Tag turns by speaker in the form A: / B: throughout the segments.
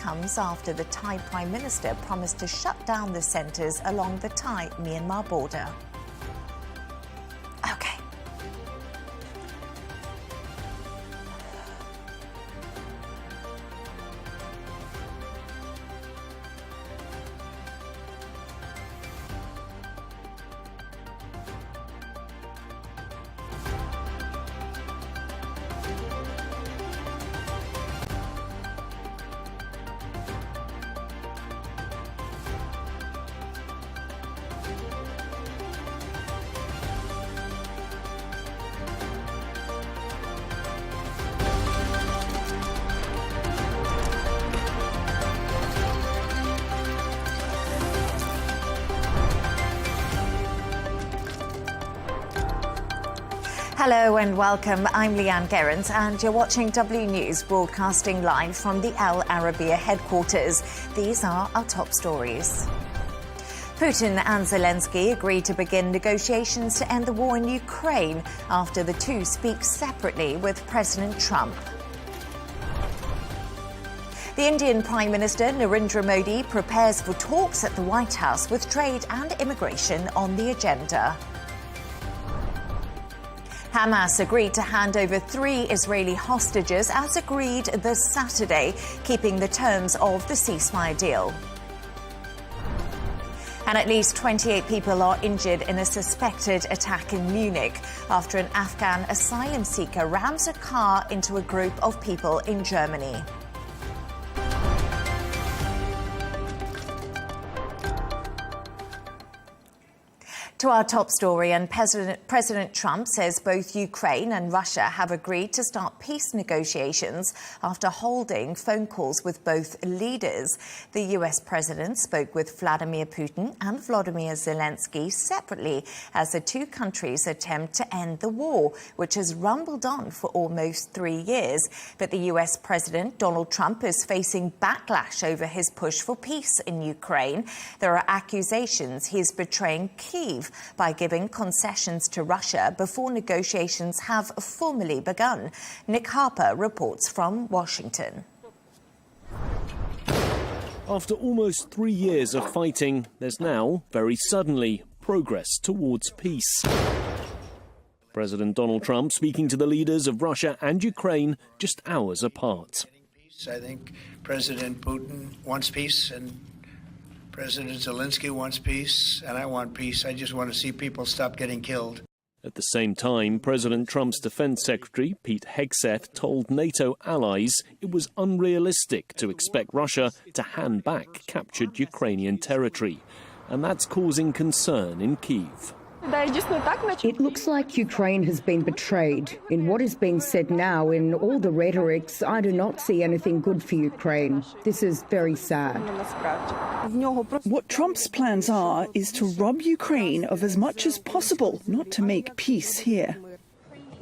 A: comes after the Thai Prime Minister promised to shut down the centres along the Thai-Myanmar border. Okay. Hello and welcome. I'm Leigh Ann Gerrans and you're watching W News, broadcasting live from the Al Arabiya headquarters. These are our top stories. Putin and Zelenskyy agreed to begin negotiations to end the war in Ukraine after the two speak separately with President Trump. The Indian Prime Minister Narendra Modi prepares for talks at the White House with trade and immigration on the agenda. Hamas agreed to hand over 3 Israeli hostages as agreed this Saturday, keeping the terms of the ceasefire deal. And at least 28 people are injured in a suspected attack in Munich after an Afghan asylum seeker rams a car into a group of people in Germany. To our top story, and President Trump says both Ukraine and Russia have agreed to start peace negotiations after holding phone calls with both leaders. The US president spoke with Vladimir Putin and Volodymyr Zelenskyy separately as the two countries attempt to end the war, which has rumbled on for almost 3 years. But the US President Donald Trump is facing backlash over his push for peace in Ukraine. There are accusations he's betraying Kyiv by giving concessions to Russia before negotiations have formally begun. Nick Harper reports from Washington.
B: After almost 3 years of fighting, there's now, very suddenly, progress towards peace. President Donald Trump speaking to the leaders of Russia and Ukraine just hours apart.
C: I think President Putin wants peace and President Zelenskyy wants peace, and I want peace. I just want to see people stop getting killed.
B: At the same time, President Trump's Defense Secretary, Pete Hegseth, told NATO allies it was unrealistic to expect Russia to hand back captured Ukrainian territory. And that's causing concern in Kyiv.
D: It looks like Ukraine has been betrayed. In what is being said now, in all the rhetorics, I do not see anything good for Ukraine. This is very sad.
E: What Trump's plans are is to rob Ukraine of as much as possible, not to make peace here.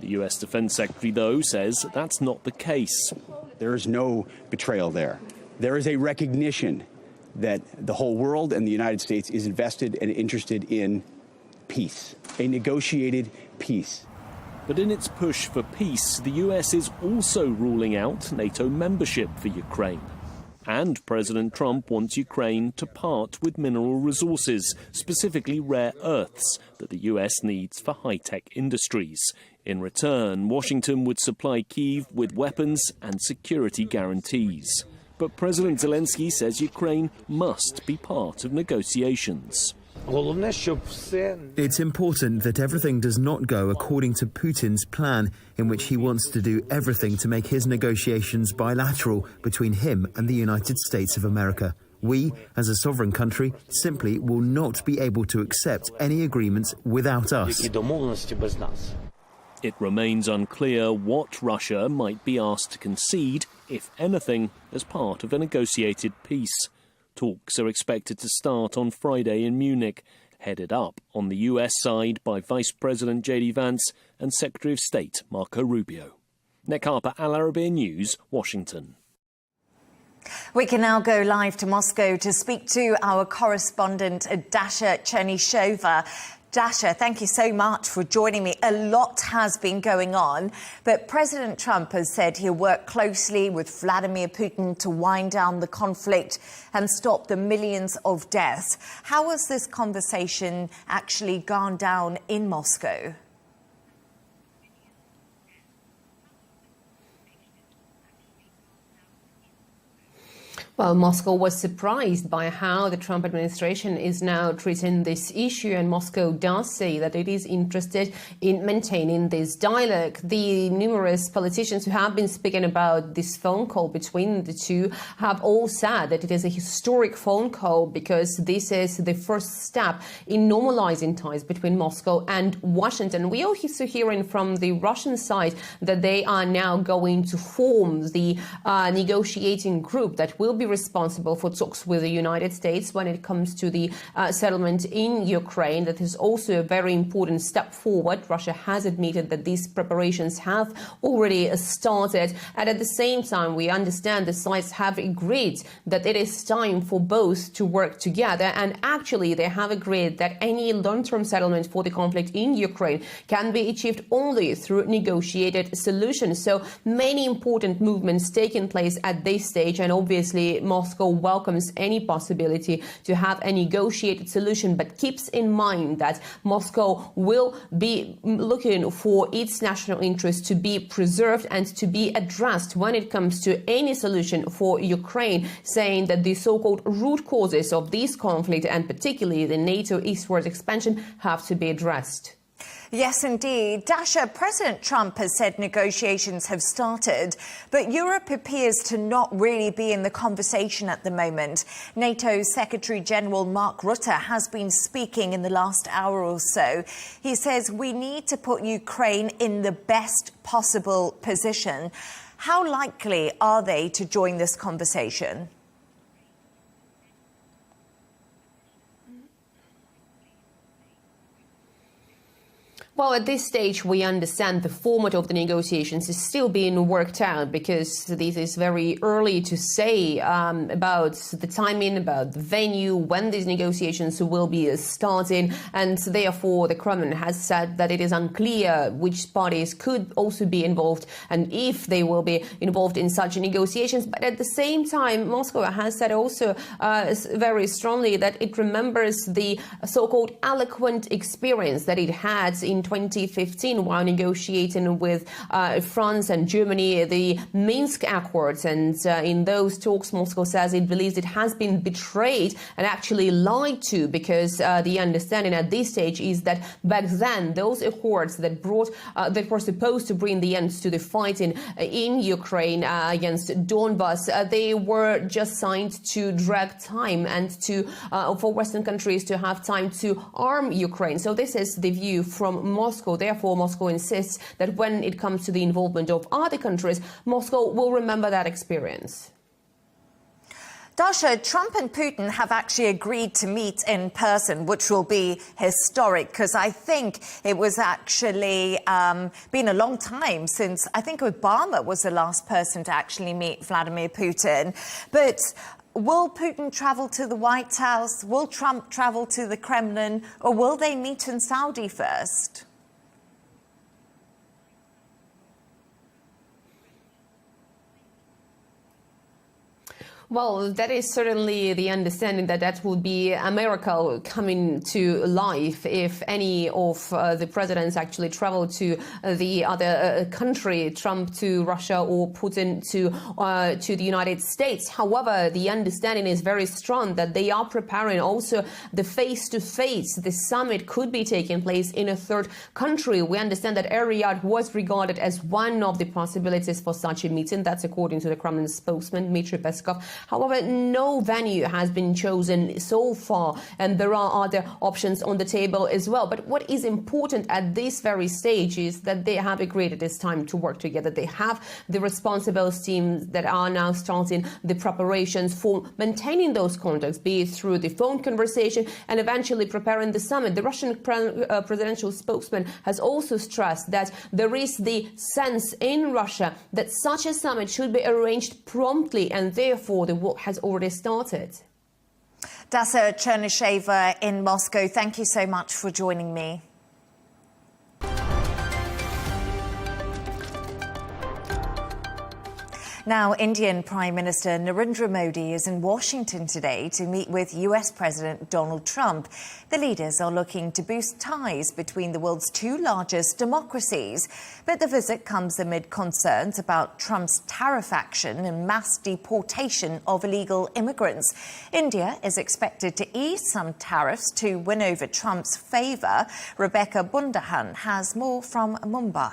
B: The US Defense Secretary, though, says that's not the case.
F: There is no betrayal there. There is a recognition that the whole world and the United States is invested and interested in peace, a negotiated peace.
B: But in its push for peace, the US is also ruling out NATO membership for Ukraine. And President Trump wants Ukraine to part with mineral resources, specifically rare earths, that the US needs for high-tech industries. In return, Washington would supply Kyiv with weapons and security guarantees. But President Zelenskyy says Ukraine must be part of negotiations.
G: It's important that everything does not go according to Putin's plan, in which he wants to do everything to make his negotiations bilateral between him and the United States of America. We, as a sovereign country, simply will not be able to accept any agreements without us.
B: It remains unclear what Russia might be asked to concede, if anything, as part of a negotiated peace. Talks are expected to start on Friday in Munich, headed up on the US side by Vice President J.D. Vance and Secretary of State Marco Rubio. Nick Harper, Al Arabiya News, Washington.
A: We can now go live to Moscow to speak to our correspondent Dasha Chernyshova. Dasha, thank you so much for joining me. A lot has been going on, but President Trump has said he'll work closely with Vladimir Putin to wind down the conflict and stop the millions of deaths. How has this conversation actually gone down in Moscow?
H: Well, Moscow was surprised by how the Trump administration is now treating this issue, and Moscow does say that it is interested in maintaining this dialogue. The numerous politicians who have been speaking about this phone call between the two have all said that it is a historic phone call because this is the first step in normalizing ties between Moscow and Washington. We are also hearing from the Russian side that they are now going to form the negotiating group that will be responsible for talks with the United States when it comes to the settlement in Ukraine. That is also a very important step forward. Russia has admitted that these preparations have already started, and at the same time we understand the sides have agreed that it is time for both to work together, and actually they have agreed that any long-term settlement for the conflict in Ukraine can be achieved only through negotiated solutions. So many important movements taking place at this stage, and obviously Moscow welcomes any possibility to have a negotiated solution, but keeps in mind that Moscow will be looking for its national interest to be preserved and to be addressed when it comes to any solution for Ukraine, saying that the so-called root causes of this conflict, and particularly the NATO eastward expansion, have to be addressed.
A: Yes, indeed. Dasha, President Trump has said negotiations have started, but Europe appears to not really be in the conversation at the moment. NATO Secretary General Mark Rutte has been speaking in the last hour or so. He says we need to put Ukraine in the best possible position. How likely are they to join this conversation?
H: Well, at this stage, we understand the format of the negotiations is still being worked out, because this is very early to say about the timing, about the venue, when these negotiations will be starting. And therefore, the Kremlin has said that it is unclear which parties could also be involved and if they will be involved in such negotiations. But at the same time, Moscow has said also very strongly that it remembers the so-called eloquent experience that it had in 2015 while negotiating with France and Germany the Minsk Accords. And in those talks, Moscow says it believes it has been betrayed and actually lied to, because the understanding at this stage is that back then those accords that were supposed to bring the end to the fighting in Ukraine against Donbas, they were just signed to drag time and to for Western countries to have time to arm Ukraine. So this is the view from Moscow. Therefore, Moscow insists that when it comes to the involvement of other countries, Moscow will remember that experience.
A: Dasha, Trump and Putin have actually agreed to meet in person, which will be historic, because I think it was actually been a long time since, I think Obama was the last person to actually meet Vladimir Putin. But will Putin travel to the White House? Will Trump travel to the Kremlin? Or will they meet in Saudi first?
H: Well, that is certainly the understanding that would be a miracle coming to life if any of the presidents actually travel to the other country, Trump to Russia or Putin to the United States. However, the understanding is very strong that they are preparing also the face-to-face. The summit could be taking place in a third country. We understand that Riyadh was regarded as one of the possibilities for such a meeting. That's according to the Kremlin spokesman, Dmitry Peskov. However, no venue has been chosen so far, and there are other options on the table as well. But what is important at this very stage is that they have agreed it is time to work together. They have the responsible teams that are now starting the preparations for maintaining those contacts, be it through the phone conversation and eventually preparing the summit. The Russian presidential spokesman has also stressed that there is the sense in Russia that such a summit should be arranged promptly, and therefore the work has already started.
A: Dasa Chernysheva in Moscow, thank you so much for joining me. Now, Indian Prime Minister Narendra Modi is in Washington today to meet with US President Donald Trump. The leaders are looking to boost ties between the world's two largest democracies. But the visit comes amid concerns about Trump's tariff action and mass deportation of illegal immigrants. India is expected to ease some tariffs to win over Trump's favour. Rebecca Bundahan has more from Mumbai.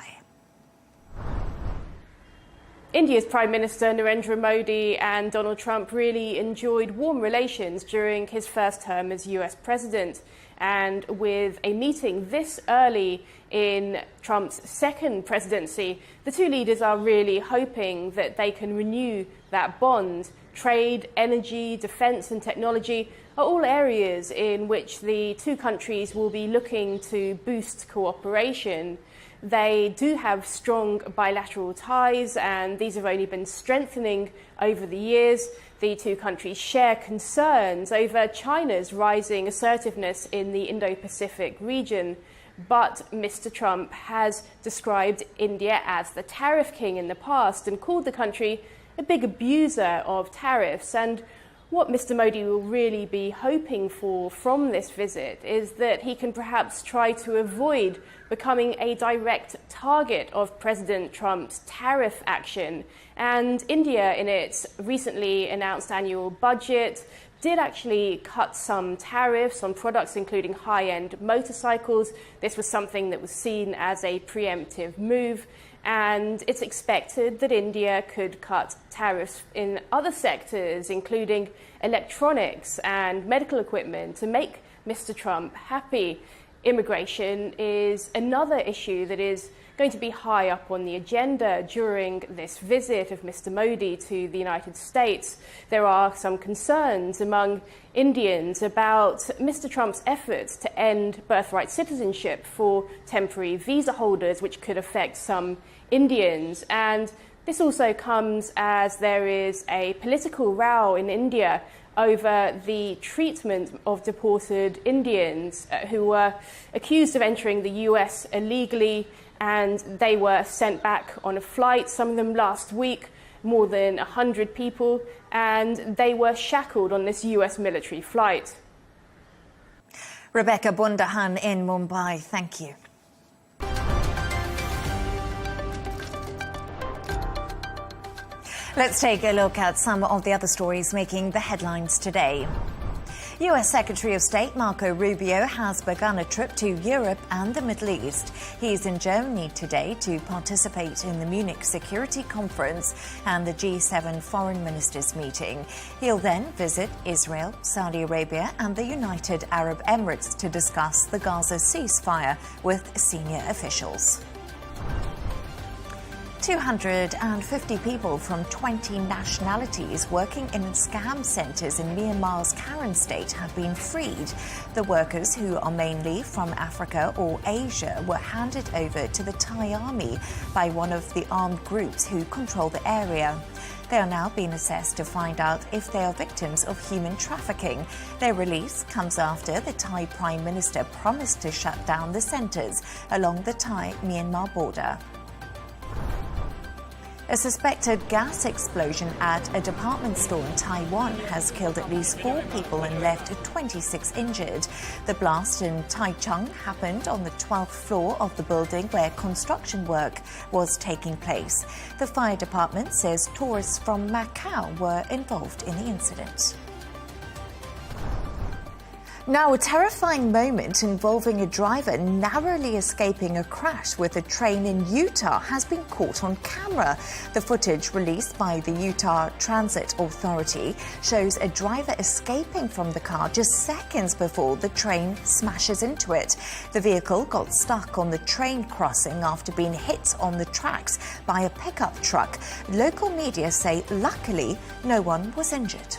I: India's Prime Minister Narendra Modi and Donald Trump really enjoyed warm relations during his first term as US President. And with a meeting this early in Trump's second presidency, the two leaders are really hoping that they can renew that bond. Trade, energy, defence and technology are all areas in which the two countries will be looking to boost cooperation. They do have strong bilateral ties, and these have only been strengthening over the years. The two countries share concerns over China's rising assertiveness in the Indo-Pacific region. But Mr. Trump has described India as the tariff king in the past and called the country a big abuser of tariffs. And what Mr. Modi will really be hoping for from this visit is that he can perhaps try to avoid becoming a direct target of President Trump's tariff action. And India, in its recently announced annual budget, did actually cut some tariffs on products including high-end motorcycles. This was something that was seen as a preemptive move. And it's expected that India could cut tariffs in other sectors, including electronics and medical equipment, to make Mr. Trump happy. Immigration is another issue that is going to be high up on the agenda during this visit of Mr. Modi to the United States. There are some concerns among Indians about Mr. Trump's efforts to end birthright citizenship for temporary visa holders, which could affect some Indians. And this also comes as there is a political row in India over the treatment of deported Indians who were accused of entering the US illegally, and they were sent back on a flight, some of them last week, more than 100 people, and they were shackled on this US military flight.
A: Rebecca Bundahan in Mumbai, thank you. Let's take a look at some of the other stories making the headlines today. US Secretary of State Marco Rubio has begun a trip to Europe and the Middle East. He's in Germany today to participate in the Munich Security Conference and the G7 Foreign Ministers meeting. He'll then visit Israel, Saudi Arabia and the United Arab Emirates to discuss the Gaza ceasefire with senior officials. 250 people from 20 nationalities working in scam centres in Myanmar's Karen state have been freed. The workers, who are mainly from Africa or Asia, were handed over to the Thai army by one of the armed groups who control the area. They are now being assessed to find out if they are victims of human trafficking. Their release comes after the Thai Prime Minister promised to shut down the centres along the Thai-Myanmar border. A suspected gas explosion at a department store in Taiwan has killed at least 4 people and left 26 injured. The blast in Taichung happened on the 12th floor of the building where construction work was taking place. The fire department says tourists from Macau were involved in the incident. Now, a terrifying moment involving a driver narrowly escaping a crash with a train in Utah has been caught on camera. The footage released by the Utah Transit Authority shows a driver escaping from the car just seconds before the train smashes into it. The vehicle got stuck on the train crossing after being hit on the tracks by a pickup truck. Local media say luckily no one was injured.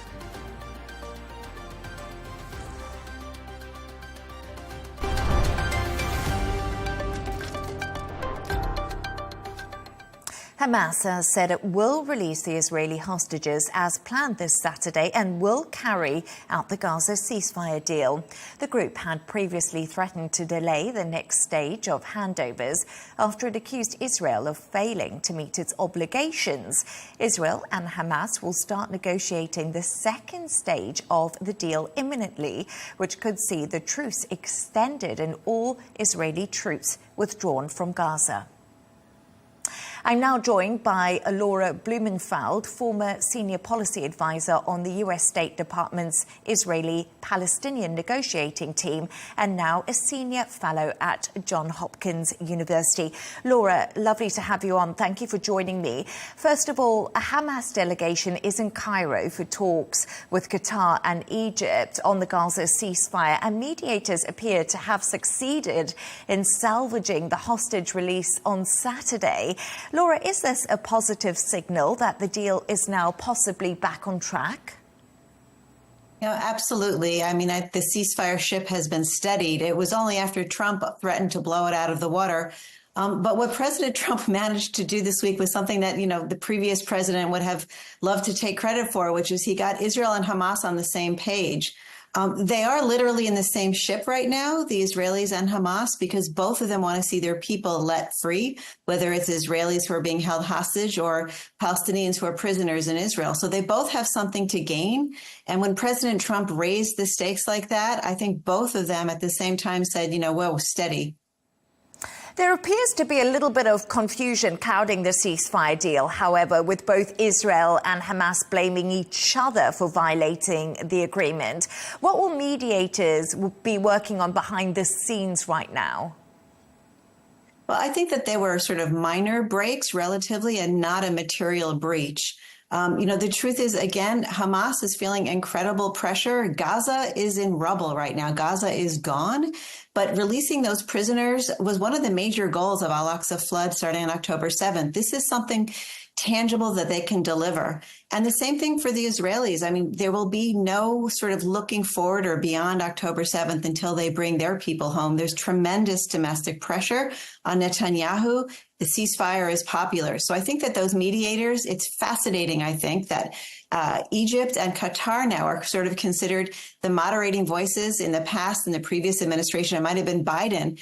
A: Hamas has said it will release the Israeli hostages as planned this Saturday and will carry out the Gaza ceasefire deal. The group had previously threatened to delay the next stage of handovers after it accused Israel of failing to meet its obligations. Israel and Hamas will start negotiating the second stage of the deal imminently, which could see the truce extended and all Israeli troops withdrawn from Gaza. I'm now joined by Laura Blumenfeld, former senior policy advisor on the US State Department's Israeli-Palestinian negotiating team and now a senior fellow at Johns Hopkins University. Laura, lovely to have you on. Thank you for joining me. First of all, a Hamas delegation is in Cairo for talks with Qatar and Egypt on the Gaza ceasefire, and mediators appear to have succeeded in salvaging the hostage release on Saturday. Laura, is this a positive signal that the deal is now possibly back on track?
J: Absolutely. I mean, the ceasefire ship has been steadied. It was only after Trump threatened to blow it out of the water. But what President Trump managed to do this week was something that, the previous president would have loved to take credit for, which is he got Israel and Hamas on the same page. They are literally in the same ship right now, the Israelis and Hamas, because both of them want to see their people let free, whether it's Israelis who are being held hostage or Palestinians who are prisoners in Israel. So they both have something to gain. And when President Trump raised the stakes like that, I think both of them at the same time said, whoa, steady.
A: There appears to be a little bit of confusion clouding the ceasefire deal, however, with both Israel and Hamas blaming each other for violating the agreement. What will mediators be working on behind the scenes right now?
J: Well, I think that they were sort of minor breaks relatively and not a material breach. The truth is, again, Hamas is feeling incredible pressure. Gaza is in rubble right now. Gaza is gone. But releasing those prisoners was one of the major goals of Al-Aqsa flood starting on October 7th. This is something tangible that they can deliver. And the same thing for the Israelis. I mean, there will be no sort of looking forward or beyond October 7th until they bring their people home. There's tremendous domestic pressure on Netanyahu. The ceasefire is popular. So I think that those mediators, it's fascinating, I think, that Egypt and Qatar now are sort of considered the moderating voices. In the past, in the previous administration, it might have been Biden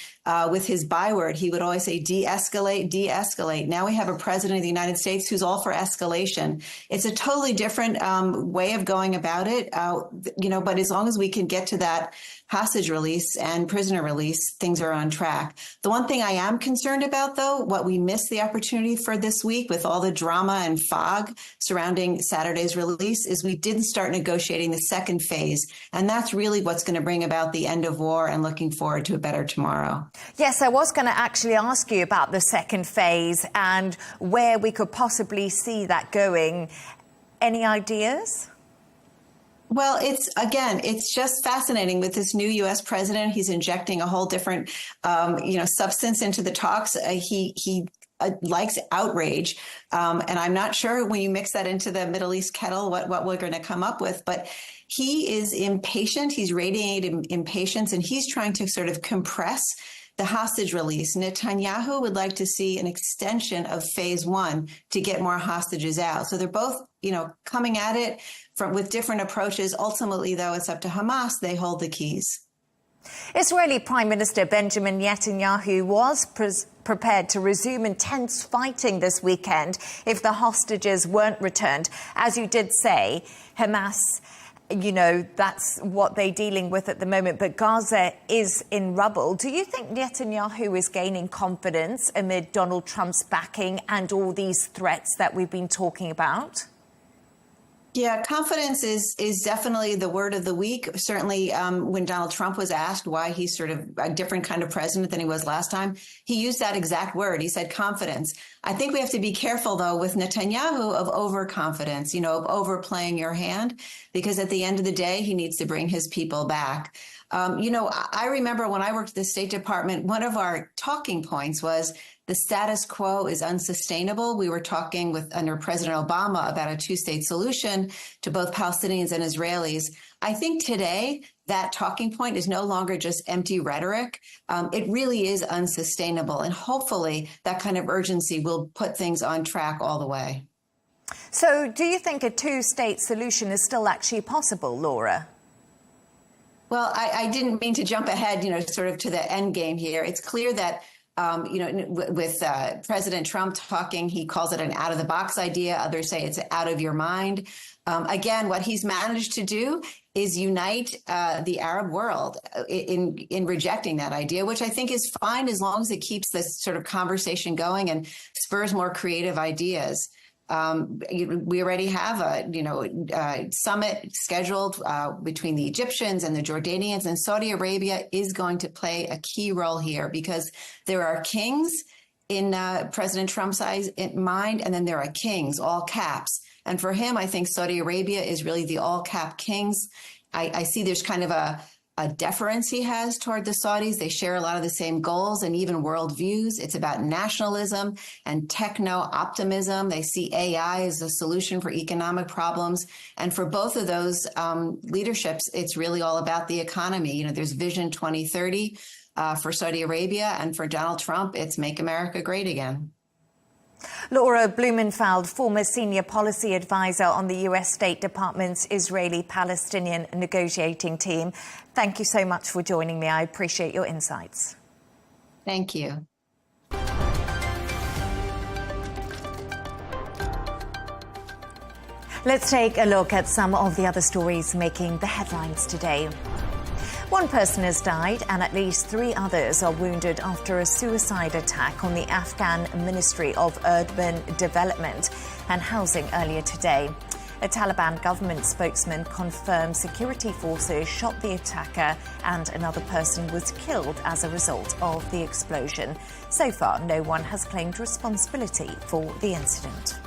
J: with his byword. He would always say, de-escalate, de-escalate. Now we have a president of the United States who's all for escalation. It's a totally different way of going about it, but as long as we can get to that hostage release and prisoner release, things are on track. The one thing I am concerned about, though, what we missed the opportunity for this week with all the drama and fog surrounding Saturday's release is we didn't start negotiating the second phase. And that's really what's going to bring about the end of war and looking forward to a better tomorrow.
A: Yes, I was going to actually ask you about the second phase and where we could possibly see that going. Any ideas?
J: Well, it's just fascinating with this new U.S. president. He's injecting a whole different, substance into the talks. He likes outrage. And I'm not sure when you mix that into the Middle East kettle, what we're going to come up with. But he is impatient. He's radiating impatience, and he's trying to sort of compress the hostage release. Netanyahu would like to see an extension of phase one to get more hostages out. So they're both, coming at it with different approaches. Ultimately, though, it's up to Hamas. They hold the keys.
A: Israeli Prime Minister Benjamin Netanyahu was prepared to resume intense fighting this weekend if the hostages weren't returned. As you did say, Hamas, that's what they're dealing with at the moment. But Gaza is in rubble. Do you think Netanyahu is gaining confidence amid Donald Trump's backing and all these threats that we've been talking about?
J: Yeah, confidence is definitely the word of the week. Certainly, when Donald Trump was asked why he's sort of a different kind of president than he was last time, he used that exact word. He said confidence. I think we have to be careful, though, with Netanyahu of overconfidence, of overplaying your hand, because at the end of the day, he needs to bring his people back. I remember when I worked at the State Department, one of our talking points was the status quo is unsustainable. We were talking under President Obama about a two-state solution to both Palestinians and Israelis. I think today that talking point is no longer just empty rhetoric. It really is unsustainable. And hopefully that kind of urgency will put things on track all the way.
A: So do you think a two-state solution is still actually possible, Laura?
J: Well, I didn't mean to jump ahead, sort of to the end game here. It's clear that, with President Trump talking, he calls it an out-of-the-box idea. Others say it's out of your mind. Again, what he's managed to do is unite the Arab world in rejecting that idea, which I think is fine as long as it keeps this sort of conversation going and spurs more creative ideas. We already have a summit scheduled between the Egyptians and the Jordanians, and Saudi Arabia is going to play a key role here because there are kings in President Trump's mind, and then there are kings, all caps. And for him, I think Saudi Arabia is really the all cap kings. I see there's kind of a deference he has toward the Saudis. They share a lot of the same goals and even worldviews. It's about nationalism and techno-optimism. They see AI as a solution for economic problems. And for both of those leaderships, it's really all about the economy. There's Vision 2030 for Saudi Arabia, and for Donald Trump, it's Make America Great Again.
A: Laura Blumenfeld, former senior policy advisor on the U.S. State Department's Israeli-Palestinian negotiating team. Thank you so much for joining me. I appreciate your insights.
J: Thank you.
A: Let's take a look at some of the other stories making the headlines today. One person has died and at least 3 others are wounded after a suicide attack on the Afghan Ministry of Urban Development and Housing earlier today. A Taliban government spokesman confirmed security forces shot the attacker and another person was killed as a result of the explosion. So far, no one has claimed responsibility for the incident.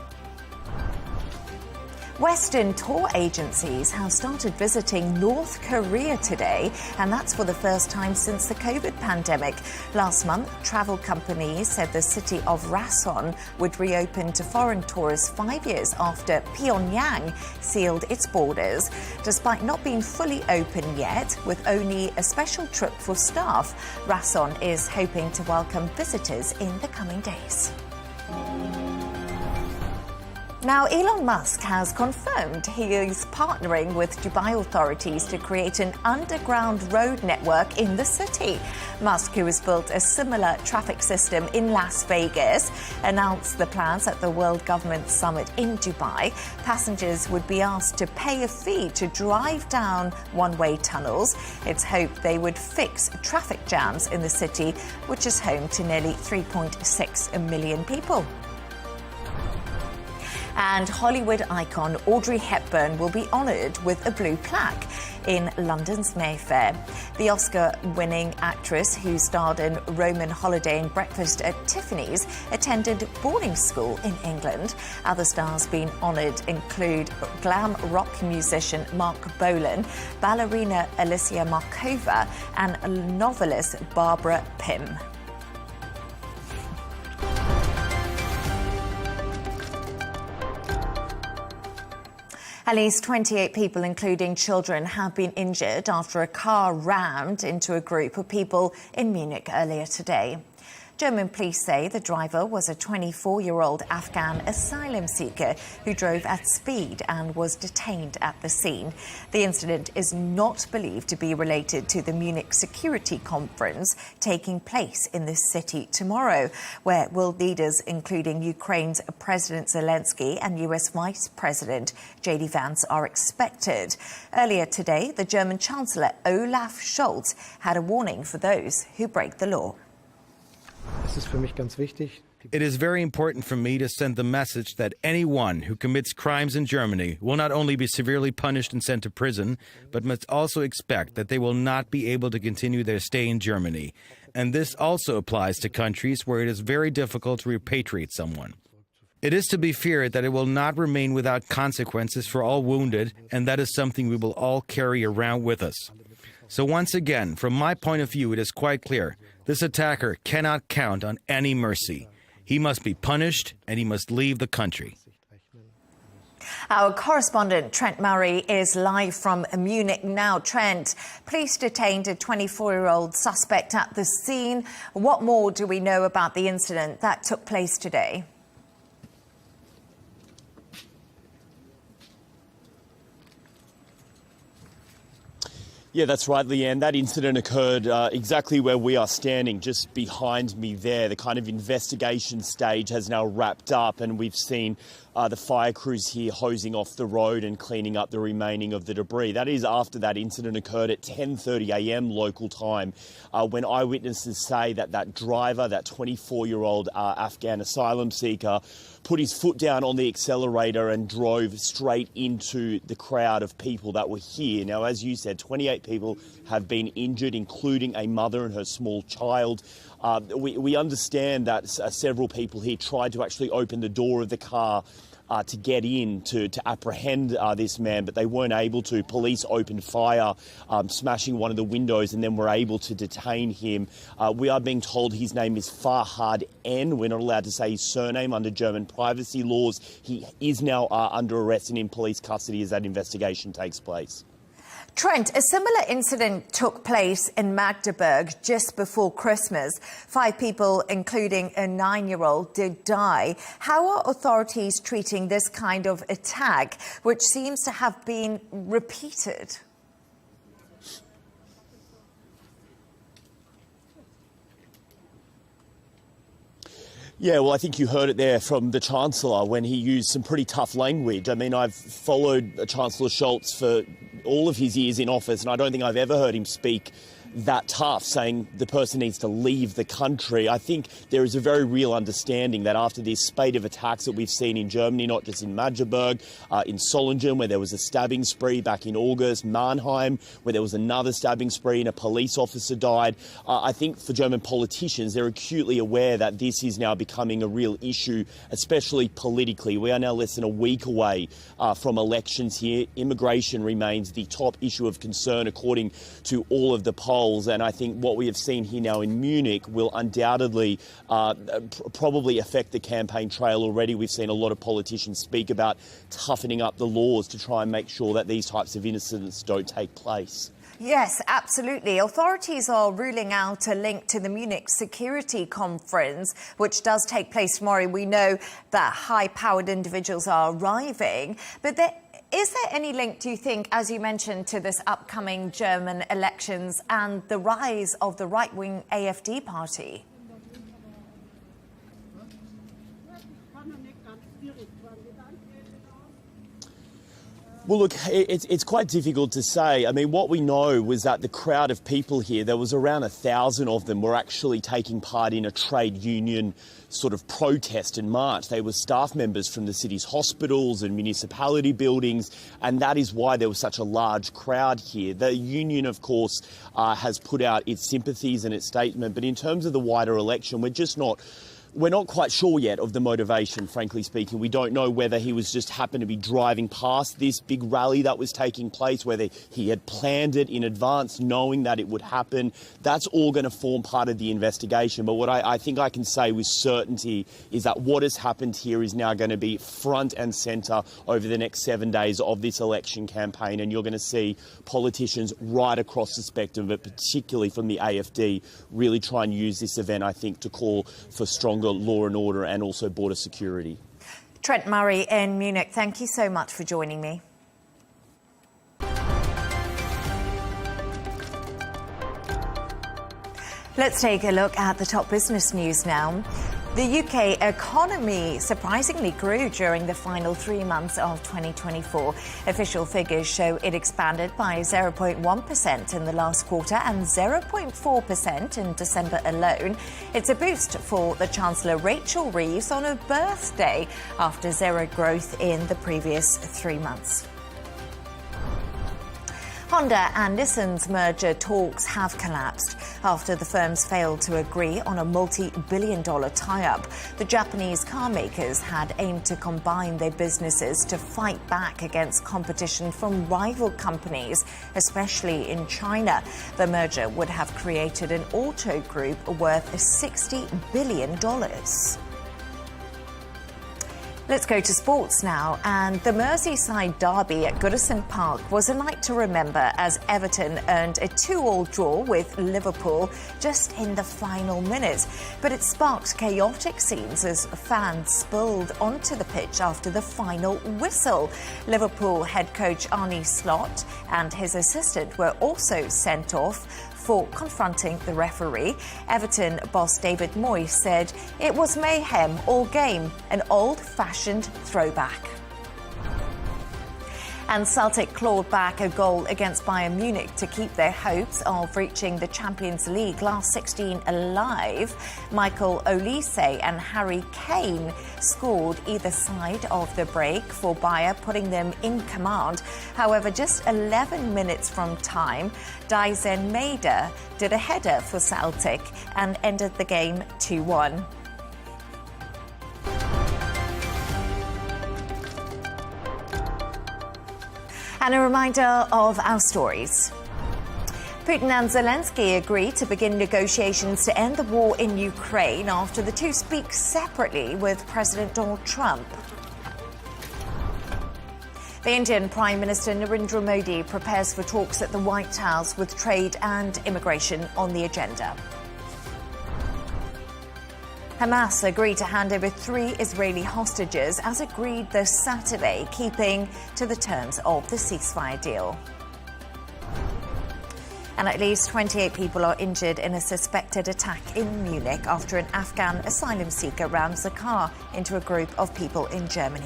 A: Western tour agencies have started visiting North Korea today, and that's for the first time since the COVID pandemic. Last month, travel companies said the city of Rason would reopen to foreign tourists 5 years after Pyongyang sealed its borders. Despite not being fully open yet, with only a special trip for staff, Rason is hoping to welcome visitors in the coming days. Now, Elon Musk has confirmed he is partnering with Dubai authorities to create an underground road network in the city. Musk, who has built a similar traffic system in Las Vegas, announced the plans at the World Government Summit in Dubai. Passengers would be asked to pay a fee to drive down one-way tunnels. It's hoped they would fix traffic jams in the city, which is home to nearly 3.6 million people. And Hollywood icon Audrey Hepburn will be honoured with a blue plaque in London's Mayfair. The Oscar-winning actress, who starred in Roman Holiday and Breakfast at Tiffany's, attended boarding school in England. Other stars being honoured include glam rock musician Mark Bolan, ballerina Alicia Markova, and novelist Barbara Pym. At least 28 people, including children, have been injured after a car rammed into a group of people in Munich earlier today. German police say the driver was a 24-year-old Afghan asylum seeker who drove at speed and was detained at the scene. The incident is not believed to be related to the Munich Security Conference taking place in this city tomorrow, where world leaders, including Ukraine's President Zelenskyy and US Vice President J.D. Vance, are expected. Earlier today, the German Chancellor Olaf Scholz had a warning for those who break the law.
K: It is very important for me to send the message that anyone who commits crimes in Germany will not only be severely punished and sent to prison, but must also expect that they will not be able to continue their stay in Germany. And this also applies to countries where it is very difficult to repatriate someone. It is to be feared that it will not remain without consequences for all wounded, and that is something we will all carry around with us. So once again, from my point of view, it is quite clear. This attacker cannot count on any mercy. He must be punished and he must leave the country.
A: Our correspondent Trent Murray is live from Munich now. Trent, police detained a 24-year-old suspect at the scene. What more do we know about the incident that took place today?
L: Yeah, that's right, Leigh Ann. That incident occurred exactly where we are standing, just behind me there. The kind of investigation stage has now wrapped up, and we've seen the fire crews here hosing off the road and cleaning up the remaining of the debris. That is after that incident occurred at 10:30 a.m. local time, when eyewitnesses say that that driver, that 24-year-old Afghan asylum seeker, put his foot down on the accelerator and drove straight into the crowd of people that were here. Now, as you said, 28 people have been injured, including a mother and her small child. We understand that several people here tried to actually open the door of the car to get in to apprehend this man, but they weren't able to. Police opened fire, smashing one of the windows, and then were able to detain him. We are being told his name is Farhad N. We're not allowed to say his surname under German privacy laws. He is now under arrest and in police custody as that investigation takes place.
A: Trent, a similar incident took place in Magdeburg just before Christmas. 5 people, including a 9-year-old, did die. How are authorities treating this kind of attack, which seems to have been repeated?
L: Yeah, well, I think you heard it there from the Chancellor when he used some pretty tough language. I mean, I've followed Chancellor Scholz for all of his years in office, and I don't think I've ever heard him speak that tough, saying the person needs to leave the country. I think there is a very real understanding that after this spate of attacks that we've seen in Germany, not just in Magdeburg, in Solingen, where there was a stabbing spree back in August, Mannheim, where there was another stabbing spree and a police officer died. I think for German politicians, they're acutely aware that this is now becoming a real issue, especially politically. We are now less than a week away from elections here. Immigration remains the top issue of concern, according to all of the polls. And I think what we have seen here now in Munich will undoubtedly probably affect the campaign trail already. We've seen a lot of politicians speak about toughening up the laws to try and make sure that these types of incidents don't take place.
A: Yes, absolutely. Authorities are ruling out a link to the Munich Security Conference, which does take place tomorrow. We know that high-powered individuals are arriving, but is there any link, do you think, as you mentioned, to this upcoming German elections and the rise of the right-wing AfD party?
L: Well, look, it's quite difficult to say. I mean, what we know was that the crowd of people here, there was around 1,000 of them, were actually taking part in a trade union sort of protest and march. They were staff members from the city's hospitals and municipality buildings, and that is why there was such a large crowd here. The union, of course, has put out its sympathies and its statement, but in terms of the wider election, we're not quite sure yet of the motivation, frankly speaking. We don't know whether he was just happened to be driving past this big rally that was taking place, whether he had planned it in advance, knowing that it would happen. That's all going to form part of the investigation. But what I think I can say with certainty is that what has happened here is now going to be front and centre over the next 7 days of this election campaign. And you're going to see politicians right across the spectrum, but particularly from the AfD, really try and use this event, I think, to call for stronger law and order and also border security.
A: Trent Murray in Munich, thank you so much for joining me. Let's take a look at the top business news now. The UK economy surprisingly grew during the final 3 months of 2024. Official figures show it expanded by 0.1% in the last quarter and 0.4% in December alone. It's a boost for the Chancellor Rachel Reeves on her birthday after zero growth in the previous 3 months. Honda and Nissan's merger talks have collapsed after the firms failed to agree on a multi-billion-dollar tie-up. The Japanese car makers had aimed to combine their businesses to fight back against competition from rival companies, especially in China. The merger would have created an auto group worth $60 billion. Let's go to sports now. And the Merseyside derby at Goodison Park was a night to remember as Everton earned a 2-2 draw with Liverpool just in the final minutes. But it sparked chaotic scenes as fans spilled onto the pitch after the final whistle. Liverpool head coach Arne Slot and his assistant were also sent off for confronting the referee. Everton boss David Moyes said it was mayhem all game, an old-fashioned throwback. And Celtic clawed back a goal against Bayern Munich to keep their hopes of reaching the Champions League last 16 alive. Michael Olise and Harry Kane scored either side of the break for Bayern, putting them in command. However, just 11 minutes from time, Dyson Maeda did a header for Celtic and ended the game 2-1. And a reminder of our stories. Putin and Zelenskyy agree to begin negotiations to end the war in Ukraine after the two speak separately with President Donald Trump. The Indian Prime Minister Narendra Modi prepares for talks at the White House with trade and immigration on the agenda. Hamas agreed to hand over 3 Israeli hostages as agreed this Saturday, keeping to the terms of the ceasefire deal. And at least 28 people are injured in a suspected attack in Munich after an Afghan asylum seeker rams a car into a group of people in Germany.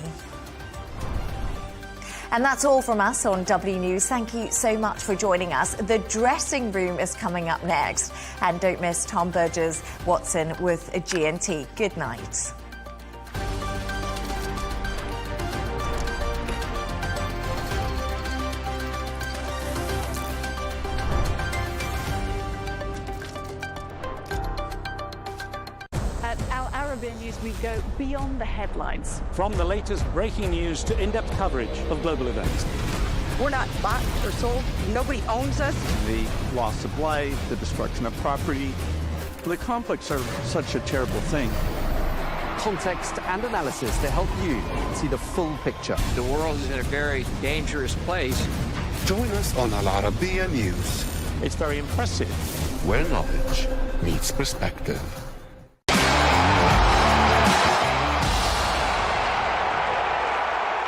A: And that's all from us on W News. Thank you so much for joining us. The dressing room is coming up next. And don't miss Tom Burges Watson with a GNT. Good night.
M: Arabiya News, we go beyond the headlines.
N: From the latest breaking news to in-depth coverage of global events.
O: We're not bought or sold. Nobody owns us.
P: The loss of life, the destruction of property. The conflicts are such a terrible thing.
N: Context and analysis to help you see the full picture.
Q: The world is in a very dangerous place.
R: Join us on Arabiya News.
N: It's very impressive.
R: Where knowledge meets perspective.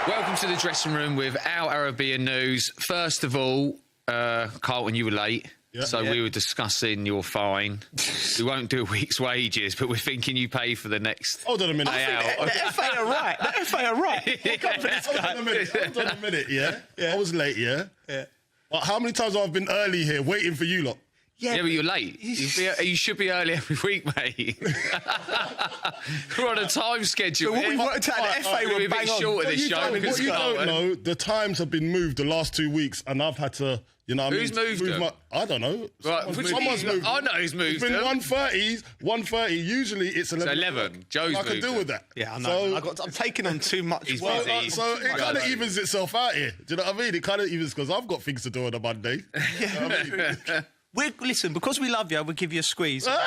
S: Welcome to the dressing room with our Arabiya News. First of all, Carlton, you were late. We were discussing your fine. We won't do a week's wages, but we're thinking you pay for the next
T: Hold on a minute.
S: day out.
T: The FA are right. The FA are right. Hold on a minute, yeah? I was late, yeah? Well, how many times have I been early here waiting for you lot?
S: Yeah, but you're late. You should be early every week, mate. We're on a time schedule.
T: So what we worked out, the FA were bang on.
S: Short of this show.
T: What you don't know, the times have been moved the last 2 weeks, and I've had to, you know what I mean?
S: Who's moved them?
T: I don't know.
S: Right,
T: Someone's moved
S: I know who's moved them.
T: It's been 1:30. Usually it's 11.
S: It's 11. Joe's
T: I can deal with that.
U: Yeah, I know.
T: So,
U: I'm taking on too much.
S: He's
T: well,
S: busy.
T: so it kind of evens itself out here. Do you know what I mean? It kind of evens because I've got things to do on a Monday.
U: Yeah. Listen, because we love you, we'll give you a squeeze.
S: No,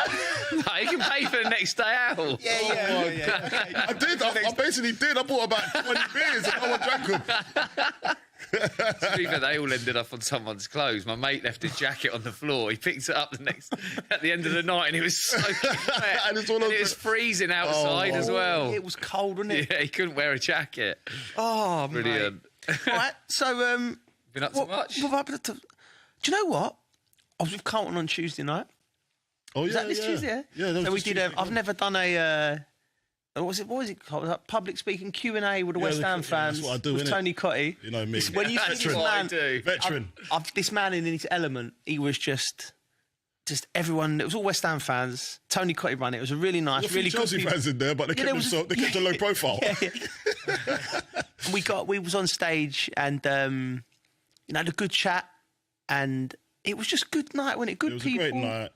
S: you can pay for the next day out.
T: Yeah. I did. I basically did. I bought about 20 beers and no one drank them.
S: To be fair, they all ended up on someone's clothes. My mate left his jacket on the floor. He picked it up at the end of the night, and it was soaking wet. and it was freezing outside as well.
U: It was cold, wasn't it?
S: Yeah, he couldn't wear a jacket.
U: Oh,
S: brilliant.
U: Right, so
S: been up to much?
U: Do you know what? I was with Carlton on Tuesday night.
T: Oh,
U: was that this Tuesday?
T: Yeah, that was
U: so we
T: Tuesday.
U: did. I've never done a. What was it called? Like public speaking Q&A with the West Ham fans.
T: That's what I do,
U: with
T: innit?
U: Tony Cotty.
T: You know me.
U: When you think this man,
T: veteran.
U: This man in his element, he was just everyone. It was all West Ham fans. Tony Cotty ran it. It was a really nice, really good.
T: Chelsea fans in there, but they kept a low profile.
U: And we was on stage and had a good chat. and it was just good night, wasn't it? Good people.
T: It was a great night.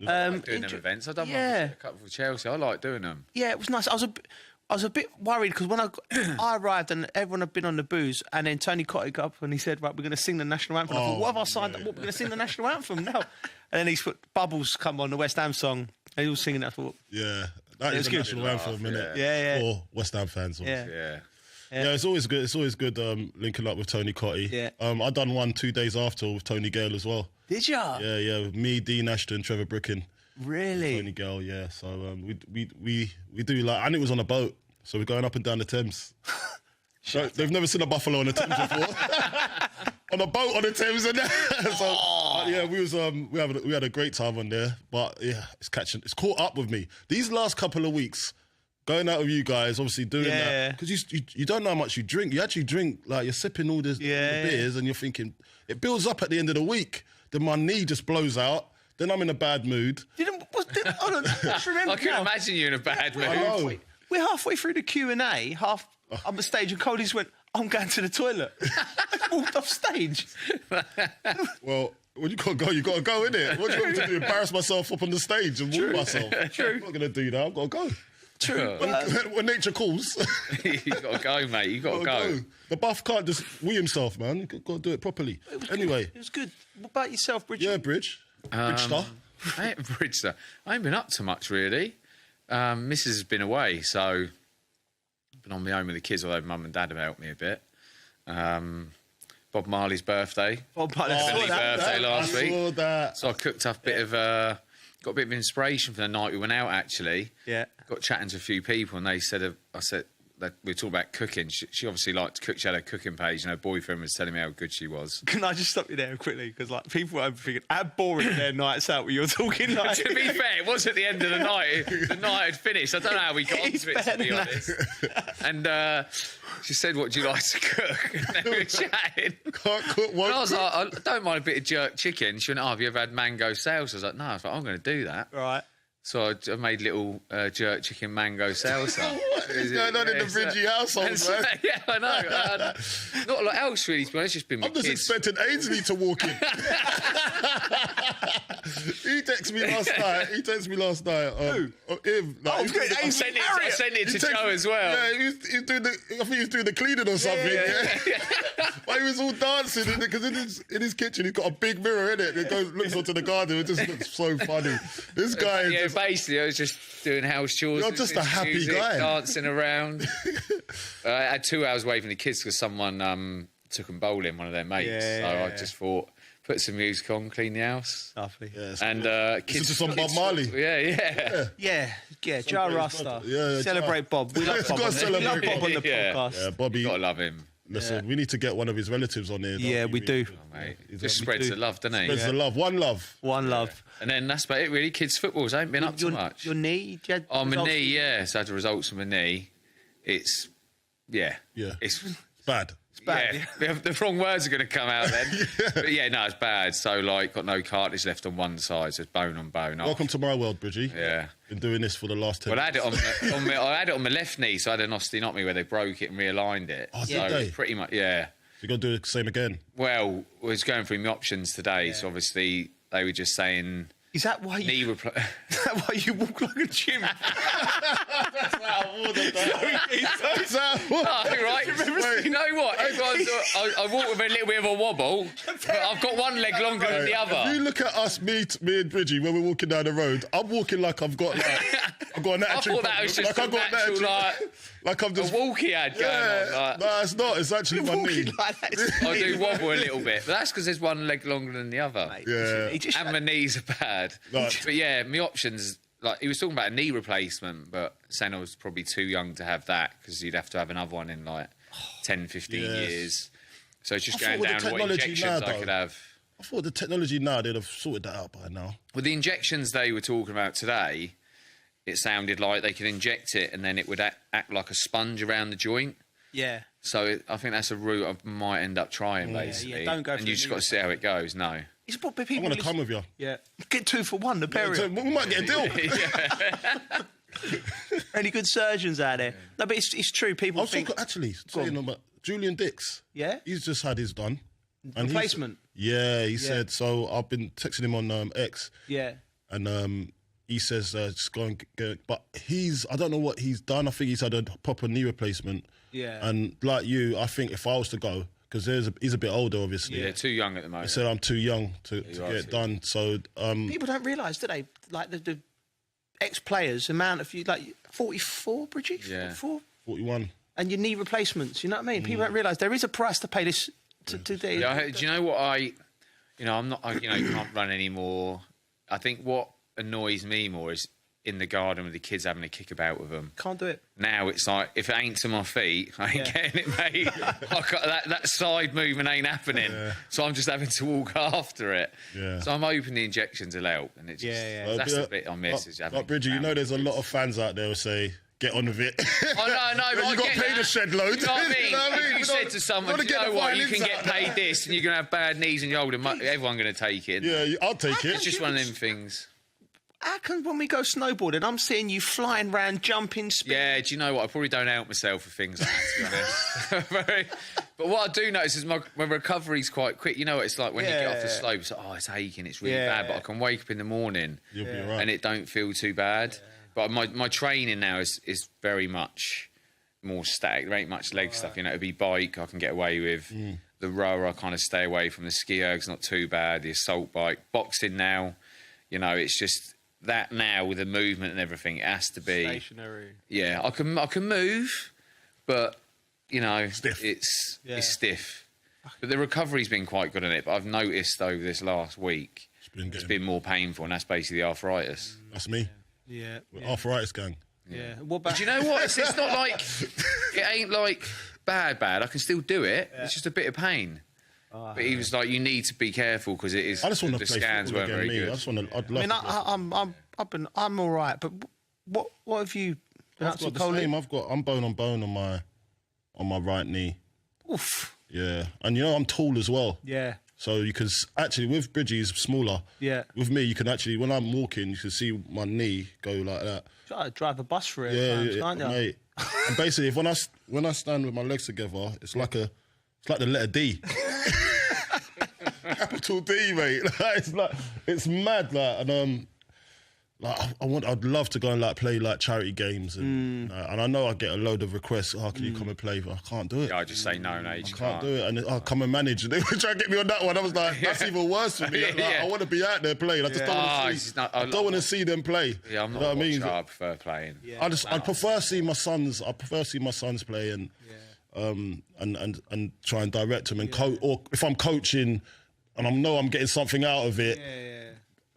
S: I like doing them events. I've done one a couple for Chelsea. I like doing them.
U: Yeah, it was nice. I was a bit worried because when I arrived and everyone had been on the booze, and then Tony Cotty got up and he said, "Right, we're going to sing the national anthem." I thought, what have I signed up? What, we're going to sing the national anthem now? And then he's put Bubbles come on the West Ham song. They all singing that. I thought,
T: yeah, that is the national anthem, isn't it?
U: Yeah.
T: For West Ham fans.
S: Yeah.
T: Yeah, it's always good. It's always good linking up with Tony Cotty.
U: Yeah.
T: I done one 2 days after with Tony Gale as well.
U: Did ya?
T: Yeah. With me, Dean Ashton, Trevor Bricken.
U: Really?
T: Tony Gale, yeah. So we do like, and it was on a boat, so we're going up and down the Thames. So they've never seen a buffalo on the Thames before. On a boat on the Thames, and so yeah, we had a great time on there. But yeah, it's caught up with me these last couple of weeks. Going out with you guys, obviously doing that, because you don't know how much you drink. You actually drink, like, you're sipping all the beers, and you're thinking, it builds up at the end of the week. Then my knee just blows out. Then I'm in a bad mood.
S: I can imagine you in a bad mood.
T: I know.
U: We're halfway through the Q&A, half on the stage, and Cody's went, "I'm going to the toilet." Walked off stage.
T: Well, when you got to go, innit? What do you want me to do? Embarrass myself up on the stage and warm myself?
U: True.
T: I'm not going to do that. I've got to go.
U: True.
T: When nature calls.
S: You got to go, mate. You got to go.
T: The buff can't just wee himself, man. You got to do it properly. Anyway.
U: It was good. What about yourself, Bridge?
T: Yeah, Bridge. Bridge Star.
S: Bridge Star. I ain't been up to much, really. Mrs. has been away, so I've been on my own with the kids, although Mum and Dad have helped me a bit. Bob Marley's birthday.
U: Bob Marley's
S: birthday last week.
T: I saw that.
S: So I cooked up a bit of... got a bit of inspiration for the night we went out, actually.
U: Yeah.
S: Got chatting to a few people, and they said... I said... We were talking about cooking. She obviously liked to cook. She had a cooking page, and her boyfriend was telling me how good she was.
U: Can I just stop you there quickly? Because like people are thinking, how boring are their nights out when you're talking like...
S: To be fair, it was at the end of the night. The night had finished. I don't know how we got onto it, to be honest. And she said, "What do you like to cook?" And we were chatting.
T: Can't cook one.
S: And I was like, "I don't mind a bit of jerk chicken." She went, "Oh, have you ever had mango salsa?" I was like, "No." I was like, "I'm going to do that."
U: Right.
S: So I made little jerk chicken mango salsa.
T: What is going on in the Bridgie household, man?
S: Yeah, I know. Not a lot else, really, to be honest. Just been with
T: I'm just
S: kids.
T: expecting Ainsley to walk in. He texted me last night. Who? Him.
S: I sent it to Joe as well.
T: Yeah, I think he was doing the cleaning or something. Yeah. But he was all dancing because in his kitchen he's got a big mirror in it. It looks onto the garden. It just looks so funny. This guy is
S: basically, I was just doing house chores.
T: You're just a happy
S: music,
T: guy.
S: Dancing around. I had 2 hours away from the kids because someone took them bowling, one of their mates. I just thought, put some music on, clean the house.
U: Lovely.
T: Yes.
S: And kids...
T: This is on Bob Marley.
U: Yeah, Joe Rasta.
T: Yeah,
U: celebrate Bob. We love Bob. We love Bob on the podcast.
T: Yeah, Bobby.
S: You got to love him.
T: Listen, we need to get one of his relatives on here.
U: Yeah, we do.
S: Oh, mate. Just spreads the love, doesn't he?
T: Spreads the love. One love.
U: One love.
S: And then that's about it, really. Kids' footballs. I ain't been up too much.
U: Your knee?
S: My knee, yeah. So I had the results of my knee. It's...
T: Yeah.
S: It's
T: bad.
U: It's bad.
S: Yeah. The wrong words are going to come out then. But yeah, no, it's bad. So, like, got no cartilage left on one side, so it's bone on bone.
T: Welcome to my world, Bridgie.
S: Yeah.
T: Been doing this for the last 10
S: years. I had it on my left knee, so I had an osteotomy where they broke it and realigned it.
T: Oh,
S: so
T: did they?
S: Pretty much, yeah.
T: So you're going to do the same again?
S: Well, I was going through my options today, so obviously they were just saying...
U: Is that why you walk like a chimp?
T: That's why I wore
S: right? You know what? I walk with a little bit of a wobble, but I've got one leg longer than the other.
T: If you look at us, me and Bridgie, when we're walking down the road, I'm walking like I've got an attitude.
S: I thought that was just
T: like I'm just
S: a walk he had going on.
T: No, it's not. It's actually my knee.
S: I do wobble a little bit, but that's because there's one leg longer than the other.
U: Mate,
T: yeah.
S: And my knees are bad. But yeah, my options, like he was talking about a knee replacement, but saying I was probably too young to have that because you'd have to have another one in like 10, 15 years. So it's just going down to what injections I could have.
T: I thought the technology now, they'd have sorted that out by now.
S: With the injections they were talking about today, it sounded like they could inject it and then it would act like a sponge around the joint.
U: Yeah.
S: So I think that's a route I might end up trying, basically.
U: Yeah, don't go for
S: and you just got to see how it goes. No.
U: It's what people.
T: I want to come with you.
U: Yeah. Get 2 for 1. The burial.
T: We might get a deal.
U: Any good surgeons out there? No, but it's true. People think.
T: Actually, saying about Julian Dix.
U: Yeah.
T: He's just had his done. And
U: replacement.
T: He said. So I've been texting him on X.
U: Yeah.
T: And he says just go and go. But I don't know what he's done. I think he's had a proper knee replacement.
U: Yeah.
T: And like you, I think if I was to go, because he's a bit older, obviously.
S: Yeah, too young at the moment.
T: He said I'm too young to get it done. So
U: people don't realise, do they? Like the ex-players, amount of 44, Bridgie?
S: Yeah.
T: 41.
U: And your knee replacements, you know what I mean? People don't realise there is a price to pay this to do.
S: Yeah, do you know what I'm not, can't run anymore. I think what annoys me more is in the garden with the kids having a kick about with them.
U: Can't do it.
S: Now it's like, if it ain't to my feet, I ain't getting it, mate. that side movement ain't happening. Yeah. So I'm just having to walk after it.
T: Yeah.
S: So I'm hoping the injections will help. And it just, that's the bit I miss.
T: But Bridgie, you know there's a lot of fans out there who say, get on with it.
S: Oh, no, but
T: you've got paid a shed load.
S: You know what I mean? If you said to someone, you know what, you can get paid this and you're going to have bad knees and you're older, everyone's going to take it.
T: Yeah, I'll take it.
S: It's just one of them things.
U: How come when we go snowboarding, I'm seeing you flying around, jumping, spinning?
S: Yeah, do you know what? I probably don't help myself for things like that, to be honest. But what I do notice is my recovery's quite quick. You know what it's like when you get off the slope, it's like, oh, it's aching, it's really bad. But I can wake up in the morning and it don't feel too bad. But my training now is very much more static. There ain't much leg stuff. You know, it'd be bike I can get away with. The rower I kind of stay away from. The ski erg's not too bad. The assault bike. Boxing now, you know, it's just... That now with the movement and everything, it has to be
U: stationary.
S: Yeah, I can move, but you know,
T: stiff.
S: It's stiff. But the recovery's been quite good on it. But I've noticed over this last week, it's been more painful, and that's basically the arthritis.
T: That's me.
U: Yeah,
T: arthritis gang.
U: Yeah. What about?
S: But you know what? It's not like it ain't like bad. I can still do it. Yeah. It's just a bit of pain. But he was like, "You need to be careful because it is."
T: I just want to
S: the
T: play
S: scans weren't very good.
T: I just want to. I'd love.
U: I'm all right. But what have you been up to, Coley?
T: I'm bone on bone on my right knee.
U: Oof.
T: Yeah, and you know I'm tall as well.
U: Yeah.
T: So you can actually, with Bridgie's smaller.
U: Yeah.
T: With me, you can actually, when I'm walking, you can see my knee go like that.
U: You gotta drive a bus for it.
T: Yeah,
U: can't you?
T: Mate. And basically, when I stand with my legs together, it's like the letter D. Capital D, mate. It's mad, and I'd love to go and play charity games, and I know I get a load of requests. Oh, can you come and play? But I can't do it.
S: Yeah, I just say no, you
T: can't do it, and I'll come and manage. And they were trying to get me on that one. I was like, that's even worse for me. I want to be out there playing. I just don't want to see them play.
S: Yeah, I'm not. I prefer playing.
T: Yeah. I prefer seeing my sons. Play and try and direct them and or if I'm coaching and I know I'm getting something out of it.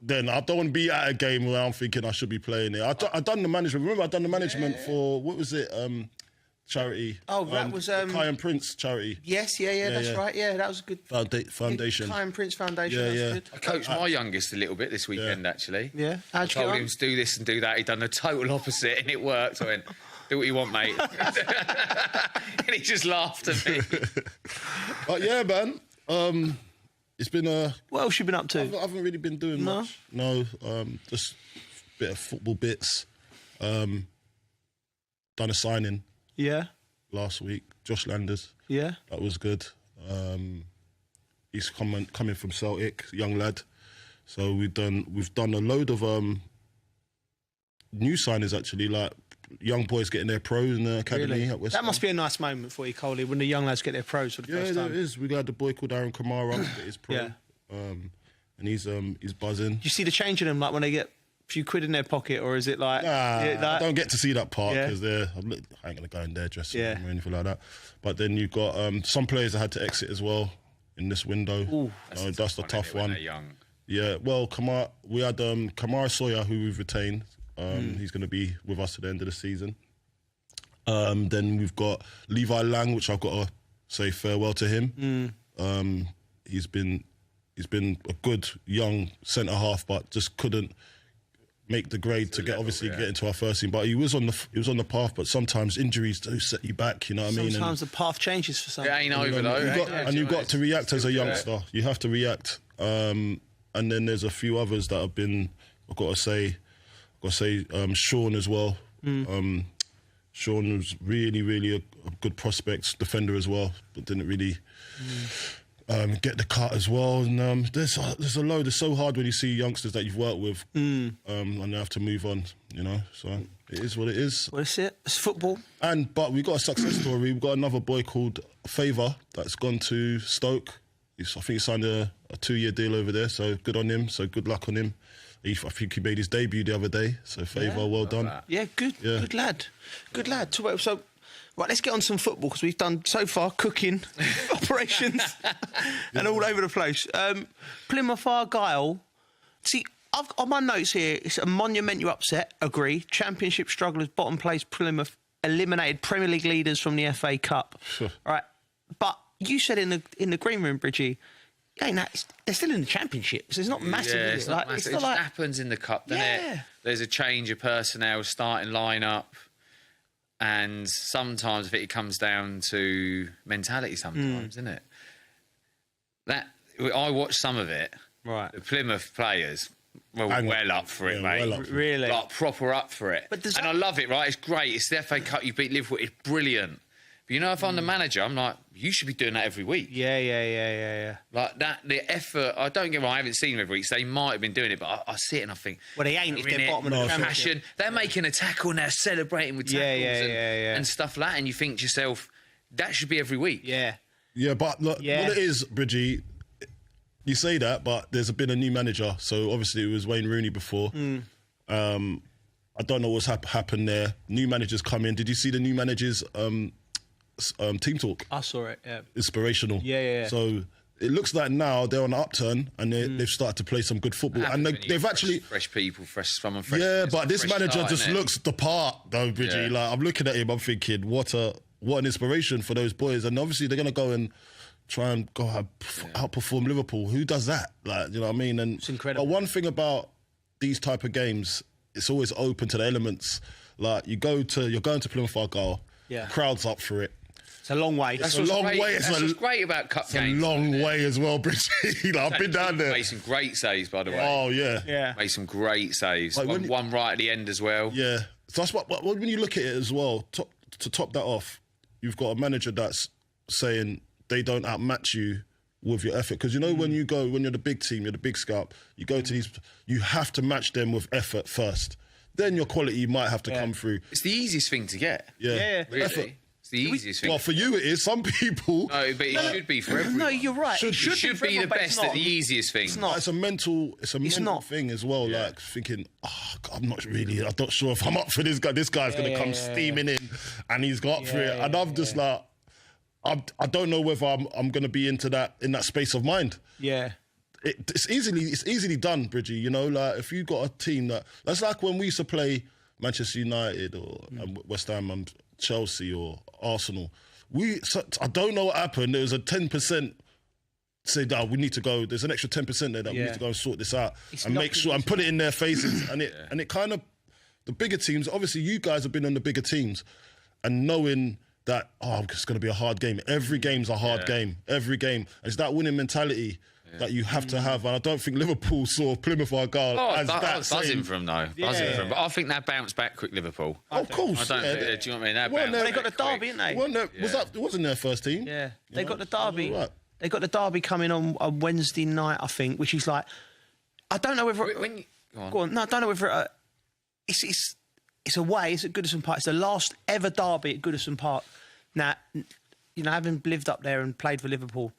T: Then I don't want to be at a game where I'm thinking I should be playing it. I've done the management. Remember, I've done the management for, what was it, charity?
U: Oh, that was...
T: Kai and Prince charity.
U: Yes, that's right. Yeah, that was a good...
T: Foundation.
U: Kai and Prince Foundation, that's good.
S: I coached my youngest a little bit this weekend, actually.
U: Yeah.
S: I told him to do this and do that. He'd done the total opposite and it worked. I went, do what you want, mate. And he just laughed at me.
T: But yeah, man. It's been
U: what else you been up to?
T: I haven't really been doing much. No, just a bit of football bits. Done a signing.
U: Yeah.
T: Last week, Josh Landers.
U: Yeah.
T: That was good. He's coming from Celtic, young lad. So we've done a load of new signings actually, like young boys getting their pros in the academy.
U: Really?
T: At West
U: that must be a nice moment for you, Coley, when the young lads get their pros for the first time.
T: Yeah, it is. We got the boy called Aaron Kamara, get his pro.
U: Yeah.
T: And he's buzzing.
U: Do you see the change in them, like when they get a few quid in their pocket, or is it like...
T: I don't get to see that part because I ain't going to go in their dressing room or anything like that. But then you've got some players that had to exit as well in this window.
U: Ooh,
T: that's a tough one.
S: They're young.
T: Yeah, well, we had Kamara Sawyer, who we've retained. He's going to be with us at the end of the season. Then we've got Levi Lang, which I've got to say farewell to him. He's been a good young centre half, but just couldn't make the grade to get into our first team. But he was on the path. But sometimes injuries do set you back. You know what I mean?
U: Sometimes the path changes for some.
S: It ain't over though.
T: You've got to react as a youngster. You have to react. And then there's a few others that have been. I've got to say Sean as well. Sean was really, really a good prospect, defender as well, but didn't really get the cut as well. And there's a load. It's so hard when you see youngsters that you've worked with and they have to move on, you know. So it is what it is.
U: Well, it's it. It's football. But
T: we've got a success story. We've got another boy called Favour that's gone to Stoke. I think he signed a 2-year deal over there, so good on him. So good luck on him. I think he made his debut the other day. So Favour, well done.
U: Yeah, good lad. Good lad. So, right, let's get on some football because we've done so far cooking, operations, and all over the place. Plymouth Argyle. See, I've on my notes here. It's a monumental upset. Agree. Championship strugglers, bottom place. Plymouth eliminated Premier League leaders from the FA Cup.
T: Sure.
U: Right, but you said in the green room, Bridgie. They're still in the Championship, so it's not massive.
S: Yeah,
U: it's not
S: massive. It just happens in the Cup, doesn't it? There's a change of personnel, starting line-up, and sometimes it comes down to mentality sometimes, isn't it? I watched some of it.
U: Right.
S: The Plymouth players were well up for it, mate.
U: Well really?
S: Like, proper up for it. And I love it, right? It's great. It's the FA Cup. You beat Liverpool. It's brilliant. But, you know, if I'm the manager, I'm like, you should be doing that every week.
U: Yeah.
S: Like, the effort, I don't get me wrong, I haven't seen them every week, so they might have been doing it, but I see it and I think...
U: Well, they ain't if they're bottom of the Championship.
S: They're making a tackle and they're celebrating with tackles and stuff like that, and you think to yourself, that should be every week.
U: Yeah,
T: but look, what it is, Bridgie, you say that, but there's been a new manager, so obviously it was Wayne Rooney before. I don't know what's happened there. New managers come in. Did you see the new managers... team talk?
U: I saw it, yeah.
T: Inspirational.
U: Yeah.
T: So it looks like now they're on the upturn and they've started to play some good football. And they've actually...
S: Fresh people, fresh...
T: Yeah, but this manager just looks the part, though, Bridgie.
S: Yeah.
T: Like, I'm looking at him, I'm thinking, what an inspiration for those boys. And obviously they're going to go and try and outperform Liverpool. Who does that? Like, you know what I mean? And
U: it's incredible.
T: But one thing about these type of games, it's always open to the elements. Like, you're going to Plymouth Argyle, crowd's up for it.
U: It's a long way.
T: It's a long way.
S: That's what's great about Cup games.
T: It's a long way as well, Bridgie. I've been down there.
S: Made some great saves, by the way.
T: Oh, yeah.
S: Made some great saves. Like one right at the end as well.
T: Yeah. So that's what when you look at it as well, to top that off, you've got a manager that's saying they don't outmatch you with your effort. Because, you know, when you're the big team, you're the big scout, you go to these, you have to match them with effort first. Then your quality might have to come through.
S: It's the easiest thing to get.
T: Yeah.
S: Really.
T: Effort.
S: It's the easiest thing.
T: Well, for you it is. Some people...
S: No, but it should be for everyone.
U: No, you're right.
S: It should be the best at the easiest thing.
T: It's not. It's a mental thing as well, like thinking, I'm not sure if I'm up for this guy. This guy's going to come steaming in and he's got up for it. And I'm just like, I don't know whether I'm going to be in that space of mind.
U: Yeah.
T: It's easily done, Bridgie. You know, like if you got a team that's like when we used to play Manchester United or West Ham and Chelsea or Arsenal. I don't know what happened. There was a 10% say that we need to go. There's an extra 10% there that we need to go and sort this out and make sure and put it in their faces. and it kind of, the bigger teams. Obviously, you guys have been on the bigger teams, and knowing that it's going to be a hard game. Every game's a hard game. Every game. It's that winning mentality that you have to have. And I don't think Liverpool saw Plymouth Argyle as that
S: I was buzzing for them, though. Buzzing for them. But I think they bounced back quick, Liverpool.
T: Of course.
S: I don't think, do you know what I mean?
U: They got the derby, didn't they?
T: It wasn't their first team.
U: Yeah. They got the derby.
T: Right.
U: They got the derby coming on Wednesday night, I think, which is like... I don't know whether... Go on. No, I don't know whether... It's away. It's at Goodison Park. It's the last ever derby at Goodison Park. Now, you know, having lived up there and played for Liverpool...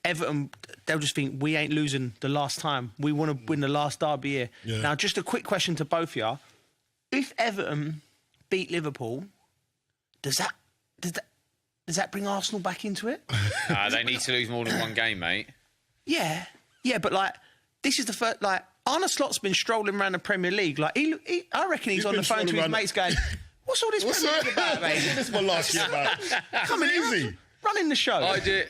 U: Everton, they'll just think, we ain't losing the last time. We want to win the last derby here. Yeah. Now, just a quick question to both of you. If Everton beat Liverpool, does that bring Arsenal back into it?
S: They need to lose more than one game, mate.
U: Yeah, but, like, this is the first... Like, Arne Slot's been strolling around the Premier League. Like, I reckon he's on the phone to his mates going, what's all this Premier League about, mate?
T: This is my last year, man.
U: Come in here, running the show.
S: I do...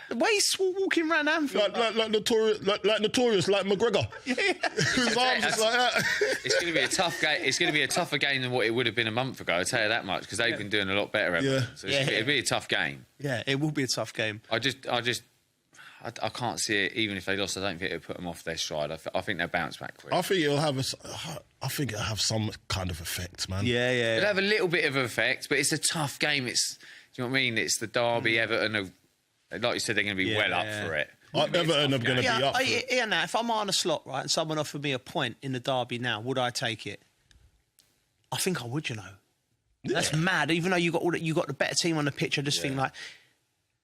U: The way he's walking around Anfield,
T: like notorious, like McGregor. His arms just like that.
S: It's going to be a tough game. It's going to be a tougher game than what it would have been a month ago. I'll tell you that much, because they've been doing a lot better. So it'll be a tough game.
U: Yeah, it will be a tough game.
S: I can't see it. Even if they lost, I don't think it'll put them off their stride. I think they'll bounce back quick.
T: I think it'll have some kind of effect, man.
U: Yeah.
S: It'll have a little bit of effect, but it's a tough game. Do you know what I mean? It's the derby, Everton. Like you said, they're going to be well up for it.
T: Everton are going to be up for it.
U: Yeah, now, if I'm on a slot, right, and someone offered me a point in the derby now, would I take it? I think I would, you know. Yeah. That's mad. Even though you got the better team on the pitch, I just think, like,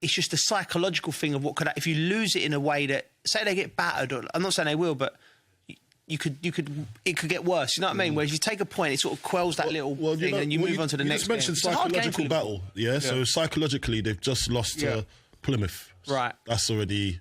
U: it's just the psychological thing of what could... If you lose it in a way that... Say they get battered, or, I'm not saying they will, but... It could get worse. You know what I mean? Whereas if you take a point, it sort of quells that little thing, and you move on to the next.
T: You just mentioned psychological battle, yeah. So psychologically, they've just lost to Plymouth,
U: right?
T: That's already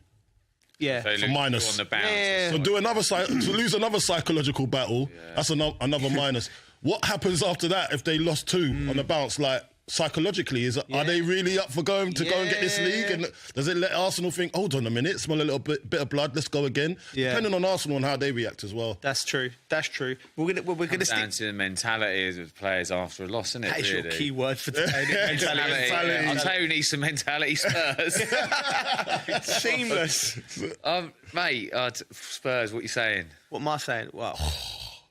U: so
T: minus.
U: On the bounce.
T: So to lose another psychological battle, that's another minus. What happens after that if they lost 2 on the bounce? Like psychologically, are they really up for go and get this league? And does it let Arsenal think, hold on a minute, smell a little bit of blood, let's go again? Depending on Arsenal and how they react as well.
U: That's true. We're gonna
S: down to the mentality of players after a loss, isn't it?
U: That is your key word for today. mentality.
S: I'll tell you who needs some mentality. Spurs.
U: Seamless.
S: Mate, Spurs, what are you saying?
U: What am I saying? Well,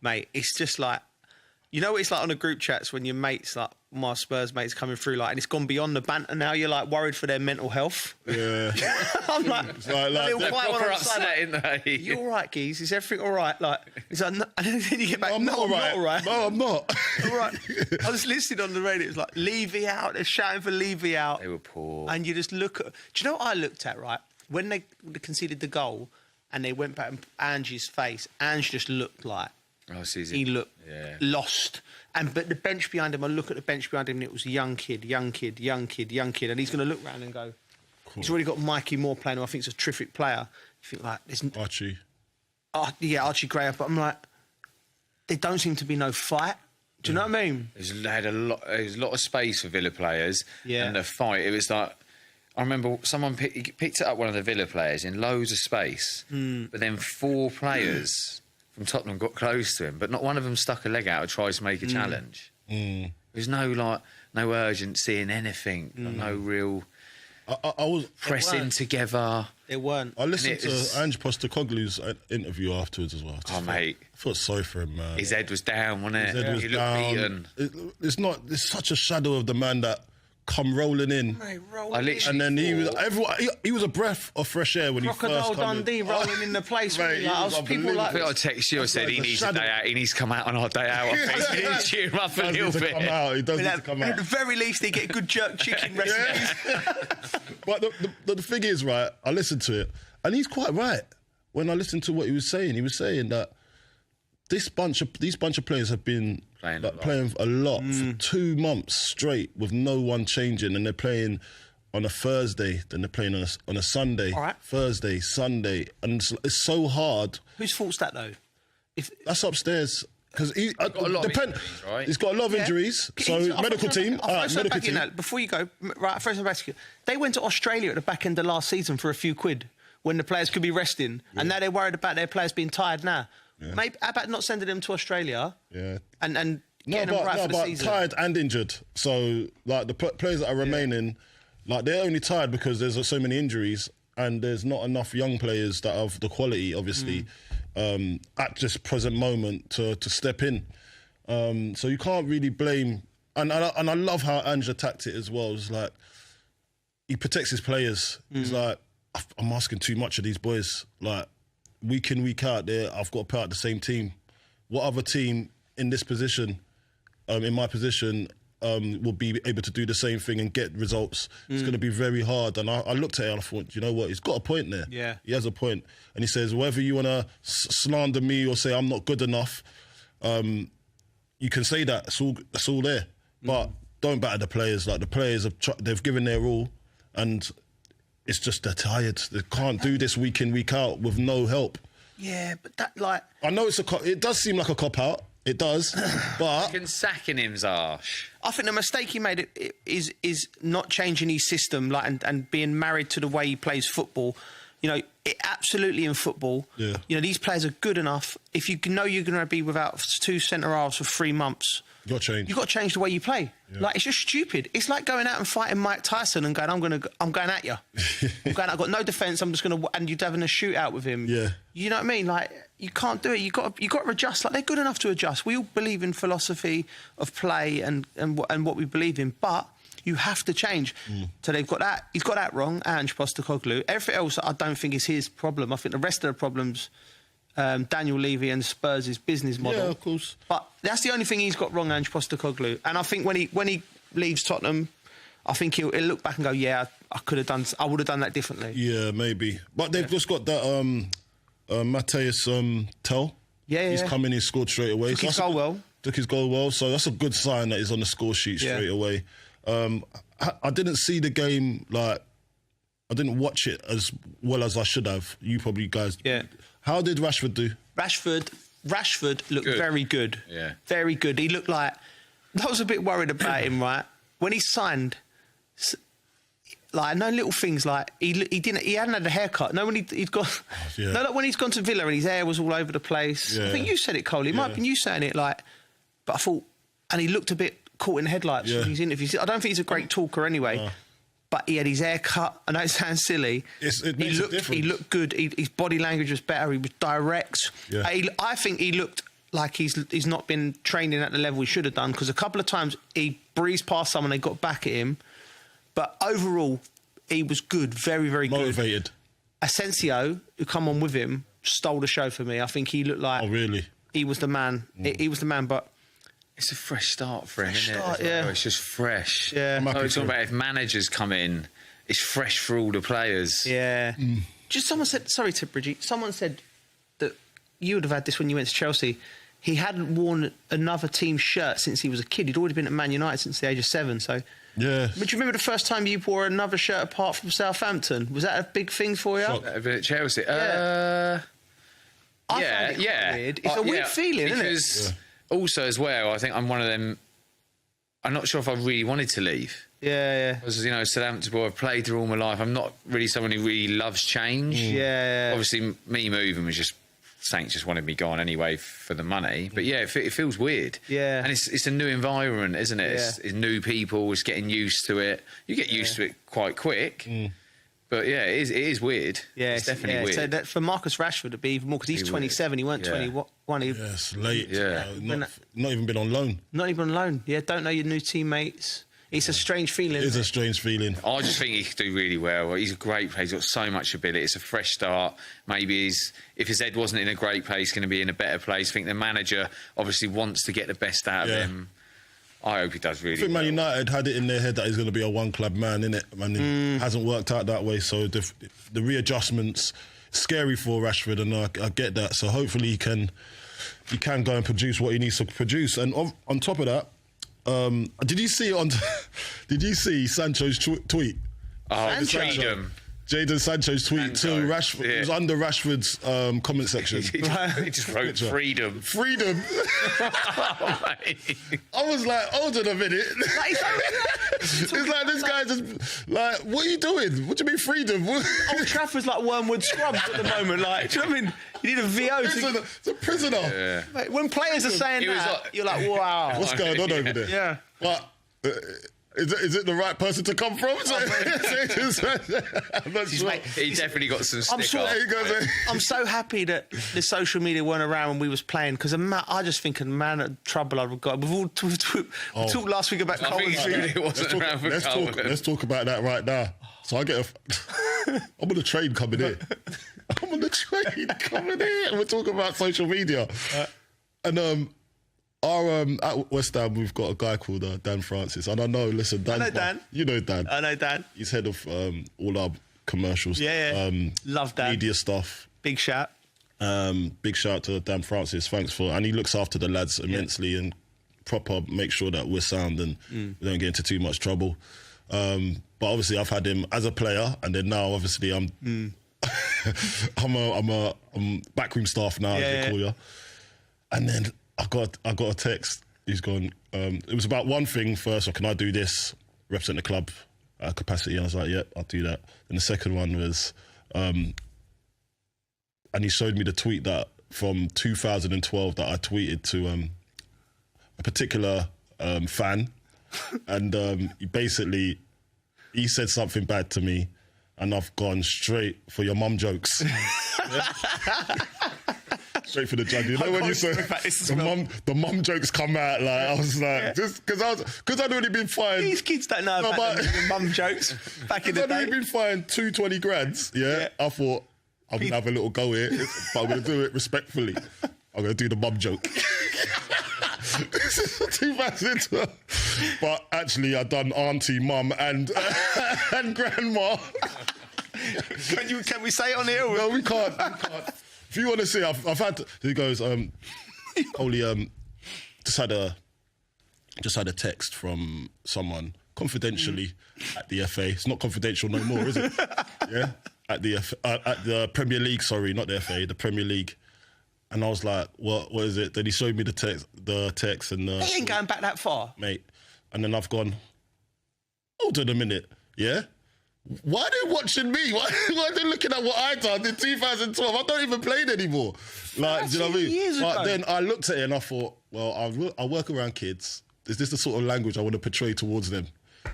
U: mate, it's just like, you know what it's like on the group chats when your mates, like my Spurs mates coming through, like, and it's gone beyond the banter now, you're like worried for their mental health.
T: Yeah.
U: I'm like
S: they're proper upset, isn't they?
U: You all right, Geese? Is everything all right? Like, it's like, and then you get back,
T: I'm not all right. No, I'm not.
U: All right. I was listening on the radio, it was like, Levy out, they're shouting for Levy out.
S: They were poor.
U: And you just look at, do you know what I looked at, right? When they conceded the goal and they went back and Angie's face, Ange just looked like, he looked lost. But the bench behind him, I look at the bench behind him and it was a young kid. And he's going to look round and go, he's already got Mikey Moore playing, who I think is a terrific player. You think, like,
T: Archie.
U: Archie Gray. But I'm like, there don't seem to be no fight. Do you know what I mean?
S: There's a lot of space for Villa players. Yeah. And the fight, it was like, I remember someone picked it up, one of the Villa players, in loads of space. But then 4 players from Tottenham got close to him, but not one of them stuck a leg out or tried to make a challenge. There's no urgency in anything, no real
T: I was
S: pressing together.
U: It weren't.
T: I listened to Ange Postecoglou's interview afterwards as well.
S: Mate.
T: I felt sorry for him, man.
S: His head was down, wasn't it?
T: His head was down. Beaten. It's such a shadow of the man that come rolling in.
U: Mate,
T: and then he was a breath of fresh air when
U: Crocodile
T: he first came
U: Dundee rolling in the place.
T: Mate,
U: people like...
S: I text you, I said he needs a day out. He needs to come out on our day out. I think we need to cheer him up a little bit.
T: He does need to come out.
U: At the very least, they get good jerk chicken recipes.
T: But the thing is, right, I listened to it, and he's quite right. When I listened to what he was saying that these bunch of players have been playing a lot for 2 months straight with no one changing, and they're playing on a Thursday, then they're playing on a Sunday, Thursday, Sunday, and it's so hard.
U: Whose fault's that though?
T: That's upstairs. Because he's
S: got a lot of injuries, right?
T: He's got a lot of injuries. So medical team.
U: Before you go, right? First, they went to Australia at the back end of last season for a few quid when the players could be resting, and now they're worried about their players being tired now. Yeah. Maybe how about not sending them to Australia?
T: Yeah.
U: And getting them right for the season.
T: Tired and injured. So like the players that are remaining, like they're only tired because there's so many injuries and there's not enough young players that have the quality, obviously, at this present moment to step in. So you can't really blame. And I love how Ange attacked it as well. It's like he protects his players. He's like, I'm asking too much of these boys. Like, week in, week out, I've got to put out the same team. What other team in this position, in my position, will be able to do the same thing and get results? It's going to be very hard. And I looked at it and I thought, you know what? He's got a point there.
U: Yeah.
T: He has a point. And he says, whether you want to slander me or say I'm not good enough, you can say that. It's all there. But don't batter the players. Like, the players, they've given their all, and it's just they're tired. They can't do this week in, week out with no help.
U: Yeah, but that, like...
T: I know it does seem like a cop-out. It does, but...
S: Sacking him's harsh.
U: I think the mistake he made is not changing his system, like, and being married to the way he plays football. You know, absolutely in football, you know, these players are good enough. If you know you're going to be without 2 centre-halves for 3 months...
T: You've
U: got to change the way you play. Yeah. Like, it's just stupid. It's like going out and fighting Mike Tyson and going, I'm going at you. I've got no defence. I'm just going to, and you're having a shootout with him.
T: Yeah.
U: You know what I mean? Like, you can't do it. You got to adjust. Like, they're good enough to adjust. We all believe in philosophy of play and what we believe in, but You have to change. So they've got that. He's got that wrong, Ange Postecoglou. Everything else, I don't think is his problem. I think the rest of the problems, Daniel Levy and Spurs' business model.
T: Yeah, of course.
U: But that's the only thing he's got wrong, Ange Postecoglou. And I think when he leaves Tottenham, I think he'll look back and go, yeah, I would have done that differently.
T: Yeah, maybe. But they've just got that Matthias Tell.
U: Yeah.
T: He's come in, he's scored straight away.
U: Took his goal well.
T: Took his goal well, so that's a good sign that he's on the score sheet straight away. I didn't see the game, like, I didn't watch it as well as I should have. You probably guys.
U: Yeah.
T: How did Rashford do?
U: Rashford looked very good.
S: Yeah.
U: Very good. He looked like... I was a bit worried about him, right? When he signed... Like, no little things like he hadn't had a haircut. No, when he'd gone, no, like when he's gone to Villa and his hair was all over the place. I think you said it, Cole. It might have been you saying it, like. But I thought, and he looked a bit caught in the headlights in his interviews. I don't think he's a great talker anyway. But he had his hair cut. I know it sounds silly.
T: It makes a difference.
U: He looked good. His body language was better. He was direct.
T: Yeah.
U: I think he looked like he's not been training at the level he should have done, because a couple of times he breezed past someone, they got back at him. But overall, he was good, very, very good.
T: Motivated.
U: Asensio, who come on with him, stole the show for me. I think he looked like...
T: Oh, really?
U: He was the man. He was the man, but...
S: It's a fresh start for him, isn't it?
U: Yeah.
S: It's just fresh.
U: Yeah.
S: Like we're talking about if managers come in, it's fresh for all the players.
U: Yeah. Just someone said... Sorry to Bridget. Someone said that you would have had this when you went to Chelsea. He hadn't worn another team's shirt since he was a kid. He'd already been at Man United since the age of 7, so...
T: Yeah.
U: But do you remember the first time you wore another shirt apart from Southampton? Was that a big thing for you?
S: A bit at Chelsea.
U: I found it quite weird. It's a weird feeling, isn't it?
S: Because also as well, I think I'm one of them. I'm not sure if I really wanted to leave.
U: Yeah.
S: Because, you know, Southampton boy, I've played there all my life. I'm not really someone who really loves change.
U: Yeah.
S: Obviously, me moving was just... Saints just wanted me gone anyway for the money. But yeah, it feels weird.
U: Yeah.
S: And it's a new environment, isn't it?
U: Yeah.
S: It's new people, it's getting used to it. You get used to it quite quick. But yeah, it is weird.
U: Yeah,
S: it's definitely weird.
U: So that for Marcus Rashford, it'd be even more, because he's 27, he weren't 21.
T: Yes, late.
S: Yeah.
T: Not even been on loan.
U: Not even on loan. Yeah, don't know your new teammates. It's a strange feeling.
T: It is a strange feeling.
S: I just think he could do really well. He's a great player. He's got so much ability. It's a fresh start. Maybe if his head wasn't in a great place, going to be in a better place. I think the manager obviously wants to get the best out of him. I hope he does really well.
T: I think Man United had it in their head that he's going to be a one-club man, innit? And it hasn't worked out that way. So the readjustments, scary for Rashford, and I get that. So hopefully he can go and produce what he needs to produce. And on top of that, did you see Sancho's tweet?
S: Oh, freedom.
T: Jadon Sancho's tweet to Rashford. It was under Rashford's comment section.
S: He just wrote freedom.
T: Freedom. I was like, hold on a minute. It's like this guy just like, what are you doing? What do you mean freedom?
U: Old Trafford's like Wormwood Scrubs at the moment. Like, do you know what I mean? You need a VO.
T: It's a prisoner.
S: Yeah.
U: Mate, when players are saying that, you're like, wow.
T: What's going on over there?
U: Yeah.
T: But is it the right person to come from? I'm not sure.
S: He definitely got some stick
U: I'm so happy that the social media weren't around when we was playing, because I just think of the amount of trouble I've got. We talked last week about Coventry.
T: Let's talk about that right now. So I get I'm on the train coming here. And we're talking about social media. And at West Ham, we've got a guy called Dan Francis. And I know, listen, Dan.
U: I know Dan.
T: You know Dan.
U: I know Dan.
T: He's head of all our commercials.
U: Yeah. Love Dan.
T: Media stuff.
U: Big shout.
T: Big shout to Dan Francis. Thanks and he looks after the lads immensely and proper make sure that we're sound and we don't get into too much trouble. But obviously I've had him as a player, and then now obviously I'm I'm backroom staff now, as they call you. And then I got a text. He's gone. It was about one thing first. Or can I do this? Represent the club capacity. I was like, yep, I'll do that. And the second one was, and he showed me the tweet that from 2012 that I tweeted to a particular fan, and he said something bad to me, and I've gone straight for your mum jokes. Straight for the jug. You know when you say the mum jokes come out, like I was like, just because I'd already been fined.
U: These kids don't know about the mum jokes back in the day. I'd already
T: been fined 220 grand. Yeah, I thought I'm gonna have a little go here, but I'm gonna do it respectfully. I'm gonna do the mum joke. This is 2012. But actually, I done auntie, mum, and grandma.
U: Can we say it on here?
T: No, we can't. If you want to see, I've had to, he goes, Holy, just had a text from someone confidentially at the FA. It's not confidential no more, is it? Yeah, at the Premier League. Sorry, not the FA, the Premier League. And I was like, what is it? Then he showed me the text and
U: he ain't going back that far,
T: mate. And then I've gone, hold on a minute, yeah. Why are they watching me? Why are they looking at what I done in 2012? I don't even play it anymore. Like, do you know what I mean? But then I looked at it and I thought, well, I work around kids. Is this the sort of language I want to portray towards them?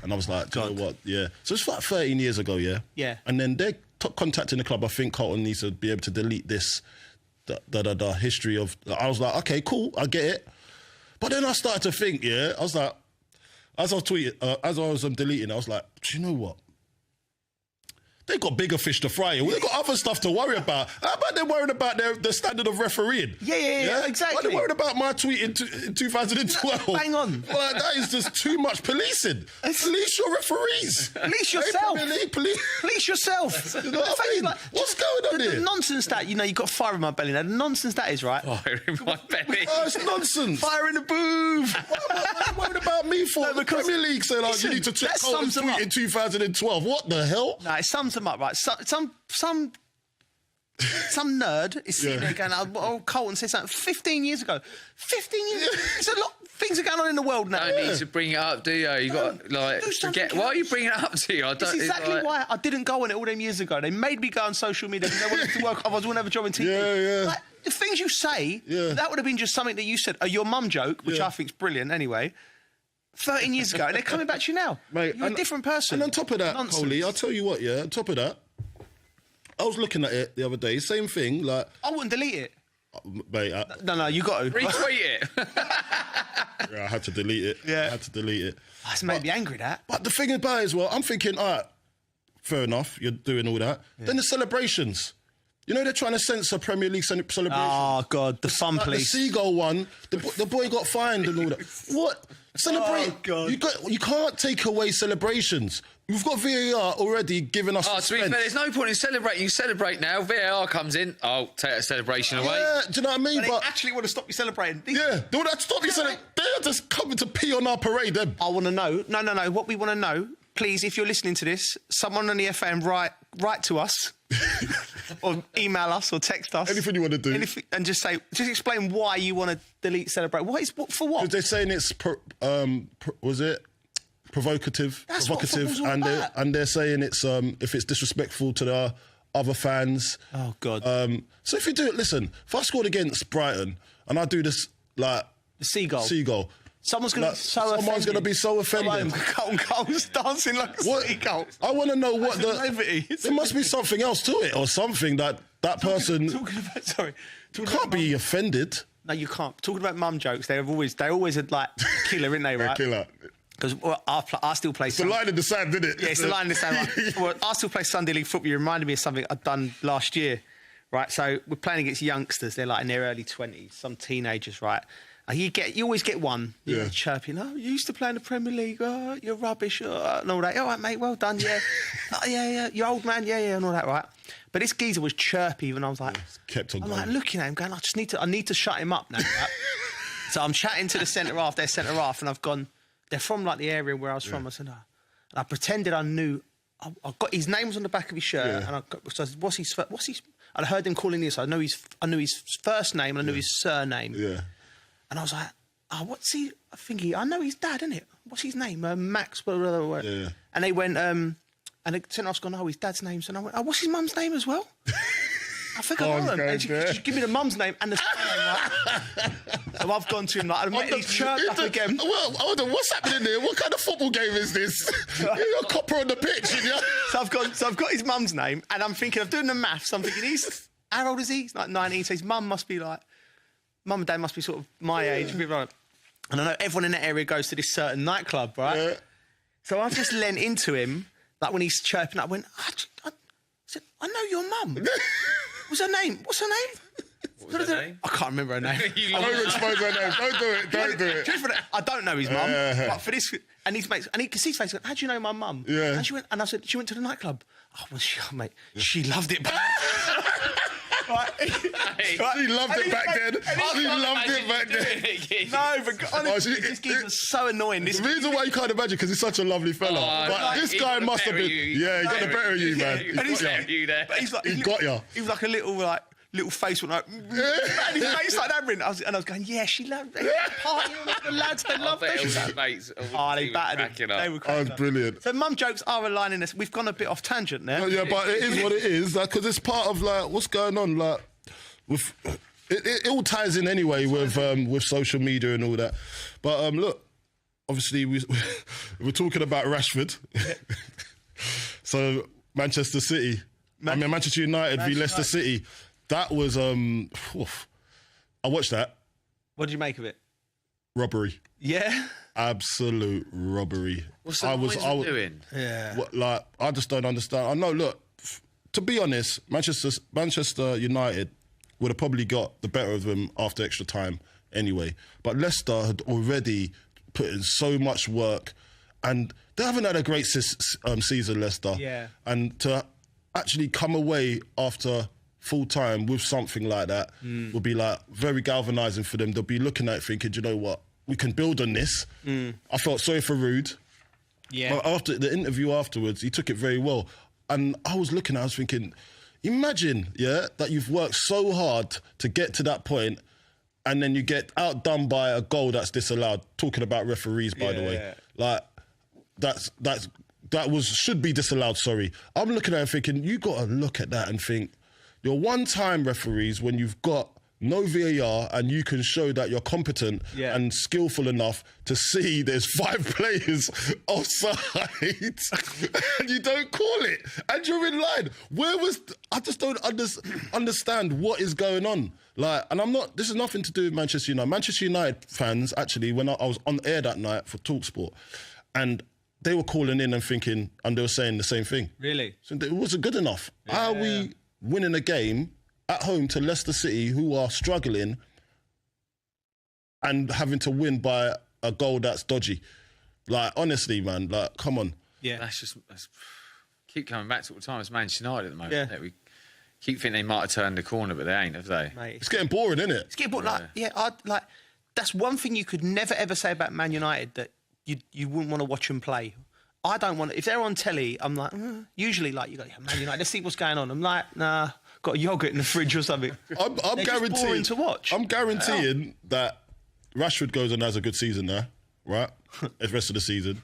T: And I was like, do you know what? Yeah. So it's like 13 years ago, yeah?
U: Yeah.
T: And then they're contacting the club. I think Carlton needs to be able to delete this, the history of... I was like, okay, cool, I get it. But then I started to think, yeah, I was like, as I was deleting, I was like, do you know what? They've got bigger fish to fry. They've got other stuff to worry about. How about they're worrying about the standard of refereeing?
U: Yeah, exactly.
T: Why are they worried about my tweet in 2012?
U: Bang on.
T: Well, that is just too much policing. Police your referees.
U: Police yourself.
T: Police
U: yourself.
T: You know what I mean? Like, what's going on here?
U: The nonsense that, you've got fire in my belly now. The nonsense that is, right?
S: Fire in my belly.
T: Oh, it's nonsense.
U: Fire in the booth.
T: What are you worried about me for? The Premier League said, you need to check Carlton's tweet in 2012. What the hell?
U: No, it sums them up, right? Some nerd is sitting there going, oh, Carlton said something 15 years ago. 15 years? There's a lot of things are going on in the world now.
S: Don't need to bring it up, do you? You got forget. Why are you bringing it up to you?
U: That's exactly why I didn't go on it all them years ago. They made me go on social media because they wanted to work. Otherwise, I wouldn't have a job in TV.
T: Yeah.
U: Like, the things you say, that would have been just something that you said, your mum joke, which I think's brilliant anyway. 13 years ago, and they're coming back to you now.
T: Mate,
U: you're a different person.
T: And on top of that, Coley, I'll tell you what, on top of that, I was looking at it the other day, same thing, like...
U: I wouldn't delete it.
T: Mate,
U: No, you got to.
S: Retweet it.
T: Yeah, I had to delete it.
U: Yeah.
T: I had to delete it.
U: That's made me angry, that.
T: But the thing about it as well, I'm thinking, all right, fair enough, you're doing all that. Yeah. Then the celebrations. You know they're trying to censor Premier League celebrations.
U: Oh, God, the fun police.
T: The seagull one, the boy got fined and all that. What? Celebrate.
U: Oh, God.
T: You can't take away celebrations. We've got VAR already giving us
S: to be fair, there's no point in celebrating. You celebrate now, VAR comes in, I'll take that celebration away.
T: Yeah, do you know what I mean?
U: But they actually want to stop you celebrating.
T: Yeah, they want to stop you celebrating. They're just coming to pee on our parade, them.
U: I want to know. No. What we want to know, please, if you're listening to this, someone on the FM write to us. Or email us or text us.
T: Anything you want to do.
U: And just explain why you want to delete celebrate. For what?
T: Because they're saying it's, provocative.
U: That's
T: provocative,
U: what
T: and they're saying it's if it's disrespectful to the other fans.
U: Oh, God.
T: So if you do it, listen, if I scored against Brighton and I do this, like...
U: The seagull. Someone's going to be so offended. Carlton's dancing like a seagull.
T: I want to know what there must be something else to it, or something that person... You can't be offended.
U: No, you can't. Talking about mum jokes, they're always like killer, aren't they, right?
T: Killer.
U: Because I still play...
T: It's the line in the sand, isn't it?
U: Yeah, it's the line in the sand, right? Well, I still play Sunday League football. You reminded me of something I'd done last year, right? So we're playing against youngsters. They're like in their early 20s, some teenagers, right? And you always get one, chirping, you used to play in the Premier League, you're rubbish, and all that. All right, mate, well done, yeah. Yeah, you're old man, yeah, and all that, right? But this geezer was chirpy, and I was like...
T: kept on going.
U: Like, looking at him, going, I need to shut him up now, right? So I'm chatting to the centre-half, their centre-half, and I've gone... They're from, like, the area where I was from. I said, and I pretended I knew... I got his name was on the back of his shirt, and so I said, what's his... And I heard him calling this. I knew his first name, and I knew his surname.
T: Yeah.
U: And I was like, what's he... I know his dad, isn't it? What's his name? Max, whatever.
T: Yeah.
U: And they went... and the centre-half's gone, his dad's name. So I went, what's his mum's name as well? I think I know him. And just give me the mum's name and the name, right? So I've gone to him, like, he's chirped up again.
T: Well, hold on, what's happening there? What kind of football game is this? You're a copper on the pitch, yeah?
U: So I've got his mum's name, and I'm doing the maths. I'm thinking, how old is he? He's like 19, so his mum and dad must be sort of my age. And I know everyone in that area goes to this certain nightclub, right? Yeah. So I just leant into him, like when he's chirping up, I went, I said, I know your mum. What's her name? I can't remember her name.
T: Don't expose her name. Don't do it. Don't do it.
U: I don't know his mum, but for this, and his mates, and he can see his face. How do you know my mum?
T: Yeah.
U: And she went, and I said, she went to the nightclub. Oh, well, mate, she loved it. Right.
T: She loved it back then. She loved it back then.
U: No, but honestly, this geezer was so annoying.
T: The reason why you can't imagine, because he's such a lovely fella. But this guy must have been... Yeah, he got the better of you, man. He got you.
U: He was like a little face went like... And his mates started hammering. I was going, yeah, she loved it. Party on the lads, they loved it.
S: His mates.
U: They battered him. They were cracking up.
T: Brilliant.
U: So mum jokes are aligning us. We've gone a bit off tangent there.
T: Yeah, but it is what it is, because it's part of, like, what's going on, like... With, it all ties in anyway with social media and all that. But look, obviously we're talking about Rashford. So Manchester United v Leicester City. That was I watched that.
U: What did you make of it?
T: Robbery.
U: Yeah.
T: Absolute robbery.
S: What's the linesman doing?
T: Yeah. I just don't understand. I know. Look, to be honest, Manchester United would have probably got the better of them after extra time anyway. But Leicester had already put in so much work, and they haven't had a great season, Leicester.
U: Yeah.
T: And to actually come away after full time with something like that would be like very galvanising for them. They'll be looking at it thinking, you know what, we can build on this. I felt sorry for Rude.
U: Yeah.
T: But after the interview afterwards, he took it very well. And I was thinking, imagine, that you've worked so hard to get to that point, and then you get outdone by a goal that's disallowed. Talking about referees, by the way.
U: Yeah.
T: Like, should be disallowed, sorry. I'm looking at it thinking, you got to look at that and think, you're one-time referees when you've got no VAR and you can show that you're competent and skillful enough to see there's 5 players offside and you don't call it and you're in line. I just don't understand what is going on. Like, and this has nothing to do with Manchester United. Manchester United fans, actually, when I was on air that night for TalkSport, and they were calling in and thinking, and they were saying the same thing.
U: Really?
T: So it wasn't good enough. How are we winning a game at home to Leicester City, who are struggling, and having to win by a goal that's dodgy? Like, honestly, man, like, come on.
U: Yeah.
S: That's keep coming back to all the time. It's Manchester United at the moment.
U: Yeah.
S: We keep thinking they might have turned the corner, but they ain't, have they?
U: Mate,
T: it's getting boring, isn't it?
U: It's getting boring. That's one thing you could never, ever say about Man United, that you wouldn't want to watch them play. I don't want to. If they're on telly, I'm like, usually, like, you go, Man United, let's see what's going on. I'm like, nah, got a yoghurt in the fridge or something.
T: I'm guaranteeing
U: boring to watch.
T: I'm guaranteeing that Rashford goes and has a good season there, right? The rest of the season.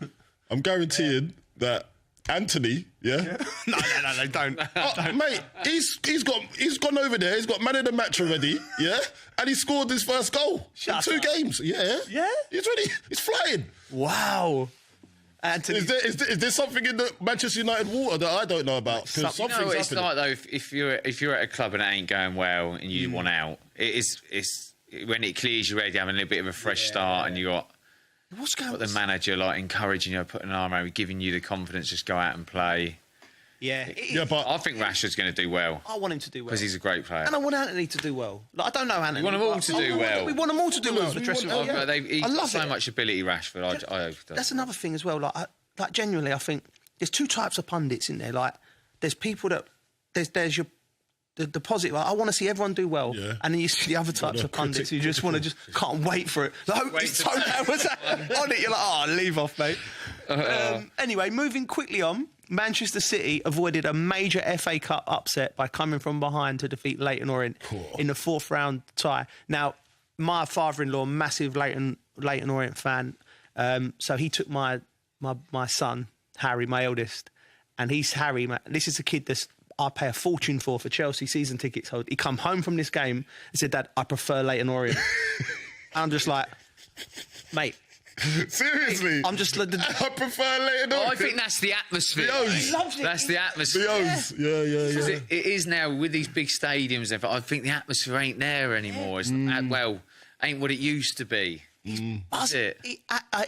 T: I'm guaranteeing that Anthony,
U: No, don't.
T: Mate, he's gone over there. He's got man of the match already, and he scored his first goal in 2 games. Yeah. He's ready. He's flying.
U: Wow. Anthony.
T: Is there something in the Manchester United water that I don't know about? Because something's happening.
S: It's like, though, if you're at a club and it ain't going well and you want out, it's when it clears your head, you're having a little bit of a fresh start, and you got the manager like encouraging you, putting an arm around you, giving you the confidence, just go out and play.
T: But
S: I think Rashford's going to do well.
U: I want him to do well
S: because he's a great player,
U: and I want Anthony to do well. Like, I don't know Anthony.
S: We want them all to do well.
U: We want them all to do well.
S: He's got so much ability, Rashford. I hope
U: that's another thing as well. Like genuinely, I think there's 2 types of pundits in there. Like, there's people that there's the positive. Like, I want to see everyone do well, and then you see the other types of pundits who just want to can't wait for it. Like, on it, you're like, leave off, mate. Anyway, moving quickly on. Manchester City avoided a major FA Cup upset by coming from behind to defeat Leyton Orient in the 4th round tie. Now, my father-in-law, massive Leyton Orient fan, so he took my son, Harry, my eldest, and he's Harry. This is a kid that I pay a fortune for Chelsea season tickets. So he come home from this game and said, Dad, I prefer Leyton Orient. And I'm just like, mate,
T: Seriously?
U: I'm just...
T: I prefer Leighton Orient.
S: I think that's the atmosphere.
T: He
U: loves it.
S: That's the atmosphere.
T: Yeah.
S: It is now with these big stadiums. I think the atmosphere ain't there anymore. It's ain't what it used to be. That's it.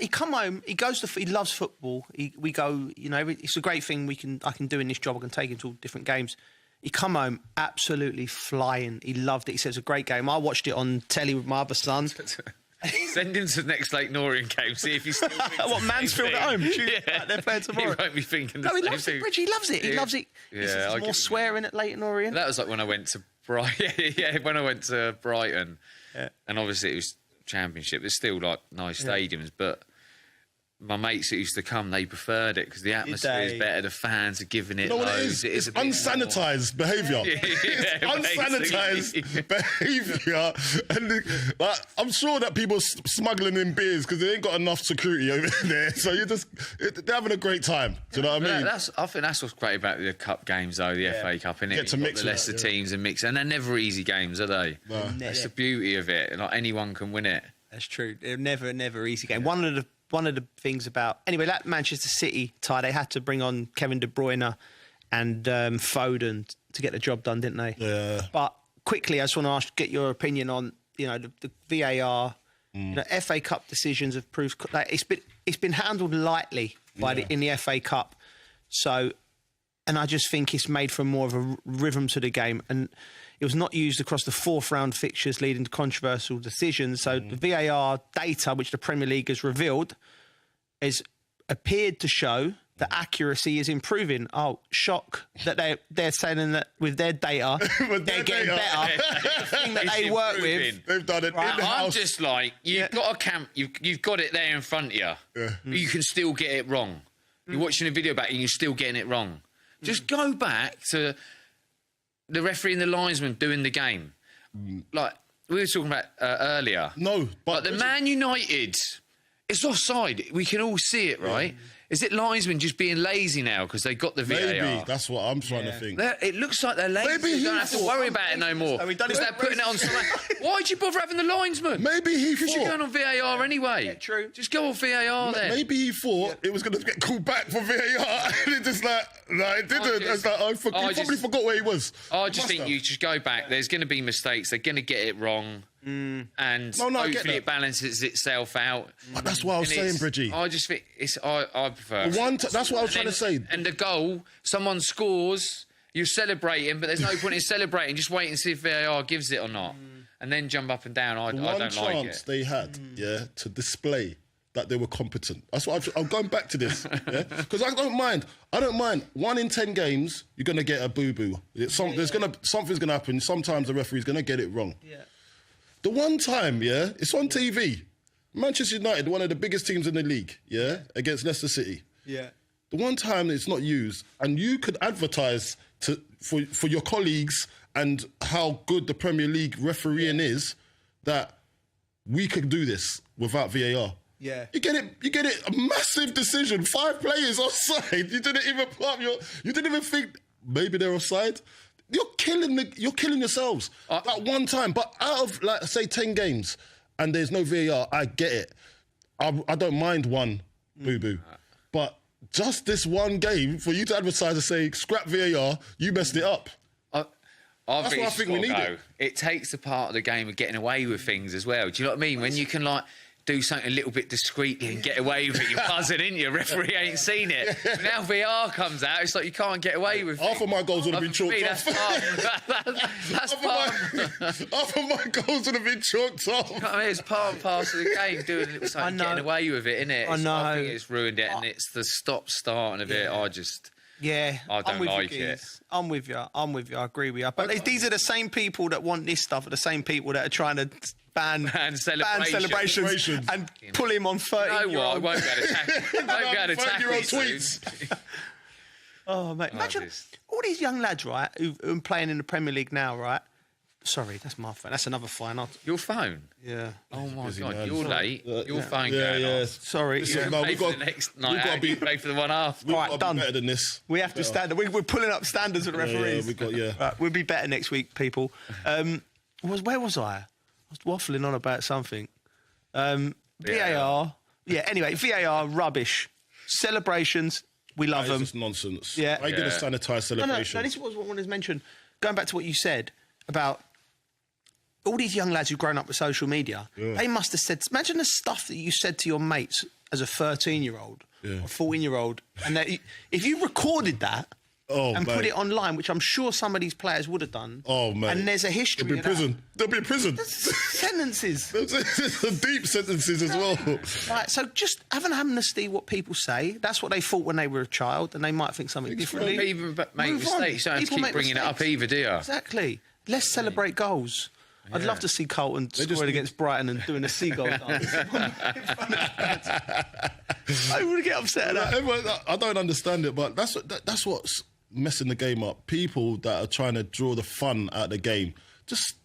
U: He come home. He goes to. He loves football. We go. You know, it's a great thing I can do in this job. I can take him to all different games. He come home absolutely flying. He loved it. He said it's a great game. I watched it on telly with my other son.
S: Send him to the next Leighton Orient game. See if he's still
U: what Mansfield at home. They're playing tomorrow.
S: He won't be thinking the
U: he
S: same
U: loves
S: thing.
U: it, Bridge. He loves it. He loves it.
S: Yeah,
U: there's more swearing at Leighton Orient.
S: That was like when I went to Brighton. When I went to Brighton, and obviously it was Championship. There's still like nice stadiums, but my mates that used to come, they preferred it because the atmosphere is better. The fans are giving it.
T: You know what it is? It's unsanitized behaviour. Unsanitized behaviour, and I'm sure that people smuggling in beers because they ain't got enough security over there. So they're having a great time. Do you know what I mean?
S: I think that's what's great about the cup games, though. The FA Cup, innit?
T: Get to mix
S: the lesser teams and mix, and they're never easy games, are they?
T: No.
S: That's the beauty of it. Like anyone can win it.
U: That's true. They're never easy game. One of the things about... Anyway, that Manchester City tie, they had to bring on Kevin De Bruyne and Foden to get the job done, didn't they?
T: Yeah.
U: But quickly, I just want to get your opinion on, you know, the VAR. You know, FA Cup decisions have proved... Like, it's been handled lightly in the FA Cup. So... And I just think it's made for more of a rhythm to the game. And it was not used across the fourth round fixtures, leading to controversial decisions. So the VAR data, which the Premier League has revealed, has appeared to show that accuracy is improving. Oh, shock that they're saying that with their data, they're getting better. The thing that they work with.
T: They've done it in the
S: I'm
T: house.
S: just like, you've got a camp, you've got it there in front of you.
T: Yeah.
S: You can still get it wrong. You're watching a video back and you're still getting it wrong. Just go back to the referee and the linesman doing the game. Like we were talking about earlier.
T: No, but
S: the Man United, it's offside. We can all see it, right? Is it linesmen just being lazy now because they got the VAR?
T: Maybe, that's what I'm trying to think.
S: It looks like they're lazy.
T: Maybe
S: you don't have to worry about it no more. Because they're putting it on someone. Why'd you bother having the linesman?
T: Maybe he thought...
S: Because you're going on VAR anyway.
U: Yeah, true.
S: Just go on VAR then.
T: Maybe he thought it was going to get called back for VAR and it just like, no, it didn't. It's like, he probably forgot where he was.
S: I just think you just go back. There's going to be mistakes. They're going to get it wrong. And hopefully it balances itself out.
T: But that's what I was saying, Bridgie.
S: I just think I prefer.
T: That's what I was trying to say.
S: And the goal, someone scores, you're celebrating, but there's no point in celebrating. Just wait and see if VAR gives it or not, and then jump up and down. I don't like it.
T: One chance they had, to display that they were competent. That's what I'm going back to this, because I don't mind. 1 in 10 games, you're gonna get a boo-boo. Something's gonna happen. Sometimes the referee's gonna get it wrong. Yeah. The one time, it's on TV. Manchester United, one of the biggest teams in the league, against Leicester City. Yeah. The one time it's not used, and you could advertise for your colleagues and how good the Premier League refereeing is, that we could do this without VAR. Yeah. You get it, a massive decision, 5 players offside. You didn't even you didn't even think maybe they're offside. You're killing yourselves. That one time, but out of say 10 games and there's no VAR, I get it. I don't mind one boo-boo. But just this one game, for you to advertise and say, scrap VAR, you messed it up. That's what I think we need it.
S: It takes the part of the game of getting away with things as well. Do you know what I mean? When you can, do something a little bit discreetly and get away with it, you're buzzing, ain't you? Referee ain't seen it. But now VAR comes out, it's like you can't get away with it.
T: Half of my goals would have been chalked off.
S: That's part.
T: Half of my goals would have been chalked off.
S: You know what I mean? It's part and parcel of the game, doing it, getting away with it, innit? I know. I think it's ruined it, and it's the stop-starting of it. I don't like it.
U: I'm with you. I agree with you. But these are the same people that want this stuff, are the same people that are trying to ban celebrations and pull him on 30.
S: You know what? I won't go to tackle
T: tweets.
U: Oh, mate. Imagine all these young lads, right, who are playing in the Premier League now, right? Sorry, that's my phone. That's another phone.
S: Your phone?
U: Yeah.
S: Oh, my God. You're late. Your phone going off.
U: Sorry.
S: We've got to play for the one after.
T: We've got to be better than this.
U: We have to stand. We're pulling up standards with the referees. Right, we'll be better next week, people. Where was I? I was waffling on about something. VAR. Yeah, anyway, VAR, rubbish. Celebrations, we love them.
T: It's just nonsense.
U: Yeah.
T: I get a sanitised celebration.
U: No, this is what I wanted to mention. Going back to what you said about all these young lads who've grown up with social media, they must have said, imagine the stuff that you said to your mates as a 13-year-old or 14-year-old, and if you recorded that put it online, which I'm sure some of these players would have done.
T: Oh, man.
U: And there's a history.
T: There'll be prison. There'll be prison.
U: Sentences.
T: Deep sentences as well.
U: Right, so just have an amnesty what people say. That's what they thought when they were a child, and they might think something differently.
S: Even make mistakes. You don't have to keep bringing it up either, do you?
U: Exactly. Let's celebrate goals. I'd love to see Carlton scoring against Brighton and doing a seagull dance. I would get upset at that.
T: I don't understand it, but that's what's messing the game up. People that are trying to draw the fun out of the game, just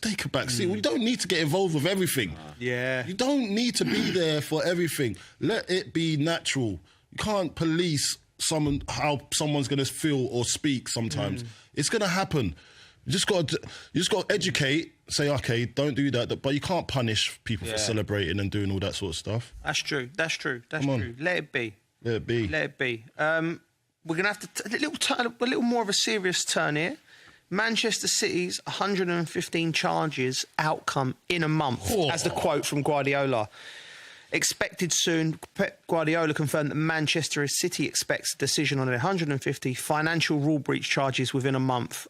T: take a back seat. We don't need to get involved with everything. You don't need to be there for everything. Let it be natural. You can't police how someone's going to feel or speak sometimes. It's going to happen. You just got to educate, say, OK, don't do that. But you can't punish people for celebrating and doing all that sort of stuff.
U: That's true. That's true. Let it be.
T: Let it be.
U: Let it be. We're going to have to a little more of a serious turn here. Manchester City's 115 charges outcome in a month, as the quote from Guardiola. Expected soon, Pep Guardiola confirmed that Manchester City expects a decision on their 150 financial rule breach charges within a month.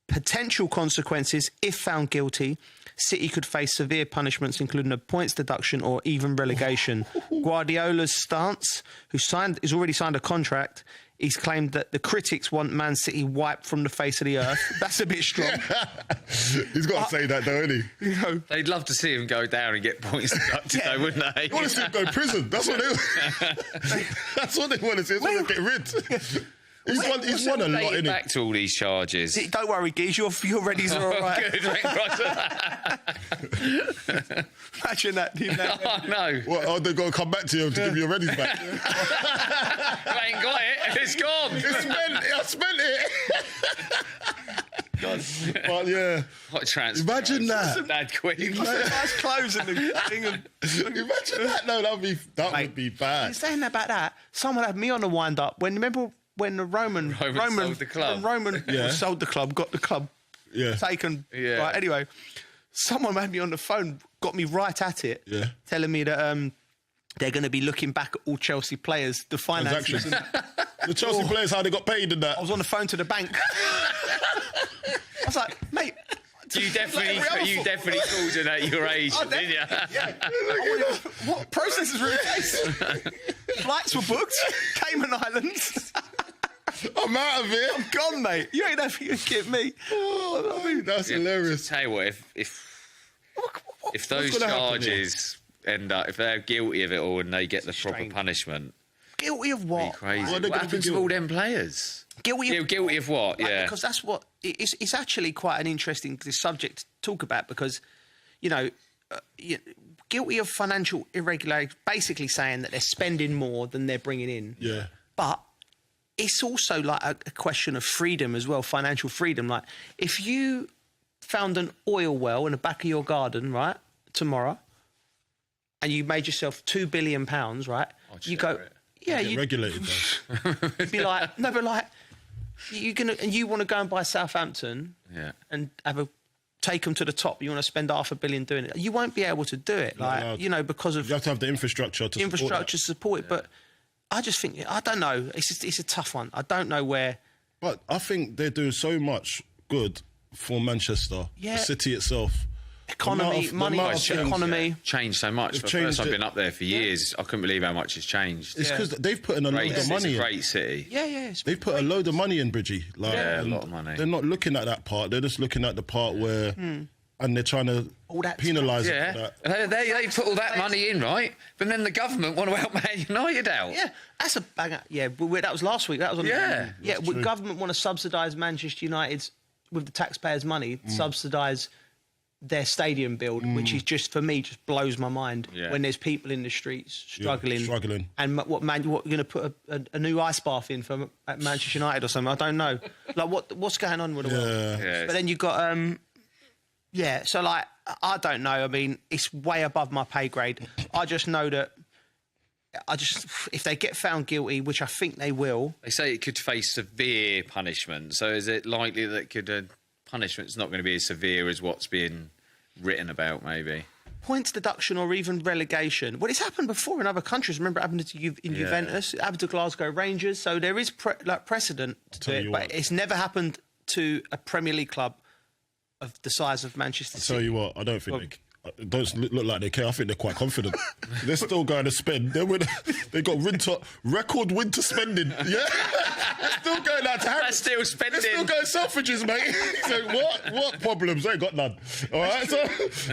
U: Potential consequences, if found guilty, City could face severe punishments, including a points deduction or even relegation. Guardiola's stance, who's already signed a contract, he's claimed that the critics want Man City wiped from the face of the earth. That's a bit strong.
T: He's got to say that, though, isn't he?
U: You know,
S: they'd love to see him go down and get points deducted, though, wouldn't they?
T: You want to see him go to prison. That's what they want to see. They want to get rid. He's won a lot, innit?
S: Back to all these charges.
U: Don't worry, Giz, your readies are all right.
S: Good, thank God.
U: Imagine that.
S: Oh, no.
T: What, they've got to come back to you to give you your readies back.
S: I ain't got it. It's gone.
T: I spent it. God. But yeah.
S: What a transfer.
T: Imagine that.
S: That quick.
U: Nice clothes in the thing.
T: Imagine that. No, that would be bad.
U: You're saying about that. Someone had me on the wind-up. Remember when the Roman
S: sold the club.
U: Sold the club, got the club taken.
S: Yeah.
U: Right, anyway, someone had me on the phone, got me right at it, telling me that they're going to be looking back at all Chelsea players, the finances.
T: The Chelsea players, how they got paid and that.
U: I was on the phone to the bank. I was like, mate...
S: You definitely called it at your age, didn't you?
U: Yeah. What processes were in place? Flights were booked. Cayman Islands.
T: I'm out of here.
U: I'm gone, mate. You ain't ever going to get me.
T: That's hilarious.
S: Tell you what, if those charges end up, if they're guilty of it all and they get the proper punishment...
U: Guilty of what?
S: Crazy. What happens to all them players? Guilty of what?
U: Like, because that's what... It's actually quite an interesting subject to talk about because, guilty of financial irregularity, basically saying that they're spending more than they're bringing in.
T: Yeah.
U: But it's also like a question of freedom as well, financial freedom. Like, if you found an oil well in the back of your garden, right, tomorrow, and you made yourself £2 billion, right, you go...
T: It. Yeah, you regulated.
U: Be like, no, but like, you want to go and buy Southampton, and take them to the top. You want to spend $500 million doing it. You won't be able to do it, because of
T: you have to have the infrastructure to
U: support it. But I just think I don't know. It's a tough one. I don't know where.
T: But I think they're doing so much good for Manchester, the city itself.
U: Economy, money-wise, economy
S: changed so much. For the first time I've been up there for years, I couldn't believe how much it's changed.
T: It's because they've put in a load of money.
S: It's a great city.
U: Yeah.
T: They've put a load of money in, Bridgie.
S: A lot of money.
T: They're not looking at that part. They're just looking at the part where, and they're trying to penalise it for that.
S: They put all that money in, right? But then the government want to help Man United out.
U: Yeah, that's a bang. Yeah, that was last week. That was on the government want to subsidise Manchester United's with the taxpayers' money, subsidise their stadium build, which is just, for me, just blows my mind when there's people in the streets struggling. And what you're going to put a new ice bath in for at Manchester United or something? I don't know. Like what's going on with the world? But then you've got so like I don't know. I mean, it's way above my pay grade. I just know that if they get found guilty, which I think they will.
S: They say it could face severe punishment. So is it likely that punishment's not going to be as severe as what's being written about, maybe?
U: Points deduction or even relegation. Well, it's happened before in other countries. Remember, it happened to Juventus, it happened to Glasgow Rangers. So there is precedent to it, but it's never happened to a Premier League club of the size of Manchester City.
T: I'll tell you what, I don't think they don't look like they care. I think they're quite confident. They're still going to spend. They got record winter spending. Yeah, they're still going out to Harrods.
S: They're still spending.
T: They're still going Selfridges, mate. So what problems? They ain't got none. All right.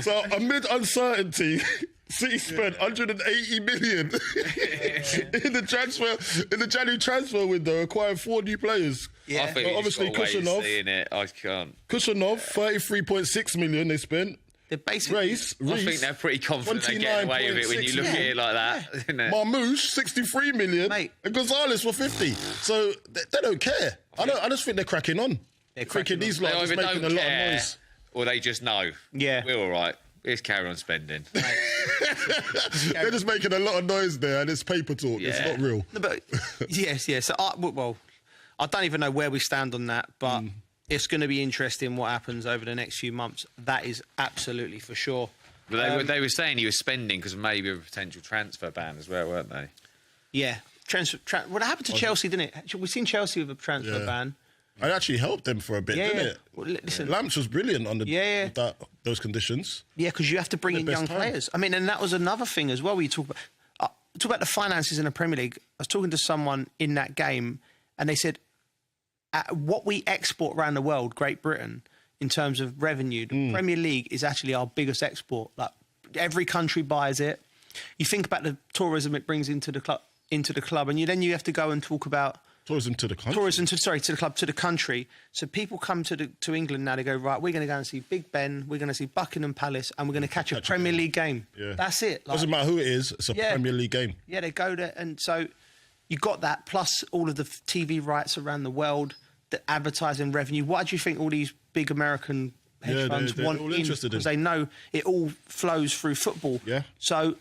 T: So amid uncertainty, City spent 180 million in the January transfer window, acquiring 4 new players.
S: Yeah, I think obviously Kushanov. Seeing it, I can't.
T: Kushanov, 33.6 million they spent.
U: They're basically.
S: I think they're pretty confident they get away with it when you look at it like that. Isn't it?
T: Marmouche, 63 million. Mate. And Gonzalez for 50. So they don't care. I just think they're cracking on. They're cracking these lot just making a lot of noise.
S: Or they just know. Yeah. We're all right. Let's carry on spending.
T: They're just making a lot of noise there, and it's paper talk. Yeah. It's not real.
U: No, but yes. So I don't even know where we stand on that, but it's going to be interesting what happens over the next few months. That is absolutely for sure.
S: But they were saying he was spending because of maybe a potential transfer ban as well, weren't they?
U: Yeah. What happened to Chelsea, didn't it? We've seen Chelsea with a transfer ban.
T: It actually helped them for a bit, didn't it? Well, listen, Lamps was brilliant under those conditions.
U: Yeah, because you have to bring in young players. I mean, and that was another thing as well. We talk about the finances in the Premier League. I was talking to someone in that game, and they said, what we export around the world, Great Britain, in terms of revenue, the Premier League is actually our biggest export. Like, every country buys it. You think about the tourism it brings into the club, and then you have to go and talk about
T: tourism to the country.
U: To the country. So people come to England now. They go, right, we're going to go and see Big Ben. We're going to see Buckingham Palace, and we're going to catch a Premier League game. Yeah. That's it.
T: Doesn't matter who it is. It's a Premier League game.
U: Yeah, they go there, and so you got that plus all of the TV rights around the world, the advertising revenue. Why do you think all these big American hedge funds want in? Because they know it all flows through football. Yeah. So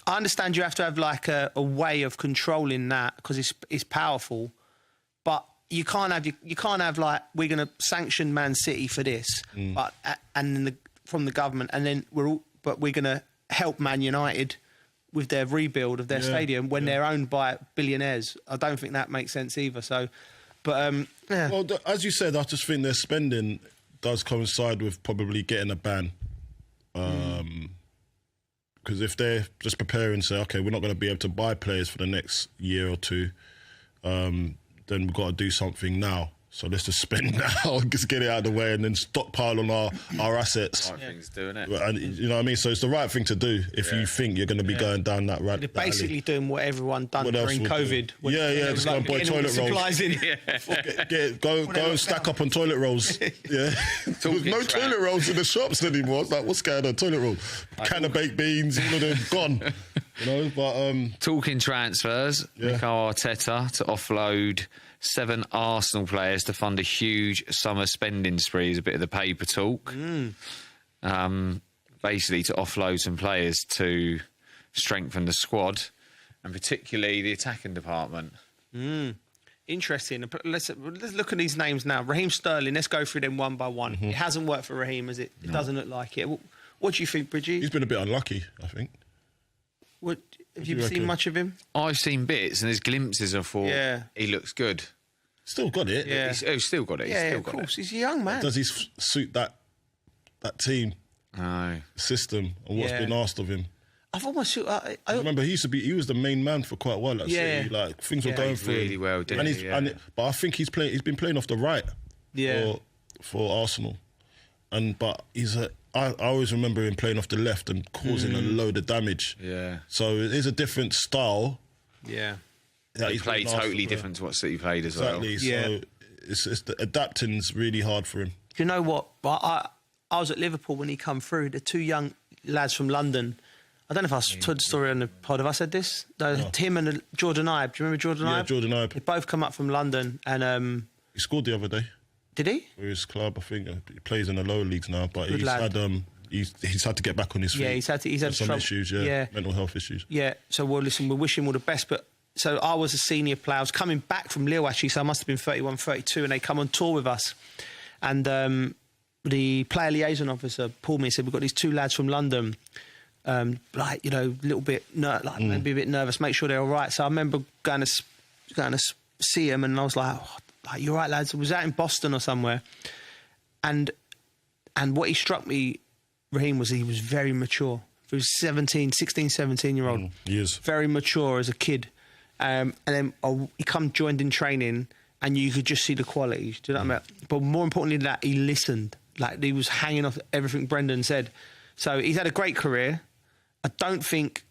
U: I understand you have to have like a way of controlling that because it's powerful. But you can't have like, we're going to sanction Man City for this, from the government, and then we're going to help Man United with their rebuild of their stadium when they're owned by billionaires. I don't think that makes sense either. So, but
T: well, as you said, I just think their spending does coincide with probably getting a ban. Because if they're just preparing to say, okay, we're not going to be able to buy players for the next year or two. Then we've got to do something now. So let's just spend now, just get it out of the way, and then stockpile on our assets.
S: Right things doing it.
T: And, you know what I mean? So it's the right thing to do if you think you're going to be going down that route.
U: They're basically doing what everyone done during COVID.
T: Just go and buy toilet rolls. Go and stack up on toilet rolls. There's no toilet rolls in the shops anymore. It's like, what's going on? Toilet roll, can of baked beans, all of them gone. You know, but
S: talking transfers, Mikel Arteta to offload 7 Arsenal players to fund a huge summer spending spree is a bit of the paper talk. Basically to offload some players to strengthen the squad and particularly the attacking department.
U: Interesting. Let's look at these names now. Raheem Sterling, let's go through them one by one. It hasn't worked for Raheem, has it? It doesn't look like it. What do you think, Bridgie?
T: He's been a bit unlucky, I think.
U: Have you seen much of him?
S: I've seen bits and there's glimpses of he looks good.
T: Still got it.
U: Yeah.
S: He's still got it.
U: Of course. He's a young man.
T: Does he suit that team system and what's been asked of him?
U: I've almost... I
T: remember he was the main man for quite a while at City. Like, things were going through
S: really well, didn't he?
T: But I think he's been playing off the right for Arsenal. But I always remember him playing off the left and causing a load of damage. Yeah. So it is a different style.
S: Yeah. He played totally different to what City played as well.
T: Exactly. So it's adapting's really hard for him.
U: You know what? I was at Liverpool when he come through. The 2 young lads from London. I don't know if I told the story on the pod. Have I said this? No. Him and Jordan Ibe. Do you remember Jordan Ibe?
T: Yeah, Jordan Ibe.
U: They both come up from London and...
T: he scored the other day.
U: Did he?
T: For his club, I think. He plays in the lower leagues now, but he's had he's had to get back on his feet.
U: Yeah, he's had
T: some
U: trouble.
T: issues. Mental health issues.
U: Yeah. So well, listen, we wish him all the best. But so I was a senior player. I was coming back from Lille actually, so I must have been 31, 32, and they come on tour with us, and the player liaison officer pulled me and said, "We've got these 2 lads from London." A little bit maybe a bit nervous. Make sure they're all right. So I remember going to see him, and I was like, "You're right, lads." I was out in Boston or somewhere, and what he struck me, Raheem, was he was very mature. He was 16, 17-year-old.
T: He is
U: very mature as a kid, and then he joined in training, and you could just see the qualities. Do you know what I mean? But more importantly than that, he listened. Like he was hanging off everything Brendan said. So he's had a great career. I don't think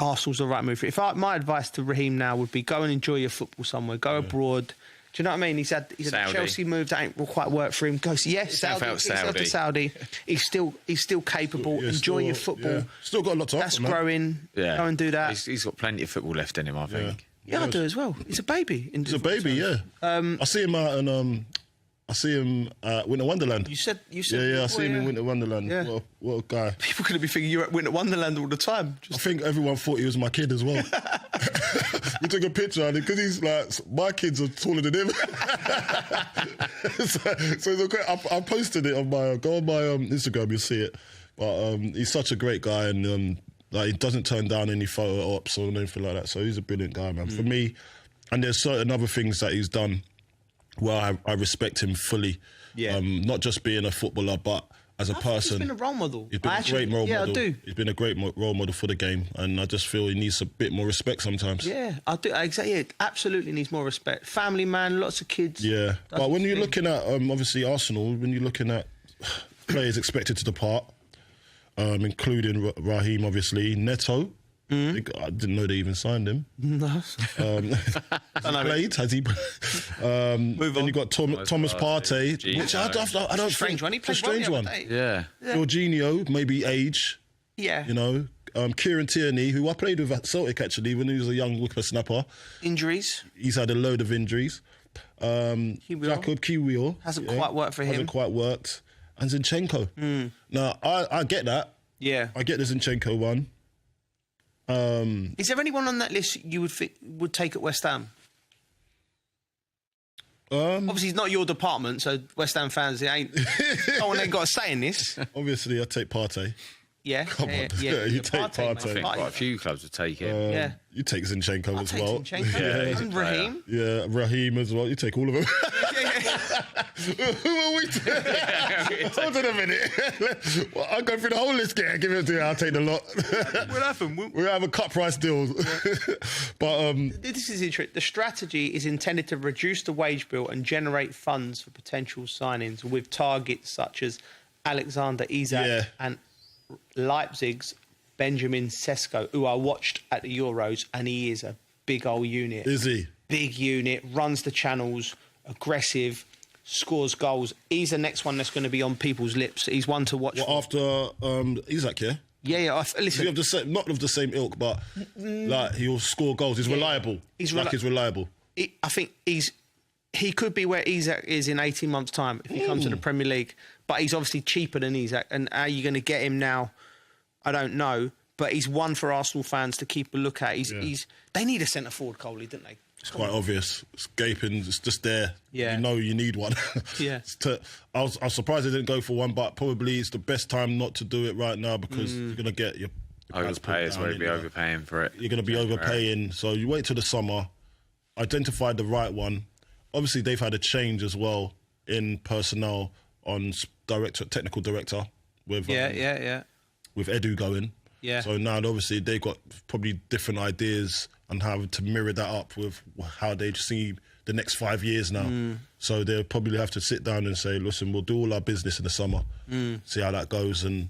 U: Arsenal's the right move for it. My advice to Raheem now would be go and enjoy your football somewhere. Go abroad. Do you know what I mean? He's had a Chelsea move that ain't quite worked for him. Go, Saudi. He's still capable. Enjoy your football.
T: Yeah. Still got a lot to offer.
U: That's growing.
S: Yeah.
U: Go and do that.
S: He's got plenty of football left in him, I think.
U: Yeah, I do as well. He's a baby.
T: He's a baby, yeah. I see him out and I see him at Winter Wonderland.
U: You said.
T: Yeah, I see him in Winter Wonderland.
U: Yeah.
T: What a guy.
U: People could be thinking you're at Winter Wonderland all the time.
T: I think everyone thought he was my kid as well. We took a picture and because he's like, my kids are taller than him. so it's okay. I posted it on my Instagram, you'll see it. But he's such a great guy and he doesn't turn down any photo ops or anything like that. So he's a brilliant guy, man. For me, and there's certain other things that he's done where I respect him fully. Yeah. Not just being a footballer, but as a person.
U: He's been a role model.
T: He's been a great role model.
U: Yeah, I do.
T: He's been a great role model for the game, and I just feel he needs a bit more respect sometimes.
U: Yeah, I do. Exactly. Yeah, absolutely needs more respect. Family man, lots of kids.
T: Yeah, but when you're looking at obviously Arsenal, when you're looking at players expected to depart, including Raheem, obviously Neto. I didn't know they even signed him.
U: No.
T: Has he played? Then you got Thomas Partey, which I don't
U: strange one. He played
T: a strange one.
S: Yeah.
T: Jorginho, maybe age.
U: Yeah.
T: You know, Kieran Tierney, who I played with at Celtic actually when he was a young whippersnapper.
U: Injuries.
T: He's had a load of injuries. Jacob Kiwior
U: hasn't quite worked for him.
T: Hasn't quite worked. And Zinchenko. Now I get that.
U: Yeah.
T: I get the Zinchenko one.
U: Is there anyone on that list you would take at West Ham? Obviously, it's not your department, so West Ham fans, it ain't. No one ain't got a say in this.
T: Obviously, I'd take Partey.
U: Yeah,
T: come on, you take Partey.
S: I think quite a few clubs would take him.
U: Yeah,
T: you take Zinchenko as well.
U: Zinchenko. And Raheem.
T: Yeah, Raheem as well. You take all of them. Who are we taking? Hold on a minute. Well, I'll go through the whole list. Give it to you. I'll take the lot.
U: What happened?
T: We'll have a cut price deal. But
U: this is interesting. The strategy is intended to reduce the wage bill and generate funds for potential signings with targets such as Alexander Isak and Leipzig's Benjamin Sesko, who I watched at the Euros, and he is a big old unit.
T: Is he?
U: Big unit, runs the channels, aggressive, scores goals. He's the next one that's going to be on people's lips. He's one to watch.
T: After Isak, yeah?
U: Yeah. Listen,
T: not of the same ilk, but like he'll score goals. He's reliable. He's reliable.
U: I think he could be where Isak is in 18 months' time if he comes to the Premier League. But he's obviously cheaper than Isak. And how are you going to get him now? I don't know. But he's one for Arsenal fans to keep a look at. They need a centre-forward, Coley, didn't they?
T: It's quite obvious. It's gaping. It's just there.
U: Yeah.
T: You know you need one.
U: Yeah.
T: I was surprised they didn't go for one, but probably it's the best time not to do it right now because you're going to get your
S: overpayers will be overpaying for it.
T: You're going to be overpaying. So you wait till the summer, identify the right one. Obviously, they've had a change as well in personnel on technical director with with Edu going.
U: Yeah.
T: So now obviously they've got probably different ideas on how to mirror that up with how they see the next 5 years now. So they'll probably have to sit down and say, listen, we'll do all our business in the summer, see how that goes. And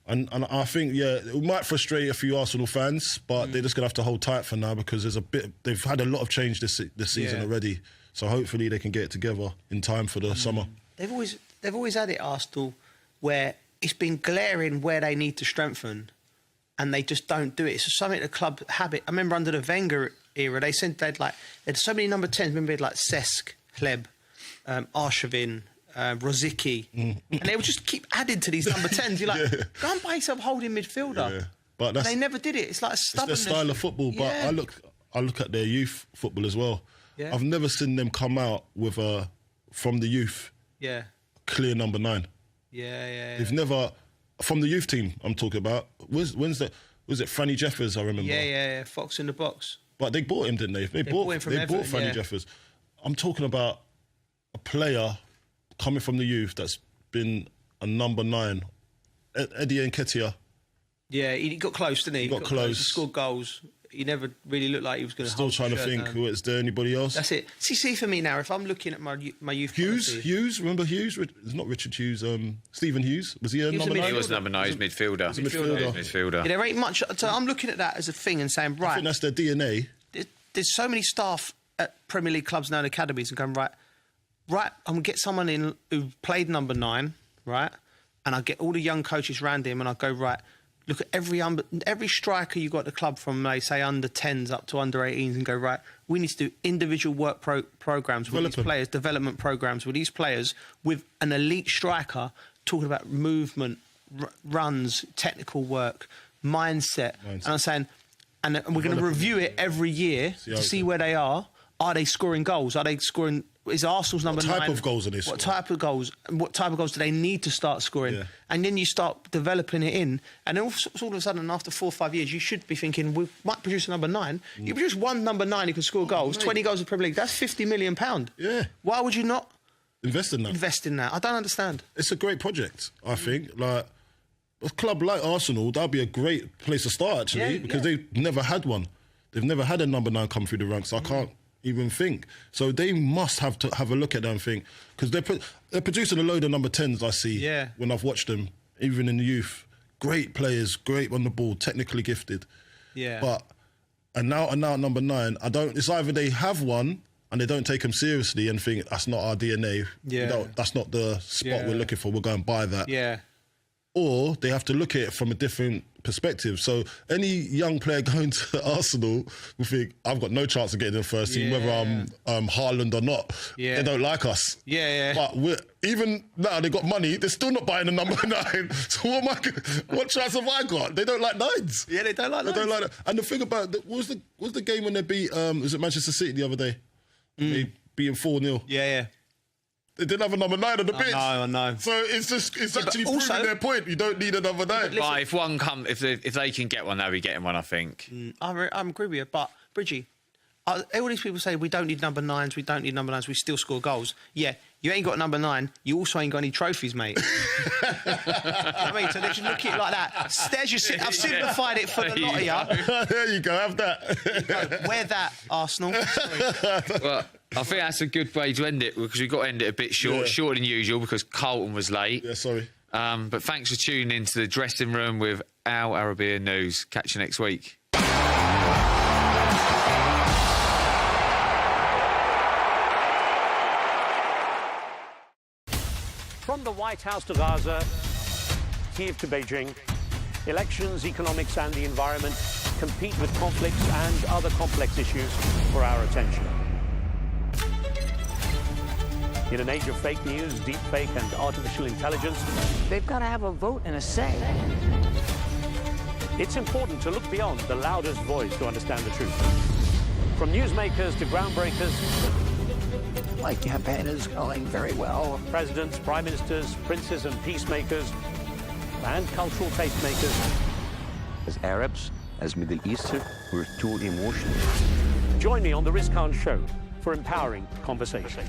T: I think, it might frustrate a few Arsenal fans, but they're just going to have to hold tight for now because they've had a lot of change this season already. So hopefully they can get it together in time for the summer.
U: They've always had it, Arsenal, where it's been glaring where they need to strengthen and they just don't do it. It's something the club habit. I remember under the Wenger era, they said they had so many number 10s. Remember they had like Cesc, Hleb, Arshavin, Rosicky, and they would just keep adding to these number 10s. You're like, go and buy yourself a holding midfielder.
T: Yeah. But
U: they never did it. It's like a stubbornness.
T: It's their style of football. But I look at their youth football as well.
U: Yeah.
T: I've never seen them come out with from the youth.
U: Yeah.
T: Clear number 9.
U: Yeah.
T: They've never from the youth team. I'm talking about. When's that? Was it Franny Jeffers? I remember.
U: Yeah. Fox in the box.
T: But they bought him, didn't they? They bought Franny Jeffers. I'm talking about a player coming from the youth that's been a number 9. Eddie Nketiah.
U: Yeah, he got close, didn't he?
T: He got close.
U: He scored goals. He never really looked like he was going to.
T: Still trying to think. Is there anybody else?
U: That's it. See for me now. If I'm looking at my youth,
T: Hughes. Remember Hughes? It's not Richard Hughes. Stephen Hughes. Was he a number 9?
S: He was number 9. He was midfielder. Midfielder.
U: Yeah, there ain't much. So I'm looking at that as a thing and saying, right.
T: I think that's their DNA.
U: There's so many staff at Premier League clubs now and academies and going, right. I'm going to get someone in who played number 9, right? And I get all the young coaches around him and I go, right, look at every striker you got at the club from, say, under 10s up to under 18s and go, right, we need to do individual work programmes with these players, development programmes with these players, with an elite striker talking about movement, runs, technical work, mindset. And I'm saying, and we're going to review it every year to see where they are. Are they scoring goals? Are they scoring... Is Arsenal's number 9?
T: What type of goals are they scoring?
U: What type of goals? And what type of goals do they need to start scoring? Yeah. And then you start developing it in. And then all of a sudden, after 4 or 5 years, you should be thinking, we might produce a number 9. You produce one number 9 who can score goals, 20 goals in the Premier League. That's £50 million.
T: Yeah.
U: Why would you not
T: invest in that?
U: I don't understand.
T: It's a great project, I think. Like, a club like Arsenal, that'd be a great place to start, actually, because they've never had one. They've never had a number 9 come through the ranks. I can't even think. So they must have to have a look at that and think, because they're producing a load of number 10s, I see, when I've watched them, even in the youth. Great players, great on the ball, technically gifted.
U: Yeah.
T: But and now number 9, it's either they have one and they don't take them seriously and think that's not our DNA.
U: Yeah.
T: That's not the spot we're looking for. We'll go and buy that.
U: Yeah.
T: Or they have to look at it from a different perspective. So any young player going to Arsenal will think, I've got no chance of getting in the first team, whether I'm Haaland or not.
U: Yeah.
T: They don't like us.
U: Yeah.
T: But even now they got money, they're still not buying the number 9. So what chance have I got? They don't like 9s.
U: Yeah, they don't like 9s.
T: They don't like that. And the thing about what was the game when they beat was it Manchester City the other day? They beat them 4-0.
U: Yeah.
T: They didn't have a number 9 on the pitch.
U: I know.
T: So it's actually proving their point. You don't need a number 9.
S: But if one if they can get one, they'll be getting one, I think.
U: I agree with you. But, Bridgie, all these people say we don't need number 9s, we still score goals. Yeah, you ain't got number 9, you also ain't got any trophies, mate. You know what I mean? So they should look at it like that. I've simplified it for the lot of you.
T: There you go, have that.
U: Wear that, Arsenal.
S: Well, I think that's a good way to end it, because we've got to end it a bit shorter than usual, because Carlton was late.
T: Yeah, sorry.
S: But thanks for tuning into the dressing room with Al Arabiya News. Catch you next week.
C: From the White House to Gaza, Kyiv to Beijing, elections, economics and the environment compete with conflicts and other complex issues for our attention. In an age of fake news, deepfake and artificial intelligence,
V: they've got to have a vote and a say.
C: It's important to look beyond the loudest voice to understand the truth. From newsmakers to groundbreakers,
V: my campaign is going very well.
C: Presidents, prime ministers, princes and peacemakers, and cultural tastemakers.
W: As Arabs, as Middle Eastern, we're too emotional.
C: Join me on The Riz Khan Show for empowering conversation.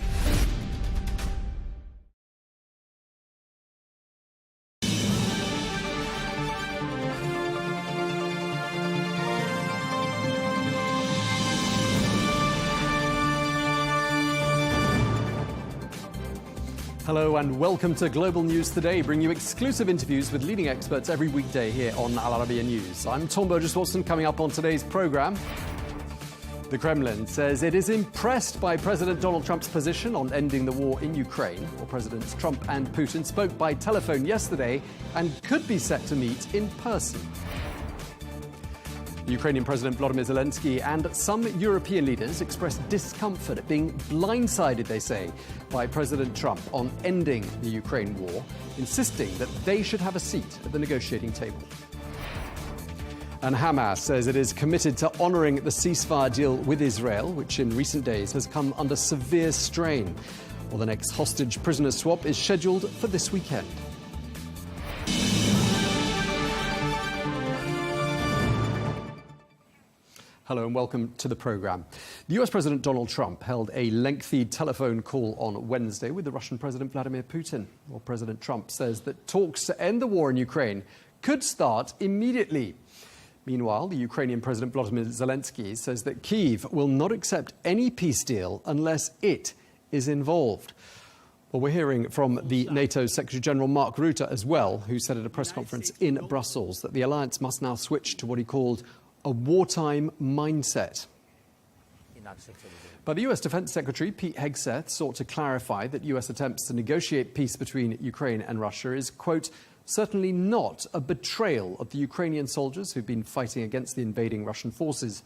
N: Hello and welcome to Global News Today, bringing you exclusive interviews with leading experts every weekday here on Al Arabiya News. I'm Tom Burges Watson. Coming up on today's programme, the Kremlin says it is impressed by President Donald Trump's position on ending the war in Ukraine. Well, Presidents Trump and Putin spoke by telephone yesterday and could be set to meet in person. Ukrainian President Volodymyr Zelenskyy and some European leaders expressed discomfort at being blindsided, they say, by President Trump on ending the Ukraine war, insisting that they should have a seat at the negotiating table. And Hamas says it is committed to honouring the ceasefire deal with Israel, which in recent days has come under severe strain. Well, the next hostage prisoner swap is scheduled for this weekend. Hello and welcome to the programme. The US President Donald Trump held a lengthy telephone call on Wednesday with the Russian President Vladimir Putin. Well, President Trump says that talks to end the war in Ukraine could start immediately. Meanwhile, the Ukrainian President Volodymyr Zelenskyy says that Kyiv will not accept any peace deal unless it is involved. Well, we're hearing from the NATO Secretary-General Mark Rutte as well, who said at a press conference in Brussels that the alliance must now switch to what he called a wartime mindset. But the US Defense Secretary Pete Hegseth sought to clarify that US attempts to negotiate peace between Ukraine and Russia is, quote, certainly not a betrayal of the Ukrainian soldiers who've been fighting against the invading Russian forces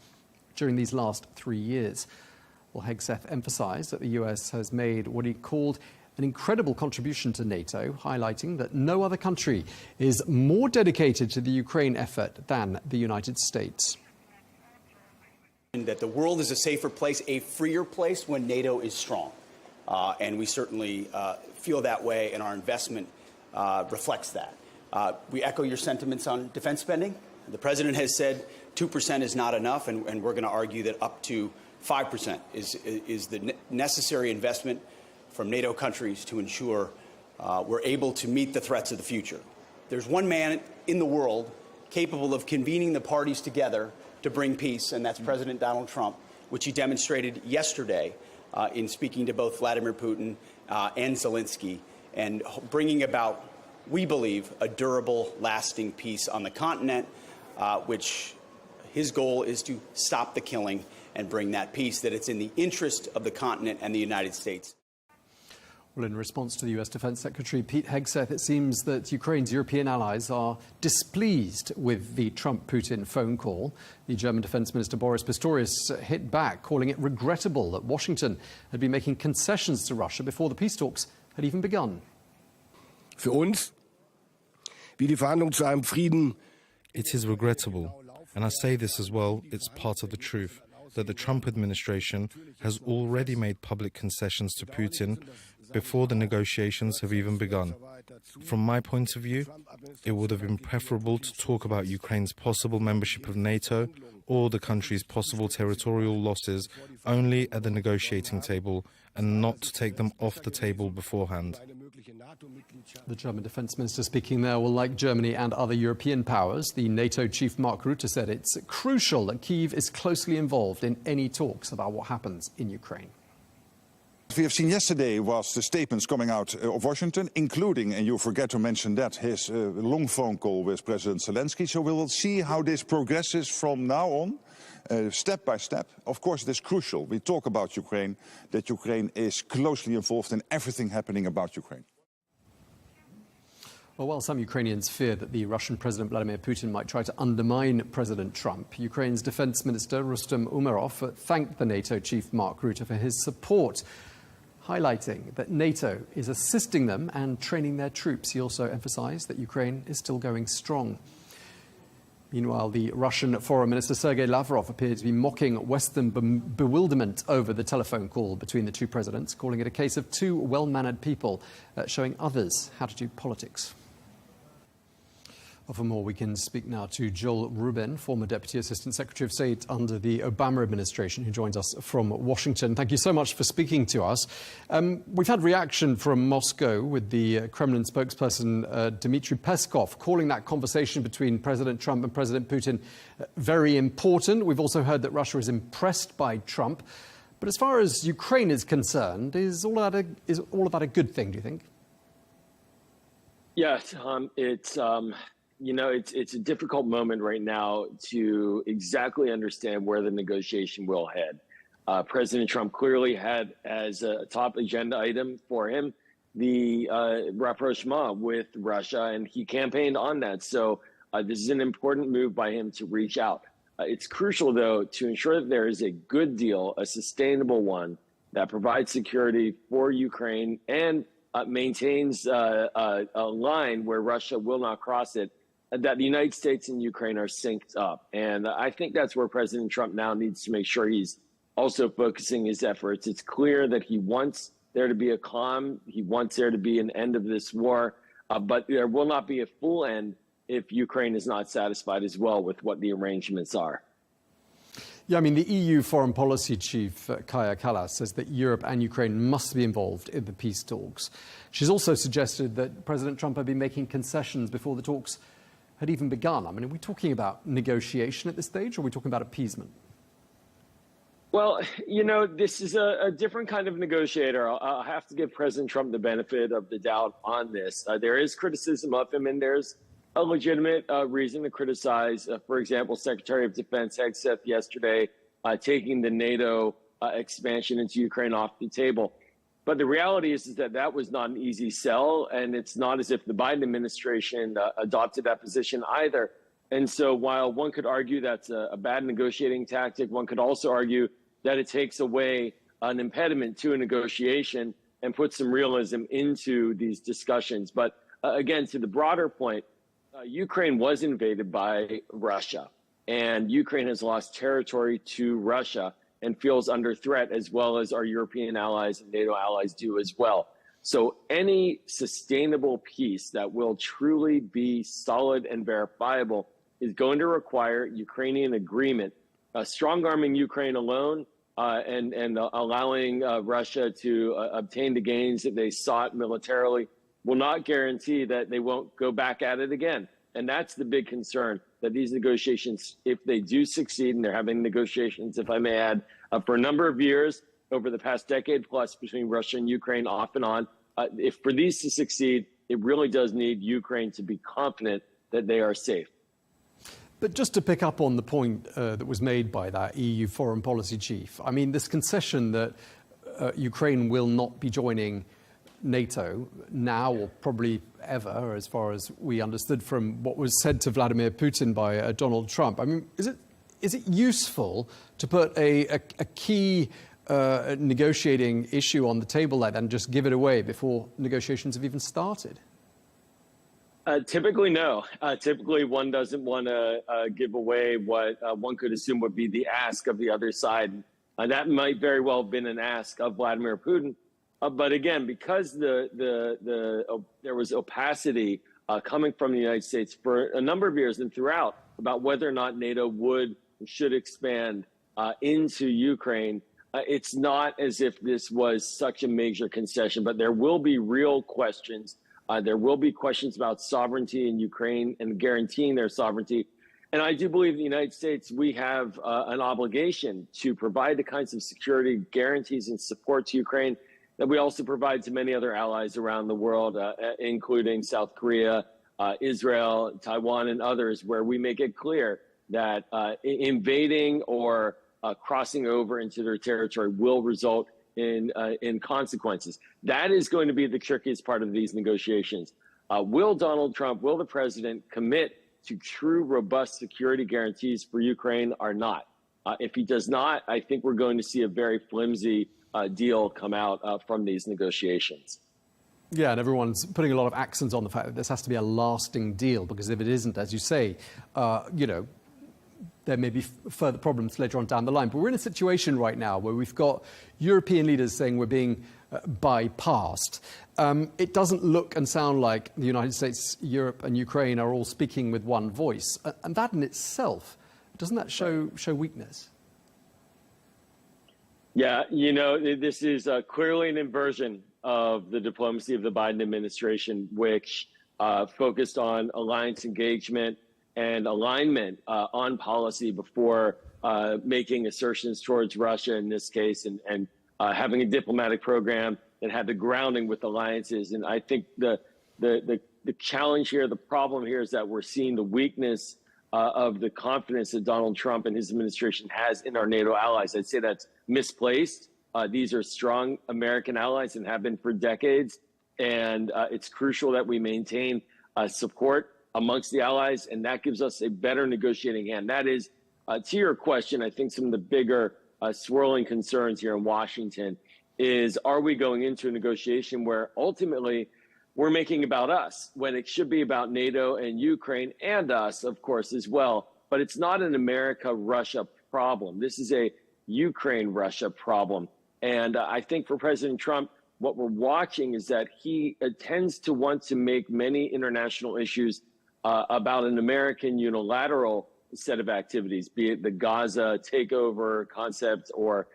N: during these last 3 years. Well, Hegseth emphasized that the US has made what he called an incredible contribution to NATO, highlighting that no other country is more dedicated to the Ukraine effort than the United States.
D: That the world is a safer place, a freer place when NATO is strong. And we certainly feel that way, and our investment reflects that. We echo your sentiments on defense spending. The president has said 2% is not enough, and we're going to argue that up to 5% is the necessary investment from NATO countries to ensure we're able to meet the threats of the future. There's one man in the world capable of convening the parties together to bring peace, and that's President Donald Trump, which he demonstrated yesterday in speaking to both Vladimir Putin and Zelenskyy, and bringing about, we believe, a durable, lasting peace on the continent, which his goal is to stop the killing and bring that peace, that it's in the interest of the continent and the United States.
N: Well, in response to the US Defense Secretary Pete Hegseth, it seems that Ukraine's European allies are displeased with the Trump-Putin phone call. The German Defense Minister Boris Pistorius hit back, calling it regrettable that Washington had been making concessions to Russia before the peace talks had even begun.
E: Für uns, wie die Verhandlungen zu einem Frieden.
K: It is regrettable, and I say this as well, it's part of the truth, that the Trump administration has already made public concessions to Putin before the negotiations have even begun. From my point of view, it would have been preferable to talk about Ukraine's possible membership of NATO or the country's possible territorial losses only at the negotiating table and not to take them off the table beforehand.
N: The German defense minister speaking there, well, like Germany and other European powers, the NATO chief Mark Rutte said it's crucial that Kyiv is closely involved in any talks about what happens in Ukraine.
F: We have seen yesterday was the statements coming out of Washington, including, and you forget to mention that, his long phone call with President Zelenskyy. So we will see how this progresses from now on, step by step. Of course, it is crucial. We talk about Ukraine, that Ukraine is closely involved in everything happening about Ukraine.
N: Well, while some Ukrainians fear that the Russian President Vladimir Putin might try to undermine President Trump, Ukraine's Defense Minister Rustem Umerov thanked the NATO chief Mark Rutte for his support, highlighting that NATO is assisting them and training their troops. He also emphasized that Ukraine is still going strong. Meanwhile, the Russian Foreign Minister Sergei Lavrov appeared to be mocking Western bewilderment over the telephone call between the two presidents, calling it a case of two well-mannered people showing others how to do politics. Well, for more, we can speak now to Joel Rubin, former Deputy Assistant Secretary of State under the Obama administration, who joins us from Washington. Thank you so much for speaking to us. We've had reaction from Moscow with the Kremlin spokesperson Dmitry Peskov calling that conversation between President Trump and President Putin very important. We've also heard that Russia is impressed by Trump. But as far as Ukraine is concerned, is all of that a good thing, do you think?
X: Yes, it's a difficult moment right now to exactly understand where the negotiation will head. President Trump clearly had as a top agenda item for him the rapprochement with Russia, and he campaigned on that. So this is an important move by him to reach out It's crucial, though, to ensure that there is a good deal, a sustainable one, that provides security for Ukraine and maintains a line where Russia will not cross it, that the United States and Ukraine are synced up. And I think that's where President Trump now needs to make sure he's also focusing his efforts. It's clear that he wants there to be a calm. He wants there to be an end of this war, but there will not be a full end if Ukraine is not satisfied as well with what the arrangements are.
N: Yeah, I mean, the EU foreign policy chief, Kaja Kallas, says that Europe and Ukraine must be involved in the peace talks. She's also suggested that President Trump had been making concessions before the talks had even begun. I mean, are we talking about negotiation at this stage, or are we talking about appeasement?
X: Well, you know, this is a different kind of negotiator. I'll have to give President Trump the benefit of the doubt on this. There is criticism of him, and there's a legitimate reason to criticize, for example, Secretary of Defense Hegseth yesterday taking the NATO expansion into Ukraine off the table. But the reality is that that was not an easy sell, and it's not as if the Biden administration adopted that position either. And so while one could argue that's a bad negotiating tactic, one could also argue that it takes away an impediment to a negotiation and puts some realism into these discussions. But again, to the broader point, Ukraine was invaded by Russia, and Ukraine has lost territory to Russia and feels under threat, as well as our European allies and NATO allies do as well. So any sustainable peace that will truly be solid and verifiable is going to require Ukrainian agreement. Strong-arming Ukraine alone and allowing Russia to obtain the gains that they sought militarily will not guarantee that they won't go back at it again. And that's the big concern, that these negotiations, if they do succeed, and they're having negotiations, if I may add, for a number of years over the past decade plus between Russia and Ukraine off and on, if for these to succeed, it really does need Ukraine to be confident that they are safe.
N: But just to pick up on the point that was made by that EU foreign policy chief, I mean, this concession that Ukraine will not be joining NATO now or probably ever, as far as we understood from what was said to Vladimir Putin by Donald Trump. I mean, is it useful to put a key negotiating issue on the table like that and just give it away before negotiations have even started?
X: Typically, no. Typically, one doesn't want to give away what one could assume would be the ask of the other side. That might very well have been an ask of Vladimir Putin. But again, because there was opacity coming from the United States for a number of years and throughout about whether or not NATO should expand into Ukraine, it's not as if this was such a major concession, but there will be real questions. There will be questions about sovereignty in Ukraine and guaranteeing their sovereignty. And I do believe in the United States, we have an obligation to provide the kinds of security guarantees and support to Ukraine that we also provide to many other allies around the world, including South Korea, Israel, Taiwan, and others, where we make it clear that invading or crossing over into their territory will result in consequences. That is going to be the trickiest part of these negotiations. Will Donald Trump, will the president commit to true, robust security guarantees for Ukraine or not? If he does not, I think we're going to see a very flimsy deal come out from these negotiations.
N: Yeah, and everyone's putting a lot of accents on the fact that this has to be a lasting deal, because if it isn't, as you say, there may be further problems later on down the line. But we're in a situation right now where we've got European leaders saying we're being bypassed. It doesn't look and sound like the United States, Europe and Ukraine are all speaking with one voice. And that in itself, doesn't that show weakness?
X: Yeah, this is clearly an inversion of the diplomacy of the Biden administration, which focused on alliance engagement and alignment on policy before making assertions towards Russia in this case, and having a diplomatic program that had the grounding with alliances. And I think the challenge here, the problem here, is that we're seeing the weakness of the confidence that Donald Trump and his administration has in our NATO allies. I'd say that's misplaced. These are strong American allies and have been for decades. And it's crucial that we maintain support amongst the allies, and that gives us a better negotiating hand. That is To your question, I think some of the bigger swirling concerns here in Washington is, are we going into a negotiation where ultimately we're making about us when it should be about NATO and Ukraine and us, of course, as well. But it's not an America-Russia problem. This is a Ukraine-Russia problem. And I think for President Trump, what we're watching is that he tends to want to make many international issues about an American unilateral set of activities, be it the Gaza takeover concept or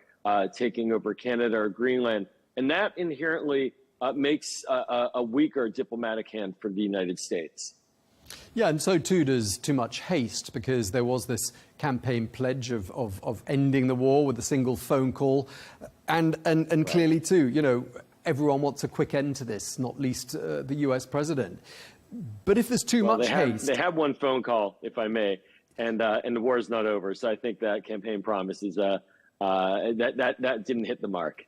X: taking over Canada or Greenland. And that inherently makes a weaker diplomatic hand for the United States.
N: Yeah, and so too does too much haste, because there was this campaign pledge of ending the war with a single phone call. And right. Clearly too, you know, everyone wants a quick end to this, not least the US president. But if there's too much haste...
X: They have one phone call, if I may, and the war is not over. So I think that campaign promise is that didn't hit the mark.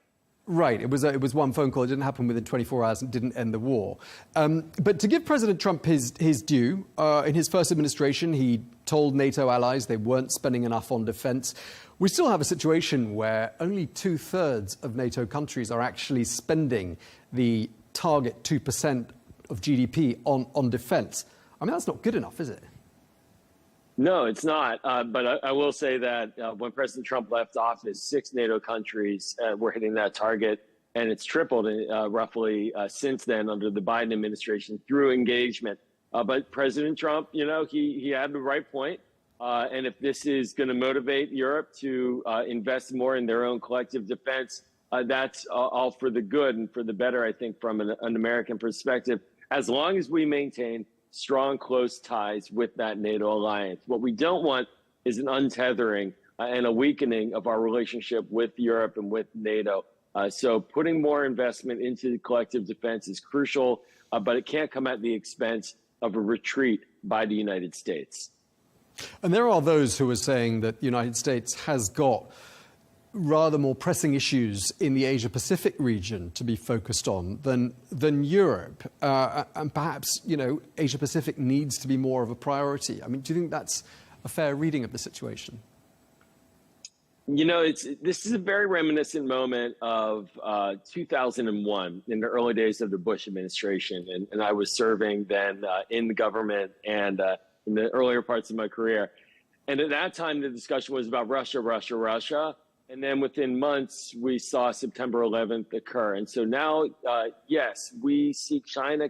N: Right. It was one phone call. It didn't happen within 24 hours and didn't end the war. But to give President Trump his due, in his first administration, he told NATO allies they weren't spending enough on defence. We still have a situation where only 2/3 of NATO countries are actually spending the target 2% of GDP on defence. I mean, that's not good enough, is it?
X: No, it's not. But I will say that when President Trump left office, 6 NATO countries were hitting that target, and it's tripled roughly since then under the Biden administration through engagement. But President Trump, you know, he had the right point. And if this is going to motivate Europe to invest more in their own collective defense, that's all for the good and for the better, I think, from an American perspective, as long as we maintain strong, close ties with that NATO alliance. What we don't want is an untethering and a weakening of our relationship with Europe and with NATO. So putting more investment into collective defense is crucial, but it can't come at the expense of a retreat by the United States.
N: And there are those who are saying that the United States has got rather more pressing issues in the Asia-Pacific region to be focused on than Europe. And perhaps, you know, Asia-Pacific needs to be more of a priority. I mean, do you think that's a fair reading of the situation?
X: You know, this is a very reminiscent moment of 2001, in the early days of the Bush administration. And I was serving then in the government and in the earlier parts of my career. And at that time, the discussion was about Russia, Russia, Russia. And then within months, we saw September 11th occur. And so now, yes, we see China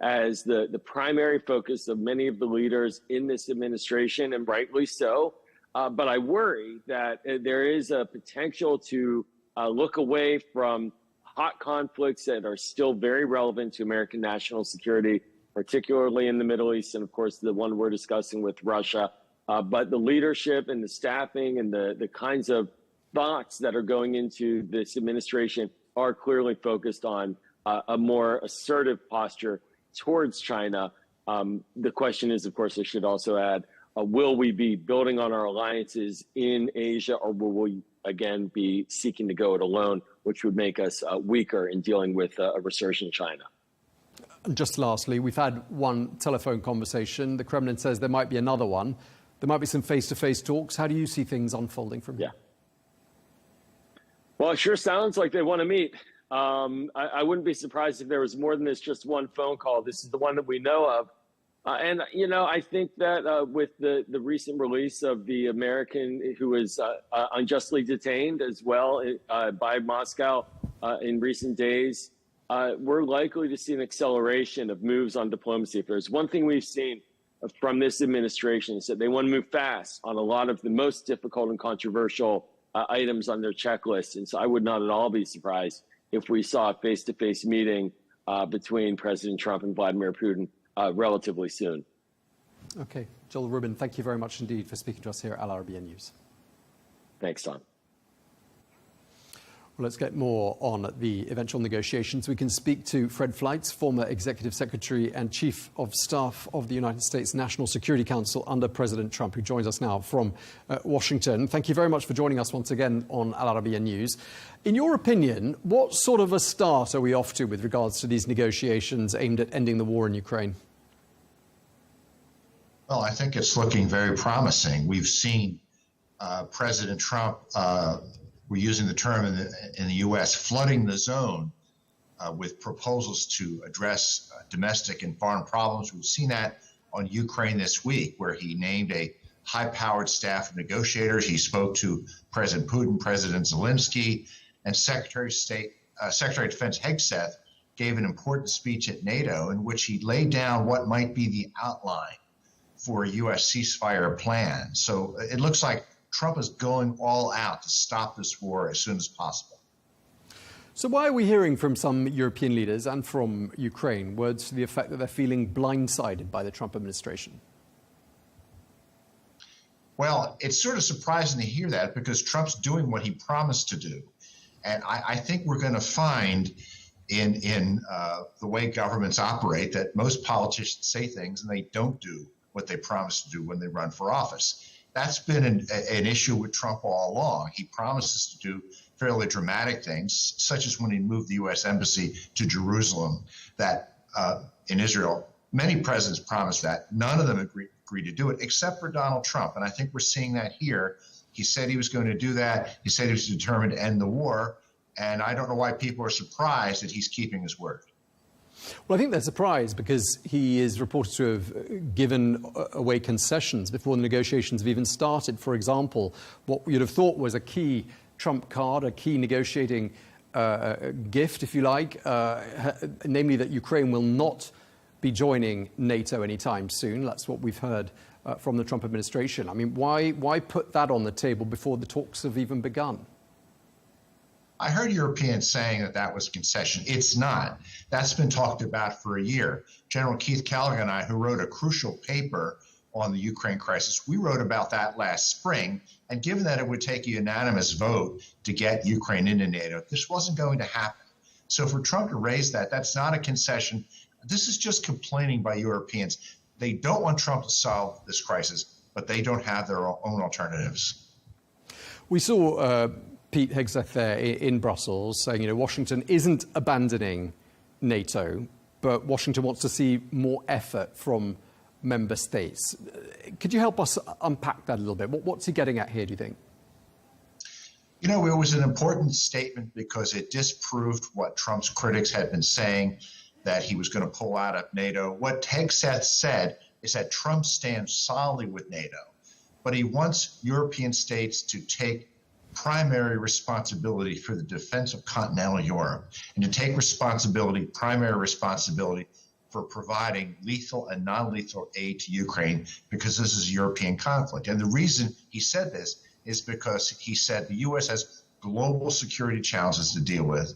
X: as the primary focus of many of the leaders in this administration, and rightly so. But I worry that there is a potential to look away from hot conflicts that are still very relevant to American national security, particularly in the Middle East, and of course, the one we're discussing with Russia. But the leadership and the staffing and the kinds of thoughts that are going into this administration are clearly focused on a more assertive posture towards China. The question is, of course, I should also add, will we be building on our alliances in Asia, or will we again be seeking to go it alone, which would make us weaker in dealing with a resurgent China?
N: And just lastly, we've had one telephone conversation. The Kremlin says there might be another one. There might be some face-to-face talks. How do you see things unfolding from here?
X: Well, it sure sounds like they want to meet. I wouldn't be surprised if there was more than this, just one phone call. This is the one that we know of. And, you know, I think that with the recent release of the American who was unjustly detained as well by Moscow in recent days, we're likely to see an acceleration of moves on diplomacy. If there's one thing we've seen from this administration, is that they want to move fast on a lot of the most difficult and controversial items on their checklist. And so I would not at all be surprised if we saw a face-to-face meeting between President Trump and Vladimir Putin relatively soon.
N: Okay. Joel Rubin, thank you very much indeed for speaking to us here at Arabiya News.
X: Thanks, Tom.
N: Well, let's get more on the eventual negotiations. We can speak to Fred Fleitz, former Executive Secretary and Chief of Staff of the United States National Security Council under President Trump, who joins us now from Washington. Thank you very much for joining us once again on Al Arabiya News. In your opinion, what sort of a start are we off to with regards to these negotiations aimed at ending the war in Ukraine?
B: Well, I think it's looking very promising. We've seen President Trump, we're using the term in the U.S., flooding the zone with proposals to address domestic and foreign problems. We've seen that on Ukraine this week, where he named a high-powered staff of negotiators. He spoke to President Putin, President Zelenskyy, and Secretary of Defense Hegseth gave an important speech at NATO in which he laid down what might be the outline for a U.S. ceasefire plan. So it looks like Trump is going all out to stop this war as soon as possible.
N: So why are we hearing from some European leaders and from Ukraine words to the effect that they're feeling blindsided by the Trump administration?
B: Well, it's sort of surprising to hear that because Trump's doing what he promised to do. And I think we're going to find in the way governments operate that most politicians say things and they don't do what they promise to do when they run for office. That's been an issue with Trump all along. He promises to do fairly dramatic things, such as when he moved the U.S. Embassy to Jerusalem, that in Israel. Many presidents promised that. None of them agreed to do it, except for Donald Trump. And I think we're seeing that here. He said he was going to do that. He said he was determined to end the war. And I don't know why people are surprised that he's keeping his word.
N: Well, I think they're surprised because he is reported to have given away concessions before the negotiations have even started. For example, what you'd have thought was a key trump card, a key negotiating gift, if you like, namely that Ukraine will not be joining NATO anytime soon. That's what we've heard from the Trump administration. I mean, why put that on the table before the talks have even begun?
B: I heard Europeans saying that that was a concession. It's not. That's been talked about for a year. General Keith Callaghan and I, who wrote a crucial paper on the Ukraine crisis, we wrote about that last spring. And given that it would take a unanimous vote to get Ukraine into NATO, this wasn't going to happen. So for Trump to raise that, that's not a concession. This is just complaining by Europeans. They don't want Trump to solve this crisis, but they don't have their own alternatives.
N: We saw Pete Hegseth there in Brussels saying, Washington isn't abandoning NATO, but Washington wants to see more effort from member states. Could you help us unpack that a little bit? What's he getting at here, do you think?
B: It was an important statement because it disproved what Trump's critics had been saying, that he was going to pull out of NATO. What Hegseth said is that Trump stands solidly with NATO, but he wants European states to take primary responsibility for the defense of continental Europe and to take primary responsibility for providing lethal and non-lethal aid to Ukraine because this is a European conflict. And the reason he said this is because he said the U.S. has global security challenges to deal with,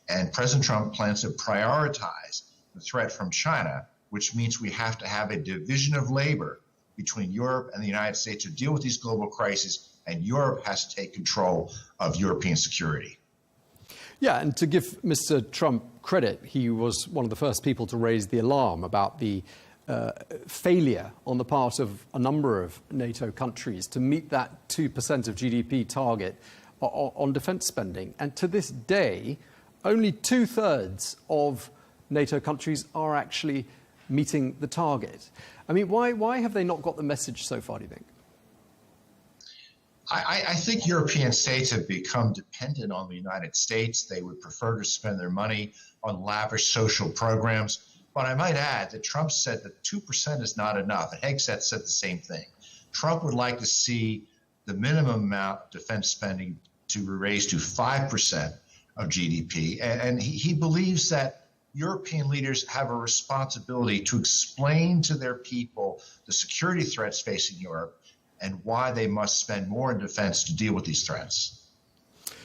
B: and President Trump plans to prioritize the threat from China, which means we have to have a division of labor between Europe and the United States to deal with these global crises, and Europe has to take control of European security.
N: Yeah, and to give Mr. Trump credit, he was one of the first people to raise the alarm about the failure on the part of a number of NATO countries to meet that 2% of GDP target on defense spending. And to this day, only 2/3 of NATO countries are actually meeting the target. I mean, why have they not got the message so far, do you think?
B: I think European states have become dependent on the United States. They would prefer to spend their money on lavish social programs. But I might add that Trump said that 2% is not enough, and Hegseth said the same thing. Trump would like to see the minimum amount of defense spending to be raised to 5% of GDP, and he believes that European leaders have a responsibility to explain to their people the security threats facing Europe and why they must spend more in defense to deal with these threats.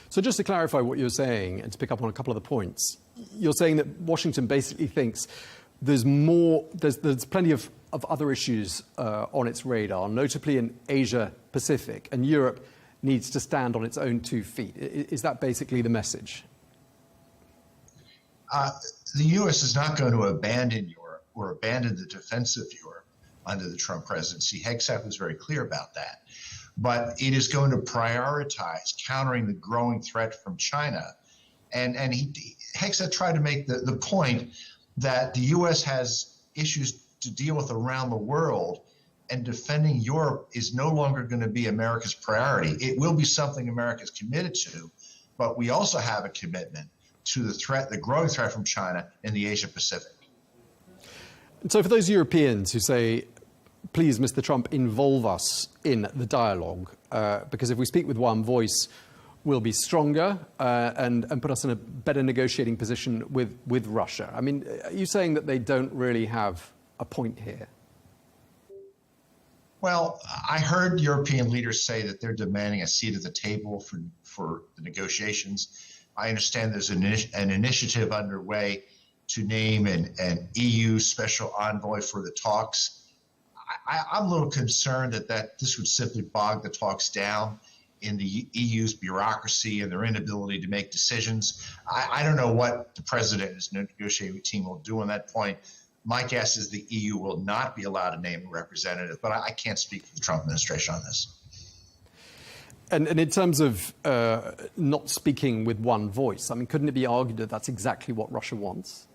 N: So just to clarify what you're saying and to pick up on a couple of the points, you're saying that Washington basically thinks there's plenty of other issues on its radar, notably in Asia Pacific, and Europe needs to stand on its own 2 feet. Is that basically the message?
B: The U.S. is not going to abandon Europe or abandon the defense of Europe under the Trump presidency. Hegseth was very clear about that. But it is going to prioritize countering the growing threat from China. And Hegseth tried to make the point that the U.S. has issues to deal with around the world, and defending Europe is no longer going to be America's priority. It will be something America is committed to, but we also have a commitment to the growing threat from China in the Asia Pacific.
N: And so for those Europeans who say, please, Mr. Trump, involve us in the dialogue, because if we speak with one voice, we'll be stronger and put us in a better negotiating position with Russia. I mean, are you saying that they don't really have a point here?
B: Well, I heard European leaders say that they're demanding a seat at the table for the negotiations. I understand there's an initiative underway to name an EU special envoy for the talks. I'm a little concerned that this would simply bog the talks down in the EU's bureaucracy and their inability to make decisions. I don't know what the president and his negotiating team will do on that point. My guess is the EU will not be allowed to name a representative, but I can't speak for the Trump administration on this.
N: And in terms of not speaking with one voice, I mean, couldn't it be argued that that's exactly what Russia wants?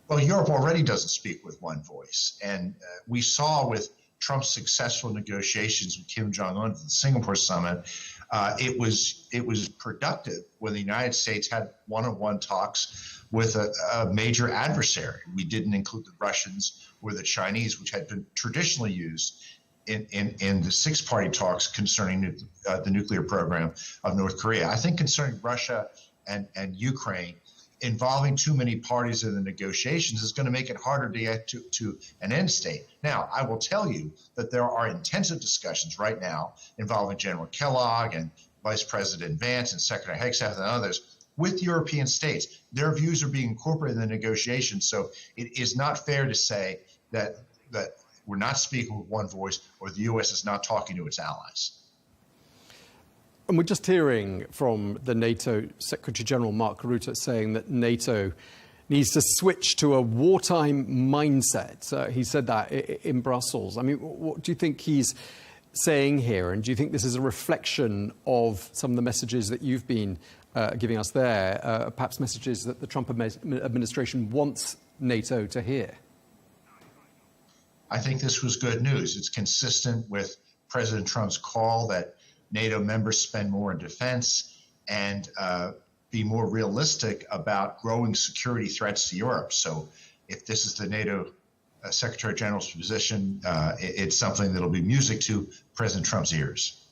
B: Well, Europe already doesn't speak with one voice. And we saw with Trump's successful negotiations with Kim Jong-un for the Singapore summit, it was productive when the United States had one-on-one talks with a major adversary. We didn't include the Russians or the Chinese, which had been traditionally used in the six-party talks concerning the nuclear program of North Korea. I think concerning Russia and Ukraine, involving too many parties in the negotiations is going to make it harder to get to an end state. Now, I will tell you that there are intensive discussions right now involving General Kellogg and Vice President Vance and Secretary Hegseth and others with European states. Their views are being incorporated in the negotiations, so it is not fair to say that we're not speaking with one voice or the U.S. is not talking to its allies.
N: And we're just hearing from the NATO Secretary General Mark Rutte saying that NATO needs to switch to a wartime mindset. He said that in Brussels. I mean, what do you think he's saying here? And do you think this is a reflection of some of the messages that you've been giving us there, perhaps messages that the Trump administration wants NATO to hear?
B: I think this was good news. It's consistent with President Trump's call that NATO members spend more in defense and be more realistic about growing security threats to Europe. So if this is the NATO Secretary General's position, it's something that'll be music to President Trump's ears.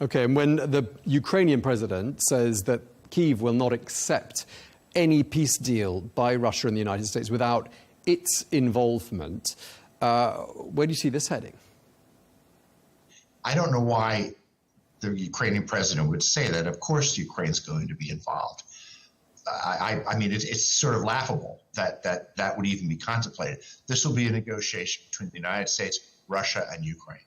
N: Okay, and when the Ukrainian president says that Kyiv will not accept any peace deal by Russia and the United States without its involvement, where do you see this heading?
B: I don't know why the Ukrainian president would say that. Of course, Ukraine's going to be involved. I mean, it's sort of laughable that would even be contemplated. This will be a negotiation between the United States, Russia, and Ukraine.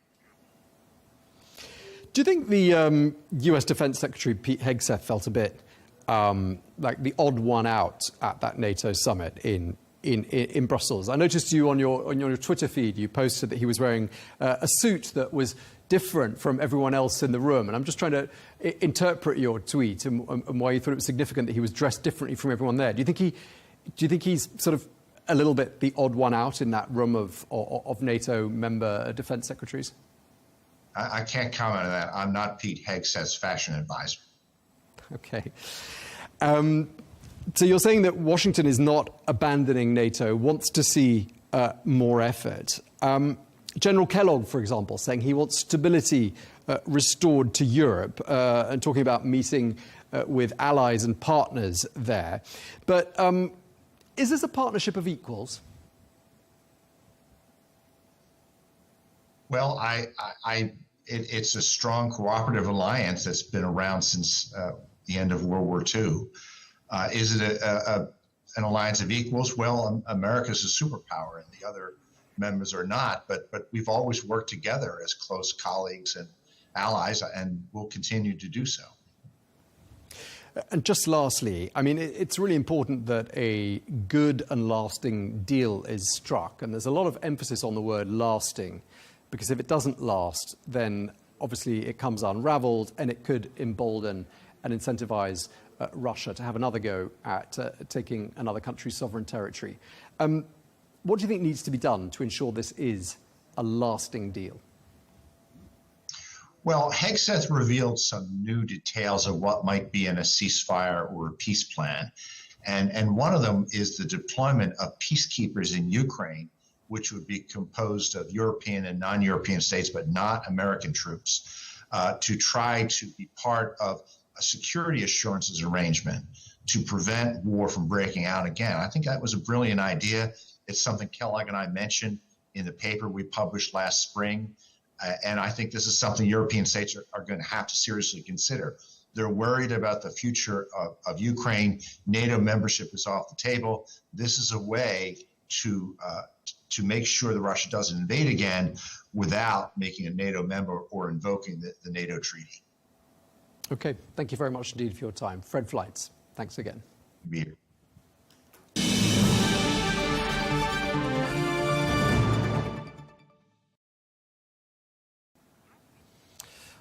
N: Do you think the U.S. Defense Secretary Pete Hegseth felt a bit like the odd one out at that NATO summit in Brussels? I noticed you on your Twitter feed, you posted that he was wearing a suit that was different from everyone else in the room. And I'm just trying to interpret your tweet and why you thought it was significant that he was dressed differently from everyone there. Do you think he's sort of a little bit the odd one out in that room of NATO member defense secretaries?
B: I can't comment on that. I'm not Pete Hegseth's fashion advisor.
N: Okay. So you're saying that Washington is not abandoning NATO, wants to see more effort. General Kellogg, for example, saying he wants stability restored to Europe and talking about meeting with allies and partners there. But is this a partnership of equals?
B: Well, it's a strong cooperative alliance that's been around since the end of World War II. Is it an alliance of equals? Well, America's a superpower, and the other members are not. But we've always worked together as close colleagues and allies, and we'll continue to do so.
N: And just lastly, I mean, it's really important that a good and lasting deal is struck. And there's a lot of emphasis on the word lasting, because if it doesn't last, then obviously it comes unraveled and it could embolden and incentivize Russia to have another go at taking another country's sovereign territory. What do you think needs to be done to ensure this is a lasting deal?
B: Well, Hegseth revealed some new details of what might be in a ceasefire or a peace plan. And one of them is the deployment of peacekeepers in Ukraine, which would be composed of European and non-European states, but not American troops, to try to be part of a security assurances arrangement to prevent war from breaking out again. I think that was a brilliant idea. It's something Kellogg and I mentioned in the paper we published last spring. And I think this is something European states are going to have to seriously consider. They're worried about the future of Ukraine. NATO membership is off the table. This is a way to make sure that Russia doesn't invade again without making a NATO member or invoking the NATO treaty.
N: Okay, thank you very much indeed for your time. Fred Fleitz, thanks again.
B: Be here.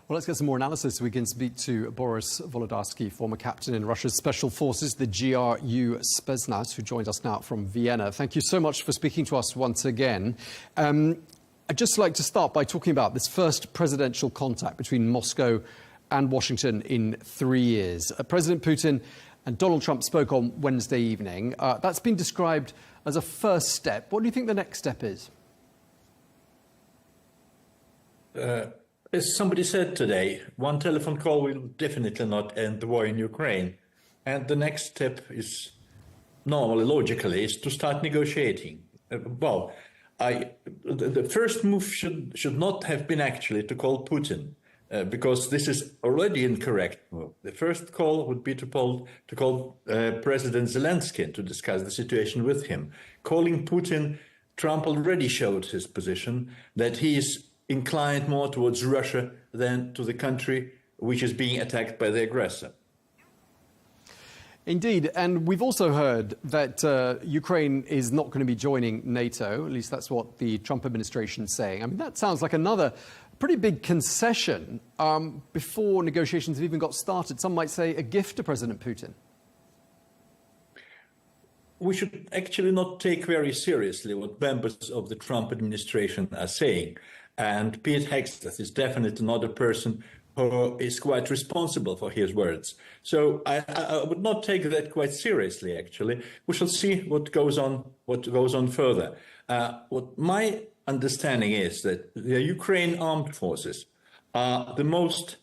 N: Well, let's get some more analysis. We can speak to Boris Volodymyr, former captain in Russia's special forces, the GRU Spetsnaz, who joined us now from Vienna. Thank you so much for speaking to us once again. I'd just like to start by talking about this first presidential contact between Moscow and Washington in 3 years. President Putin and Donald Trump spoke on Wednesday evening. That's been described as a first step. What do you think the next step is?
G: As somebody said today, one telephone call will definitely not end the war in Ukraine. And the next step is, normally, logically, is to start negotiating. The first move should not have been actually to call Putin, because this is already incorrect move. The first call would be to call President Zelenskyy to discuss the situation with him. Calling Putin, Trump already showed his position that he is inclined more towards Russia than to the country which is being attacked by the aggressor.
N: Indeed, and we've also heard that Ukraine is not going to be joining NATO, at least that's what the Trump administration is saying. I mean, that sounds like another pretty big concession before negotiations have even got started. Some might say a gift to President Putin.
G: We should actually not take very seriously what members of the Trump administration are saying. And Pete Hegseth is definitely not a person who is quite responsible for his words. So I would not take that quite seriously, actually. We shall see what goes on further. What my understanding is that the Ukraine armed forces are the most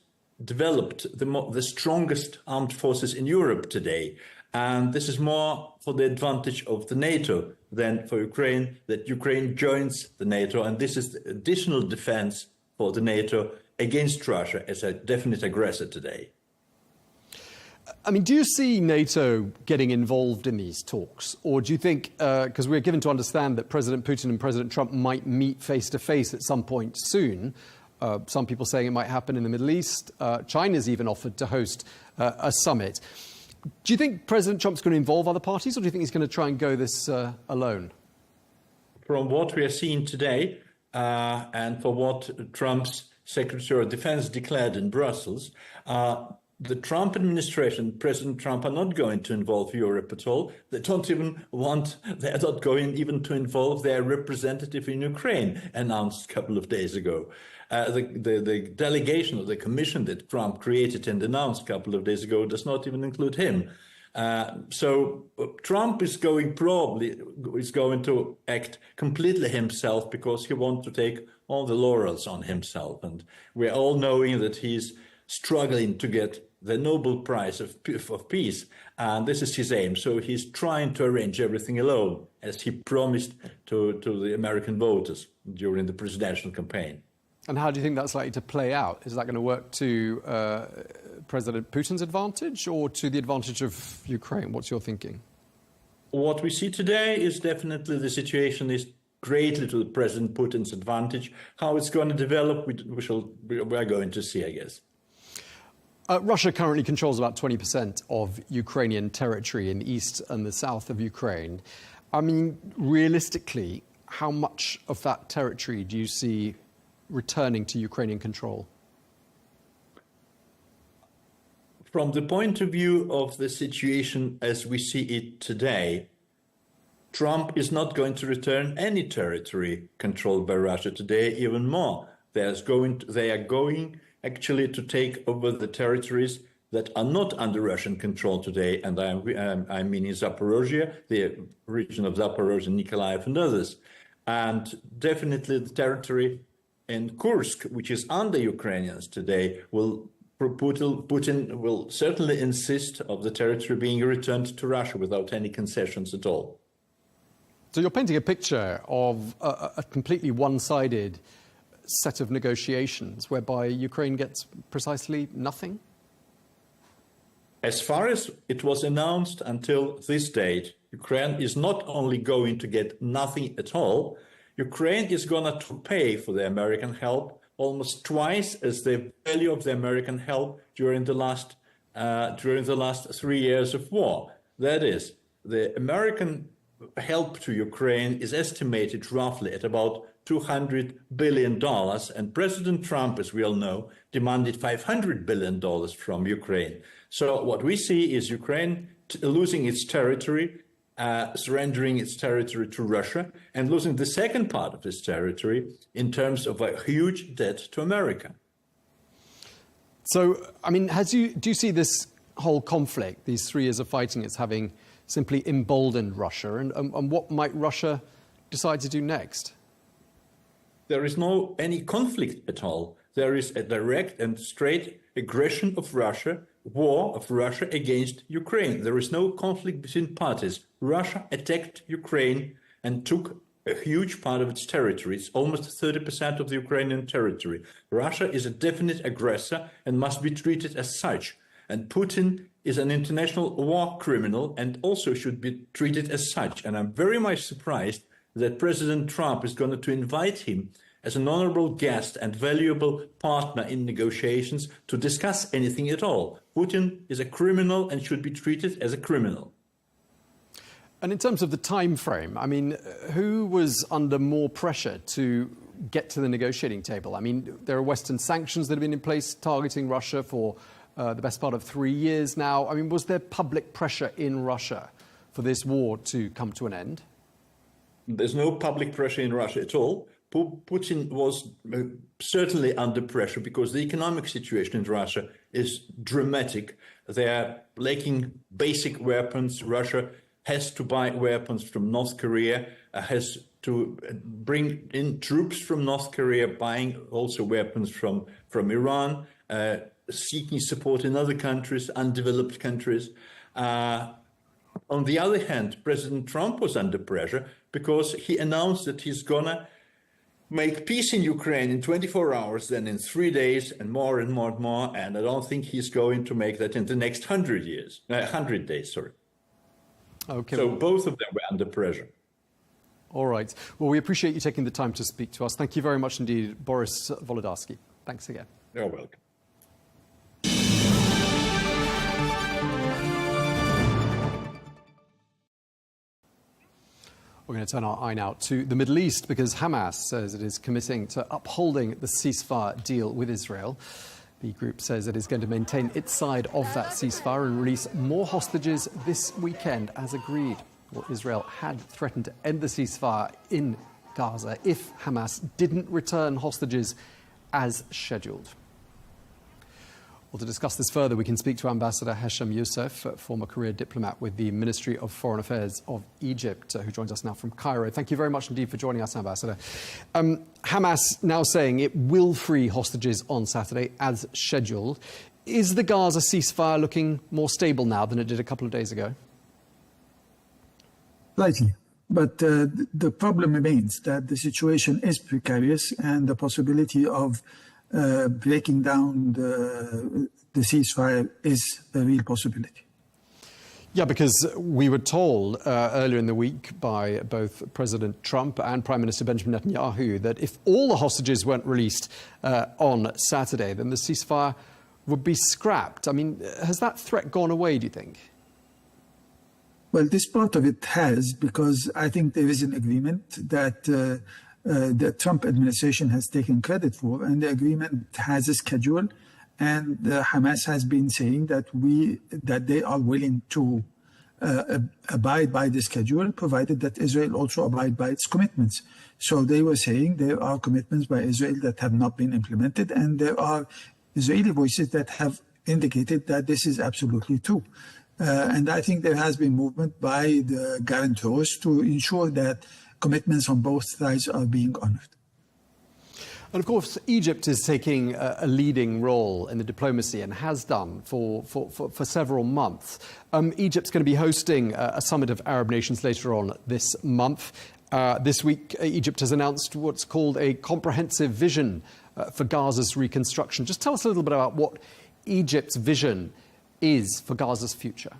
G: developed, the strongest armed forces in Europe today. And this is more for the advantage of the NATO than for Ukraine, that Ukraine joins the NATO. And this is the additional defense for the NATO against Russia as a definite aggressor today.
N: I mean, do you see NATO getting involved in these talks? Or do you think, because we're given to understand that President Putin and President Trump might meet face-to-face at some point soon, some people saying it might happen in the Middle East. China's even offered to host a summit. Do you think President Trump's going to involve other parties, or do you think he's going to try and go this alone?
G: From what we are seeing today, and for what Trump's Secretary of Defense declared in Brussels, the Trump administration, President Trump, are not going to involve Europe at all. They're not going even to involve their representative in Ukraine, announced a couple of days ago. The delegation of the commission that Trump created and announced a couple of days ago does not even include him. So Trump is going to act completely himself because he wants to take all the laurels on himself. And we're all knowing that he's struggling to get the Nobel Prize of Peace, and this is his aim. So he's trying to arrange everything alone, as he promised to the American voters during the presidential campaign.
N: And how do you think that's likely to play out? Is that going to work to President Putin's advantage or to the advantage of Ukraine? What's your thinking?
G: What we see today is definitely the situation is greatly to President Putin's advantage. How it's going to develop, we are going to see, I guess.
N: Russia currently controls about 20% of Ukrainian territory in the east and the south of Ukraine. I mean, realistically, how much of that territory do you see returning to Ukrainian control?
G: From the point of view of the situation as we see it today, Trump is not going to return any territory controlled by Russia today, even more. They are going actually to take over the territories that are not under Russian control today, and I mean in Zaporozhye, the region of Zaporozhye, Nikolaev, and others. And definitely the territory in Kursk, which is under Ukrainians today, Putin will certainly insist of the territory being returned to Russia without any concessions at all.
N: So you're painting a picture of a completely one-sided set of negotiations whereby Ukraine gets precisely nothing?
G: As far as it was announced until this date, Ukraine is not only going to get nothing at all, Ukraine is going to pay for the American help almost twice as the value of the American help during the last 3 years of war. That is, the American help to Ukraine is estimated roughly at about $200 billion, and President Trump, as we all know, demanded $500 billion from Ukraine. So what we see is Ukraine losing its territory, surrendering its territory to Russia, and losing the second part of its territory in terms of a huge debt to America.
N: So, I mean, do you see this whole conflict, these 3 years of fighting, as having simply emboldened Russia? And what might Russia decide to do next?
G: There is no any conflict at all. There is a direct and straight aggression of Russia, war of Russia against Ukraine. There is no conflict between parties. Russia attacked Ukraine and took a huge part of its territory. It's almost 30% of the Ukrainian territory. Russia is a definite aggressor and must be treated as such. And Putin is an international war criminal and also should be treated as such. And I'm very much surprised that President Trump is going to invite him as an honorable guest and valuable partner in negotiations to discuss anything at all. Putin is a criminal and should be treated as a criminal.
N: And in terms of the time frame, I mean, who was under more pressure to get to the negotiating table? I mean, there are Western sanctions that have been in place targeting Russia for the best part of 3 years now. I mean, was there public pressure in Russia for this war to come to an end?
G: There's no public pressure in Russia at all. Putin was certainly under pressure because the economic situation in Russia is dramatic. They are lacking basic weapons. Russia has to buy weapons from North Korea, has to bring in troops from North Korea, buying also weapons from Iran, seeking support in other countries, undeveloped countries. On the other hand, President Trump was under pressure because he announced that he's gonna make peace in Ukraine in 24 hours, then in 3 days, and more and more and more. And I don't think he's going to make that in the next 100 days, sorry.
N: Okay.
G: So both of them were under pressure.
N: All right. Well, we appreciate you taking the time to speak to us. Thank you very much indeed, Boris Volodymyr. Thanks again.
G: You're welcome.
N: We're going to turn our eye now to the Middle East because Hamas says it is committing to upholding the ceasefire deal with Israel. The group says it is going to maintain its side of that ceasefire and release more hostages this weekend as agreed. Well, Israel had threatened to end the ceasefire in Gaza if Hamas didn't return hostages as scheduled. Well, to discuss this further, we can speak to Ambassador Hesham Youssef, former career diplomat with the Ministry of Foreign Affairs of Egypt, who joins us now from Cairo. Thank you very much indeed for joining us, Ambassador. Hamas now saying it will free hostages on Saturday as scheduled. Is the Gaza ceasefire looking more stable now than it did a couple of days ago?
H: Slightly. But the problem remains that the situation is precarious and the possibility of breaking down the ceasefire is a real possibility.
N: Yeah, because we were told earlier in the week by both President Trump and Prime Minister Benjamin Netanyahu that if all the hostages weren't released on Saturday, then the ceasefire would be scrapped. I mean, has that threat gone away, do you think?
H: Well, this part of it has, because I think there is an agreement that the Trump administration has taken credit for, and the agreement has a schedule, and Hamas has been saying that they are willing to abide by the schedule, provided that Israel also abide by its commitments. So they were saying there are commitments by Israel that have not been implemented, and there are Israeli voices that have indicated that this is absolutely true. And I think there has been movement by the guarantors to ensure that commitments on both sides are being honored.
N: And of course, Egypt is taking a leading role in the diplomacy and has done for several months. Egypt's going to be hosting a summit of Arab nations later on this month. This week, Egypt has announced what's called a comprehensive vision for Gaza's reconstruction. Just tell us a little bit about what Egypt's vision is for Gaza's future.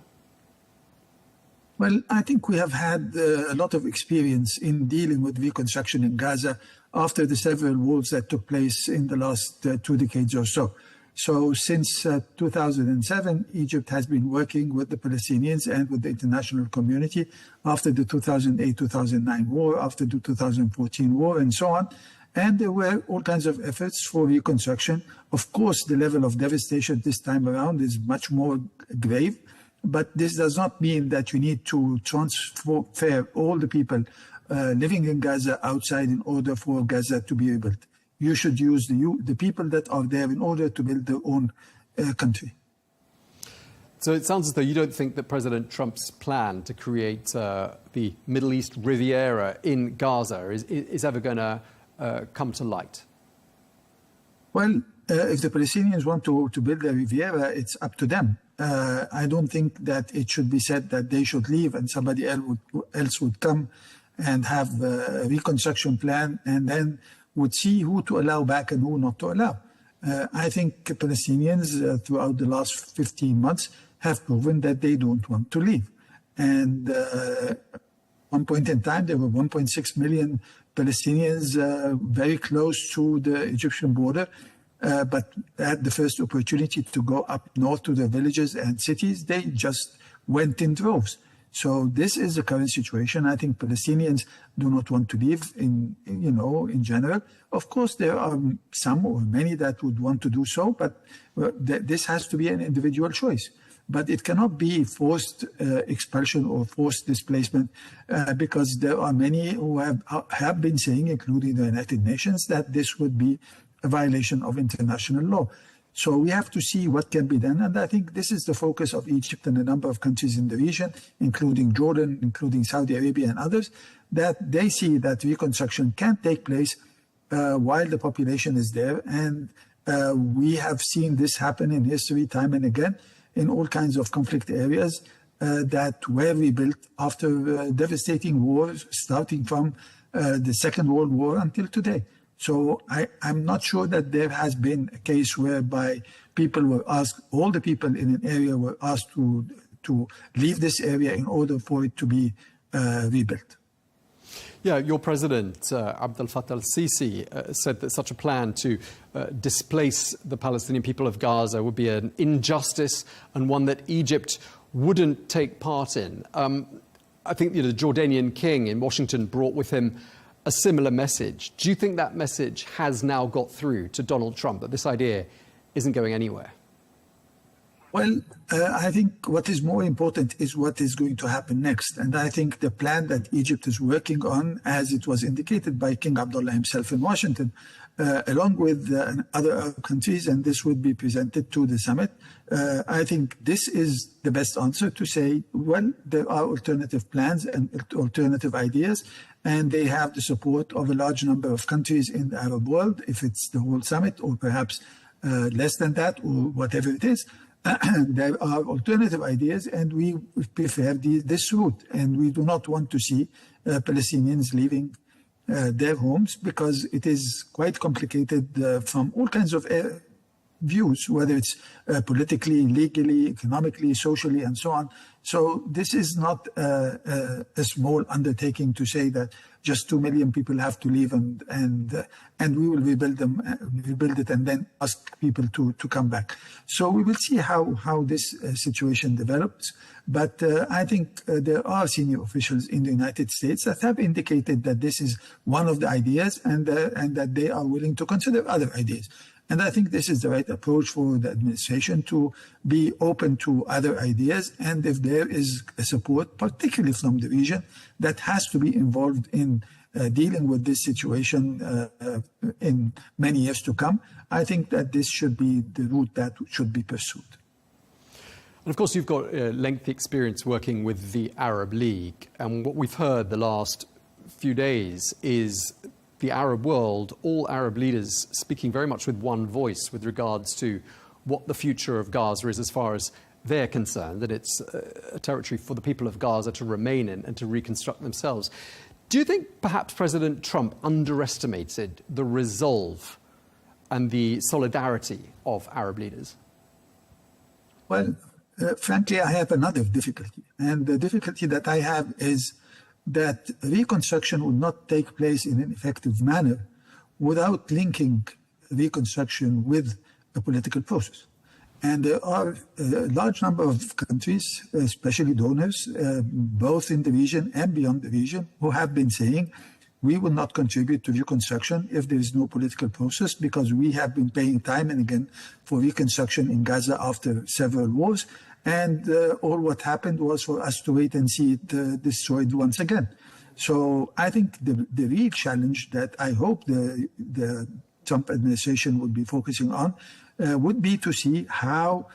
H: Well, I think we have had a lot of experience in dealing with reconstruction in Gaza after the several wars that took place in the last 2 decades or so. So since 2007, Egypt has been working with the Palestinians and with the international community after the 2008-2009 war, after the 2014 war, and so on. And there were all kinds of efforts for reconstruction. Of course, the level of devastation this time around is much more grave. But this does not mean that you need to transfer all the people living in Gaza outside in order for Gaza to be rebuilt. You should use the people that are there in order to build their own country.
N: So it sounds as though you don't think that President Trump's plan to create the Middle East Riviera in Gaza is ever going to come to light.
H: Well, if the Palestinians want to build a Riviera, it's up to them. I don't think that it should be said that they should leave and somebody else would come and have a reconstruction plan and then would see who to allow back and who not to allow. I think Palestinians throughout the last 15 months have proven that they don't want to leave. And at one point in time, there were 1.6 million Palestinians very close to the Egyptian border. But had the first opportunity to go up north to the villages and cities, they just went in droves. So this is the current situation. I think Palestinians do not want to leave in general. Of course, there are some or many that would want to do so, but this has to be an individual choice. But it cannot be forced expulsion or forced displacement because there are many who have been saying, including the United Nations, that this would be a violation of international law. So we have to see what can be done. And I think this is the focus of Egypt and a number of countries in the region, including Jordan, including Saudi Arabia and others, that they see that reconstruction can take place while the population is there. And we have seen this happen in history time and again in all kinds of conflict areas that were rebuilt after devastating wars, starting from the Second World War until today. So I'm not sure that there has been a case whereby people were asked, all the people in an area were asked to leave this area in order for it to be rebuilt.
N: Yeah, your president, Abdel Fattah al-Sisi, said that such a plan to displace the Palestinian people of Gaza would be an injustice and one that Egypt wouldn't take part in. I think the Jordanian king in Washington brought with him a similar message. Do you think that message has now got through to Donald Trump, that this idea isn't going anywhere?
H: Well, I think what is more important is what is going to happen next. And I think the plan that Egypt is working on, as it was indicated by King Abdullah himself in Washington, along with other countries, and this would be presented to the summit, I think this is the best answer to say, well, there are alternative plans and alternative ideas, and they have the support of a large number of countries in the Arab world, if it's the whole summit or perhaps less than that or whatever it is. There are alternative ideas, and we prefer this route. And we do not want to see Palestinians leaving their homes because it is quite complicated from all kinds of views, whether it's politically, legally, economically, socially, and so on. So this is not a small undertaking to say that just 2 million people have to leave and we will rebuild it and then ask people to come back. So we will see how this situation develops. But I think there are senior officials in the United States that have indicated that this is one of the ideas and that they are willing to consider other ideas. And I think this is the right approach for the administration, to be open to other ideas. And if there is a support, particularly from the region, that has to be involved in dealing with this situation in many years to come, I think that this should be the route that should be pursued.
N: And of course, you've got lengthy experience working with the Arab League. And what we've heard the last few days is the Arab world, all Arab leaders speaking very much with one voice with regards to what the future of Gaza is as far as they're concerned, that it's a territory for the people of Gaza to remain in and to reconstruct themselves. Do you think perhaps President Trump underestimated the resolve and the solidarity of Arab leaders?
H: Well, frankly, I have another difficulty. And the difficulty that I have is that reconstruction would not take place in an effective manner without linking reconstruction with a political process. And there are a large number of countries, especially donors, both in the region and beyond the region, who have been saying, we will not contribute to reconstruction if there is no political process, because we have been paying time and again for reconstruction in Gaza after several wars. And all what happened was for us to wait and see it destroyed once again. So I think the real challenge that I hope the Trump administration would be focusing on would be to see how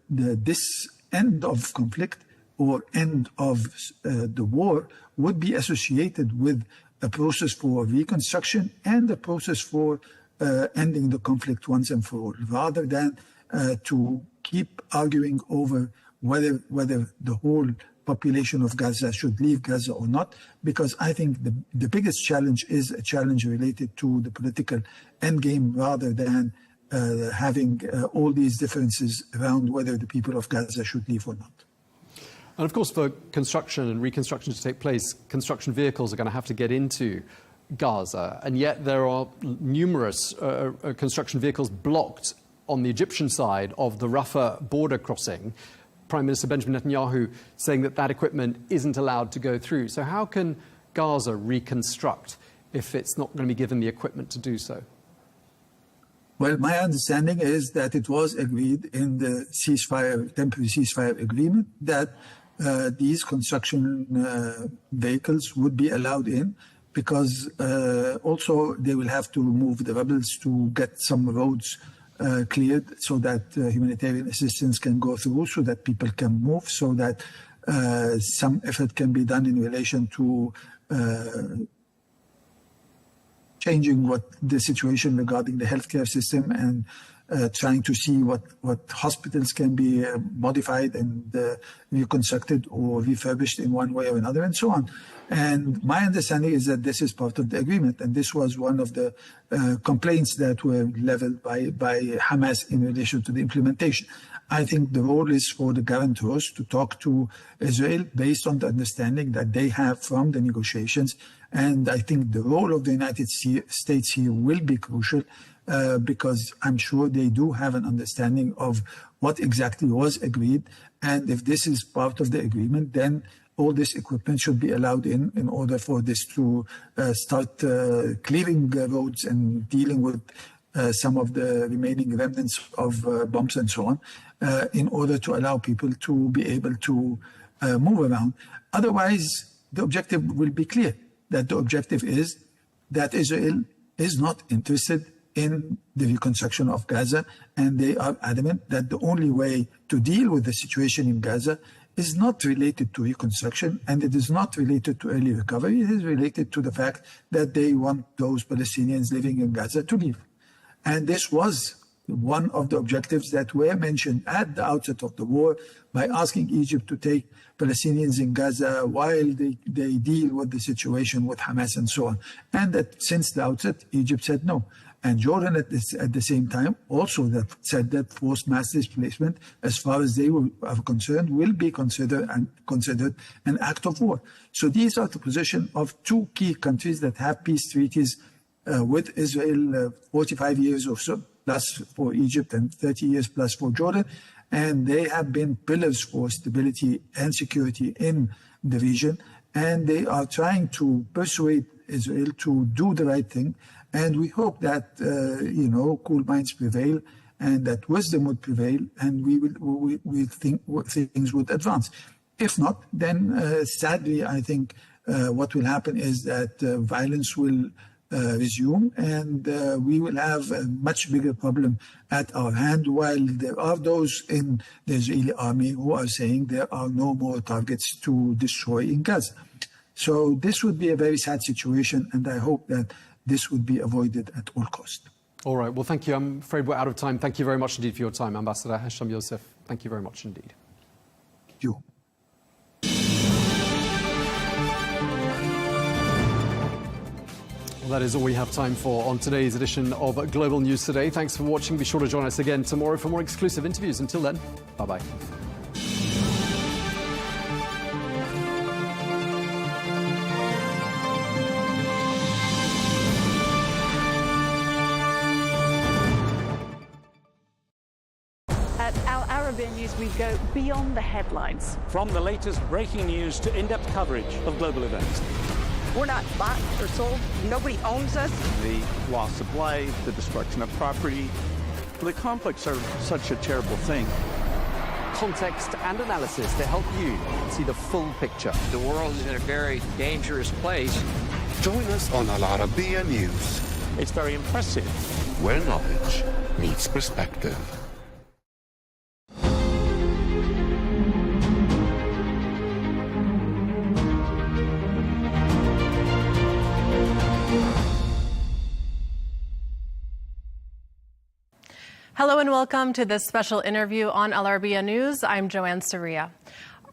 H: this end of conflict or end of the war would be associated with a process for reconstruction and a process for ending the conflict once and for all, rather than to keep arguing over whether the whole population of Gaza should leave Gaza or not, because I think the biggest challenge is a challenge related to the political endgame rather than having all these differences around whether the people of Gaza should leave or not.
N: And of course, for construction and reconstruction to take place, construction vehicles are going to have to get into Gaza. And yet there are numerous construction vehicles blocked on the Egyptian side of the Rafah border crossing. Prime Minister Benjamin Netanyahu saying that that equipment isn't allowed to go through. So how can Gaza reconstruct if it's not going to be given the equipment to do so?
H: Well, my understanding is that it was agreed in the temporary ceasefire agreement that these construction vehicles would be allowed in, because also they will have to remove the rebels to get some roads cleared so that humanitarian assistance can go through, so that people can move, so that some effort can be done in relation to changing what the situation regarding the healthcare system and trying to see what hospitals can be modified and reconstructed or refurbished in one way or another, and so on. And my understanding is that this is part of the agreement, and this was one of the complaints that were leveled by Hamas in relation to the implementation. I think the role is for the guarantors to talk to Israel based on the understanding that they have from the negotiations. And I think the role of the United States here will be crucial because I'm sure they do have an understanding of what exactly was agreed. And if this is part of the agreement, then all this equipment should be allowed in order for this to start clearing roads and dealing with some of the remaining remnants of bombs and so on, in order to allow people to be able to move around. Otherwise, the objective will be clear, that the objective is that Israel is not interested in the reconstruction of Gaza, and they are adamant that the only way to deal with the situation in Gaza is not related to reconstruction, and it is not related to early recovery. It is related to the fact that they want those Palestinians living in Gaza to leave. And this was one of the objectives that were mentioned at the outset of the war by asking Egypt to take Palestinians in Gaza while they deal with the situation with Hamas and so on. And that since the outset, Egypt said no. And Jordan at the same time also said that forced mass displacement, as far as they are concerned, will be considered an act of war. So these are the position of two key countries that have peace treaties with Israel, 45 years or so plus for Egypt and 30 years plus for Jordan. And they have been pillars for stability and security in the region. And they are trying to persuade Israel to do the right thing And we hope that, cool minds prevail and that wisdom would prevail, and we think things would advance. If not, then sadly, I think what will happen is that violence will resume, and we will have a much bigger problem at our hand, while there are those in the Israeli army who are saying there are no more targets to destroy in Gaza. So this would be a very sad situation, and I hope that this would be avoided at all costs.
N: All right. Well, thank you. I'm afraid we're out of time. Thank you very much indeed for your time, Ambassador Hasham Youssef. Thank you very much indeed.
H: Thank you.
N: Well, that is all we have time for on today's edition of Global News Today. Thanks for watching. Be sure to join us again tomorrow for more exclusive interviews. Until then, bye-bye.
M: At Arabiya News, we go beyond the headlines.
C: From the latest breaking news to in-depth coverage of global events.
O: We're not bought or sold. Nobody owns us.
P: The loss of life, the destruction of property. The conflicts are such a terrible thing.
N: Context and analysis to help you see the full picture.
Q: The world is in a very dangerous place.
R: Join us on Arabiya News,
C: It's very impressive.
R: where knowledge meets perspective.
A: Hello and welcome to this special interview on Al Arabiya News. I'm Joanne Saria.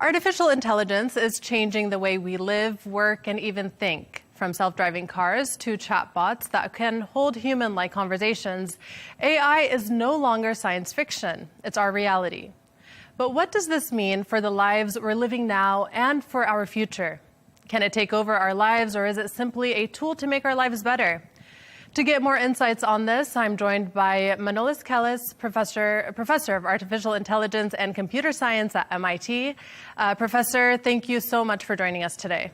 A: Artificial intelligence is changing the way we live, work, and even think. From self-driving cars to chatbots that can hold human-like conversations, AI is no longer science fiction. It's our reality. But what does this mean for the lives we're living now and for our future? Can it take over our lives, or is it simply a tool to make our lives better? To get more insights on this, I'm joined by Manolis Kellis, professor of Artificial Intelligence and Computer Science at MIT. Professor, thank you so much for joining us today.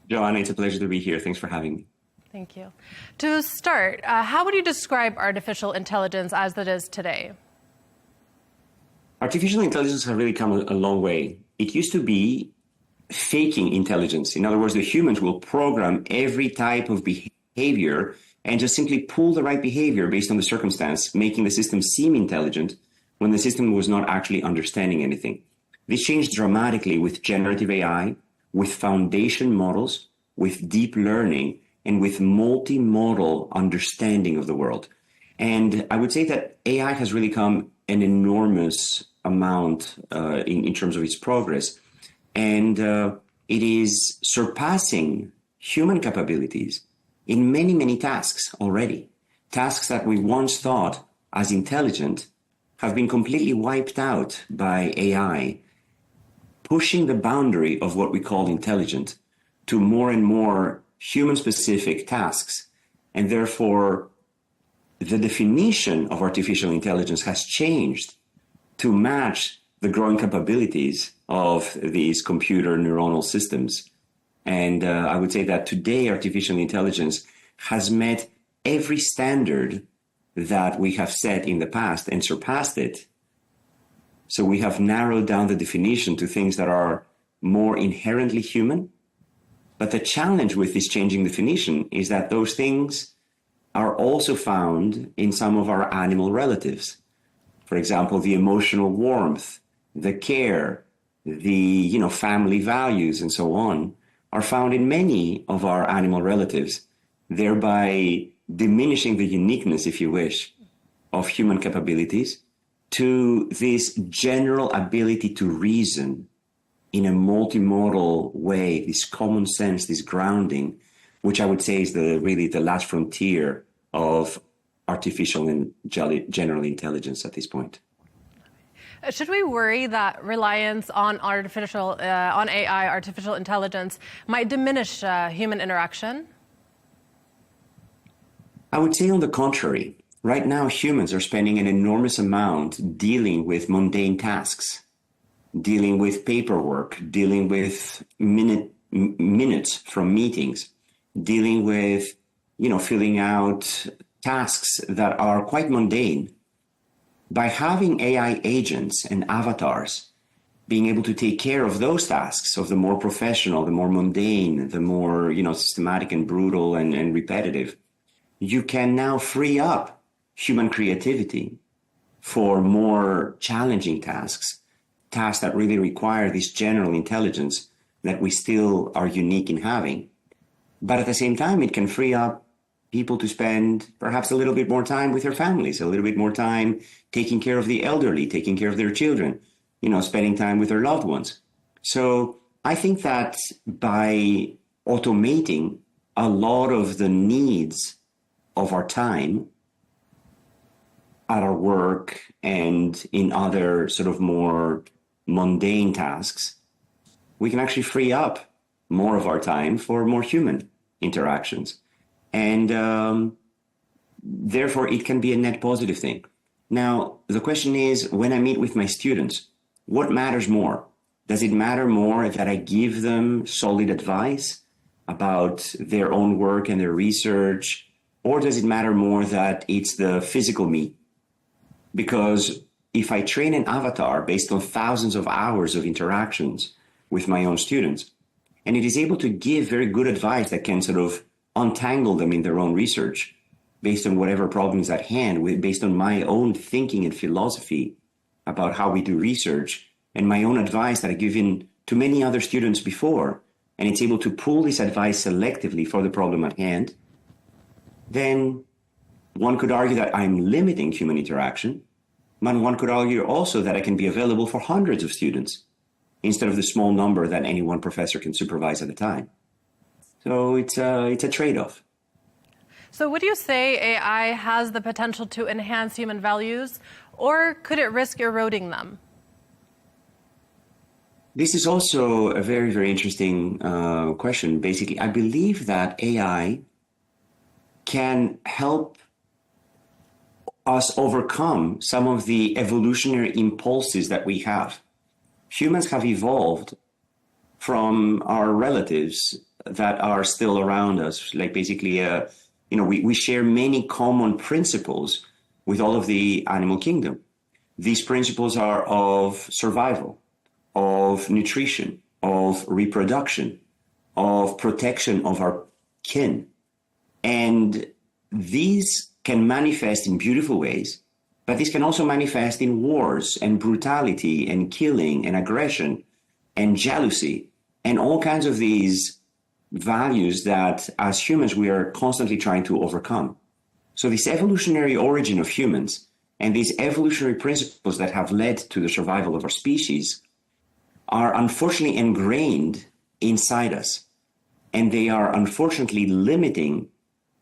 I: Joanna, it's a pleasure to be here. Thanks for having me.
A: Thank you. To start, how would you describe artificial intelligence as it is today?
I: Artificial intelligence has really come a long way. It used to be faking intelligence. In other words, the humans will program every type of behavior and just simply pull the right behavior based on the circumstance, making the system seem intelligent when the system was not actually understanding anything. This changed dramatically with generative AI, with foundation models, with deep learning, and with multimodal understanding of the world. And I would say that AI has really come an enormous amount in terms of its progress. And it is surpassing human capabilities in many, many tasks already. Tasks that we once thought as intelligent have been completely wiped out by AI, pushing the boundary of what we call intelligent to more and more human-specific tasks. And therefore, the definition of artificial intelligence has changed to match the growing capabilities of these computer neuronal systems. And I would say that today, artificial intelligence has met every standard that we have set in the past and surpassed it. So we have narrowed down the definition to things that are more inherently human. But the challenge with this changing definition is that those things are also found in some of our animal relatives. For example, the emotional warmth, the care, the family values, and so on, are found in many of our animal relatives, thereby diminishing the uniqueness, if you wish, of human capabilities to this general ability to reason in a multimodal way, this common sense, this grounding, which I would say is really the last frontier of artificial and general intelligence at this point.
A: Should we worry that reliance on AI, artificial intelligence, might diminish human interaction?
I: I would say on the contrary. Right now, humans are spending an enormous amount dealing with mundane tasks, dealing with paperwork, dealing with minutes from meetings, dealing with filling out tasks that are quite mundane. By having AI agents and avatars being able to take care of those tasks, of the more professional, the more mundane, the more, systematic and brutal and repetitive, you can now free up human creativity for more challenging tasks that really require this general intelligence that we still are unique in having. But at the same time, it can free up people to spend perhaps a little bit more time with their families, a little bit more time taking care of the elderly, taking care of their children, spending time with their loved ones. So I think that by automating a lot of the needs of our time at our work and in other sort of more mundane tasks, we can actually free up more of our time for more human interactions. And therefore, it can be a net positive thing. Now, the question is, when I meet with my students, what matters more? Does it matter more that I give them solid advice about their own work and their research? Or does it matter more that it's the physical me? Because if I train an avatar based on thousands of hours of interactions with my own students, and it is able to give very good advice that can sort of untangle them in their own research based on whatever problem is at hand, based on my own thinking and philosophy about how we do research and my own advice that I've given to many other students before, and it's able to pull this advice selectively for the problem at hand, then one could argue that I'm limiting human interaction, but one could argue also that I can be available for hundreds of students instead of the small number that any one professor can supervise at a time. So it's a trade-off.
A: So would you say AI has the potential to enhance human values, or could it risk eroding them?
I: This is also a very, very interesting question. Basically, I believe that AI can help us overcome some of the evolutionary impulses that we have. Humans have evolved from our relatives that are still around us. Like basically, we share many common principles with all of the animal kingdom. These principles are of survival, of nutrition, of reproduction, of protection of our kin. And these can manifest in beautiful ways, but this can also manifest in wars and brutality and killing and aggression and jealousy and all kinds of these values that as humans we are constantly trying to overcome. So this evolutionary origin of humans and these evolutionary principles that have led to the survival of our species are unfortunately ingrained inside us, and they are unfortunately limiting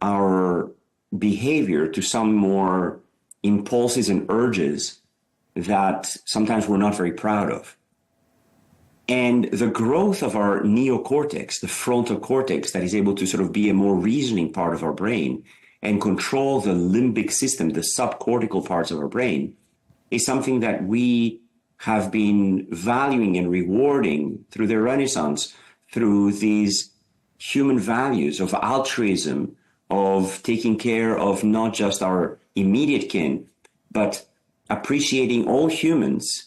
I: our behavior to some more impulses and urges that sometimes we're not very proud of. And the growth of our neocortex, the frontal cortex that is able to sort of be a more reasoning part of our brain and control the limbic system, the subcortical parts of our brain, is something that we have been valuing and rewarding through the Renaissance, through these human values of altruism, of taking care of not just our immediate kin, but appreciating all humans,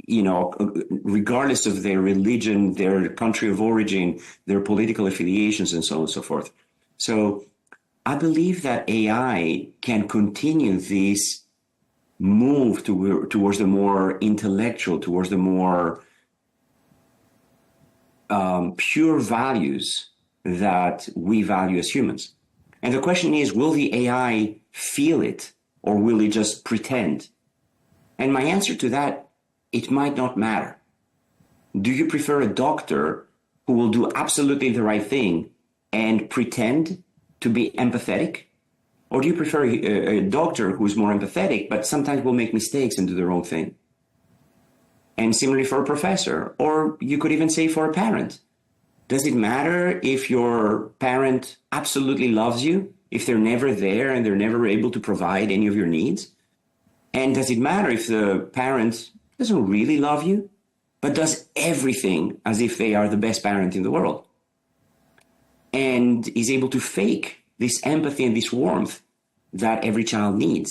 I: regardless of their religion, their country of origin, their political affiliations, and so on and so forth. So I believe that AI can continue this move towards the more intellectual, towards the more pure values that we value as humans. And the question is, will the AI feel it, or will it just pretend? And my answer to that, it might not matter. Do you prefer a doctor who will do absolutely the right thing and pretend to be empathetic? Or do you prefer a doctor who is more empathetic, but sometimes will make mistakes and do the wrong thing? And similarly for a professor, or you could even say for a parent. Does it matter if your parent absolutely loves you, if they're never there and they're never able to provide any of your needs? And does it matter if the parent doesn't really love you, but does everything as if they are the best parent in the world and is able to fake this empathy and this warmth that every child needs.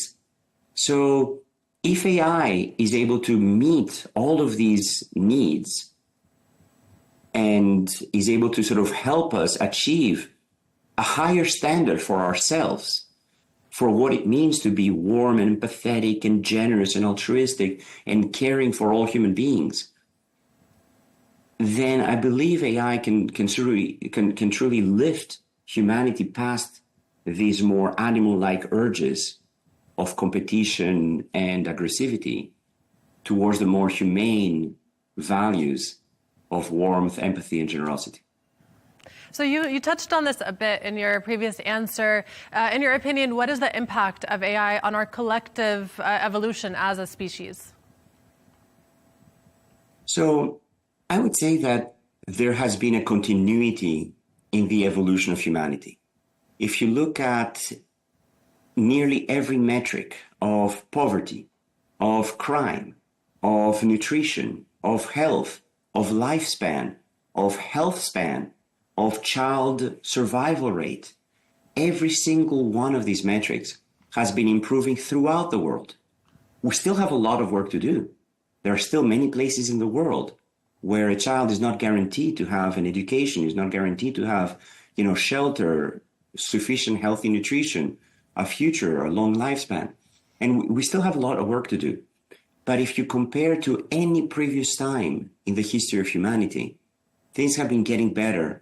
I: So if AI is able to meet all of these needs and is able to sort of help us achieve a higher standard for ourselves, for what it means to be warm and empathetic and generous and altruistic and caring for all human beings, then I believe AI can truly lift humanity past these more animal-like urges of competition and aggressivity towards the more humane values of warmth, empathy, and generosity.
A: So you touched on this a bit in your previous answer. In your opinion, what is the impact of AI on our collective evolution as a species?
I: So I would say that there has been a continuity in the evolution of humanity. If you look at nearly every metric of poverty, of crime, of nutrition, of health, of lifespan, of health span, of child survival rate, every single one of these metrics has been improving throughout the world. We still have a lot of work to do. There are still many places in the world where a child is not guaranteed to have an education, is not guaranteed to have, shelter, sufficient healthy nutrition, a future, a long lifespan. And we still have a lot of work to do. But if you compare to any previous time in the history of humanity, things have been getting better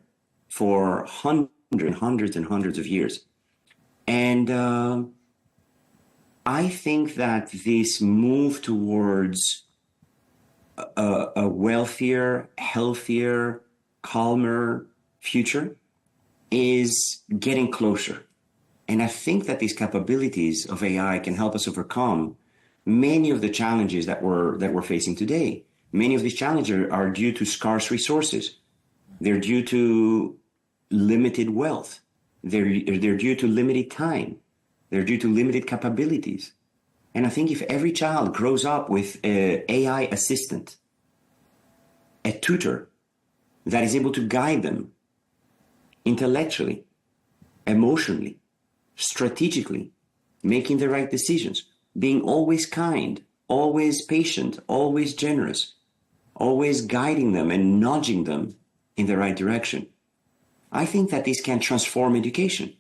I: for hundreds and hundreds of years. And I think that this move towards a wealthier, healthier, calmer future is getting closer. And I think that these capabilities of AI can help us overcome many of the challenges that we're facing today. Many of these challenges are due to scarce resources. They're due to limited wealth. They're due to limited time. They're due to limited capabilities. And I think if every child grows up with an AI assistant, a tutor that is able to guide them intellectually, emotionally, strategically, making the right decisions, being always kind, always patient, always generous, always guiding them and nudging them in the right direction, I think that this can transform education.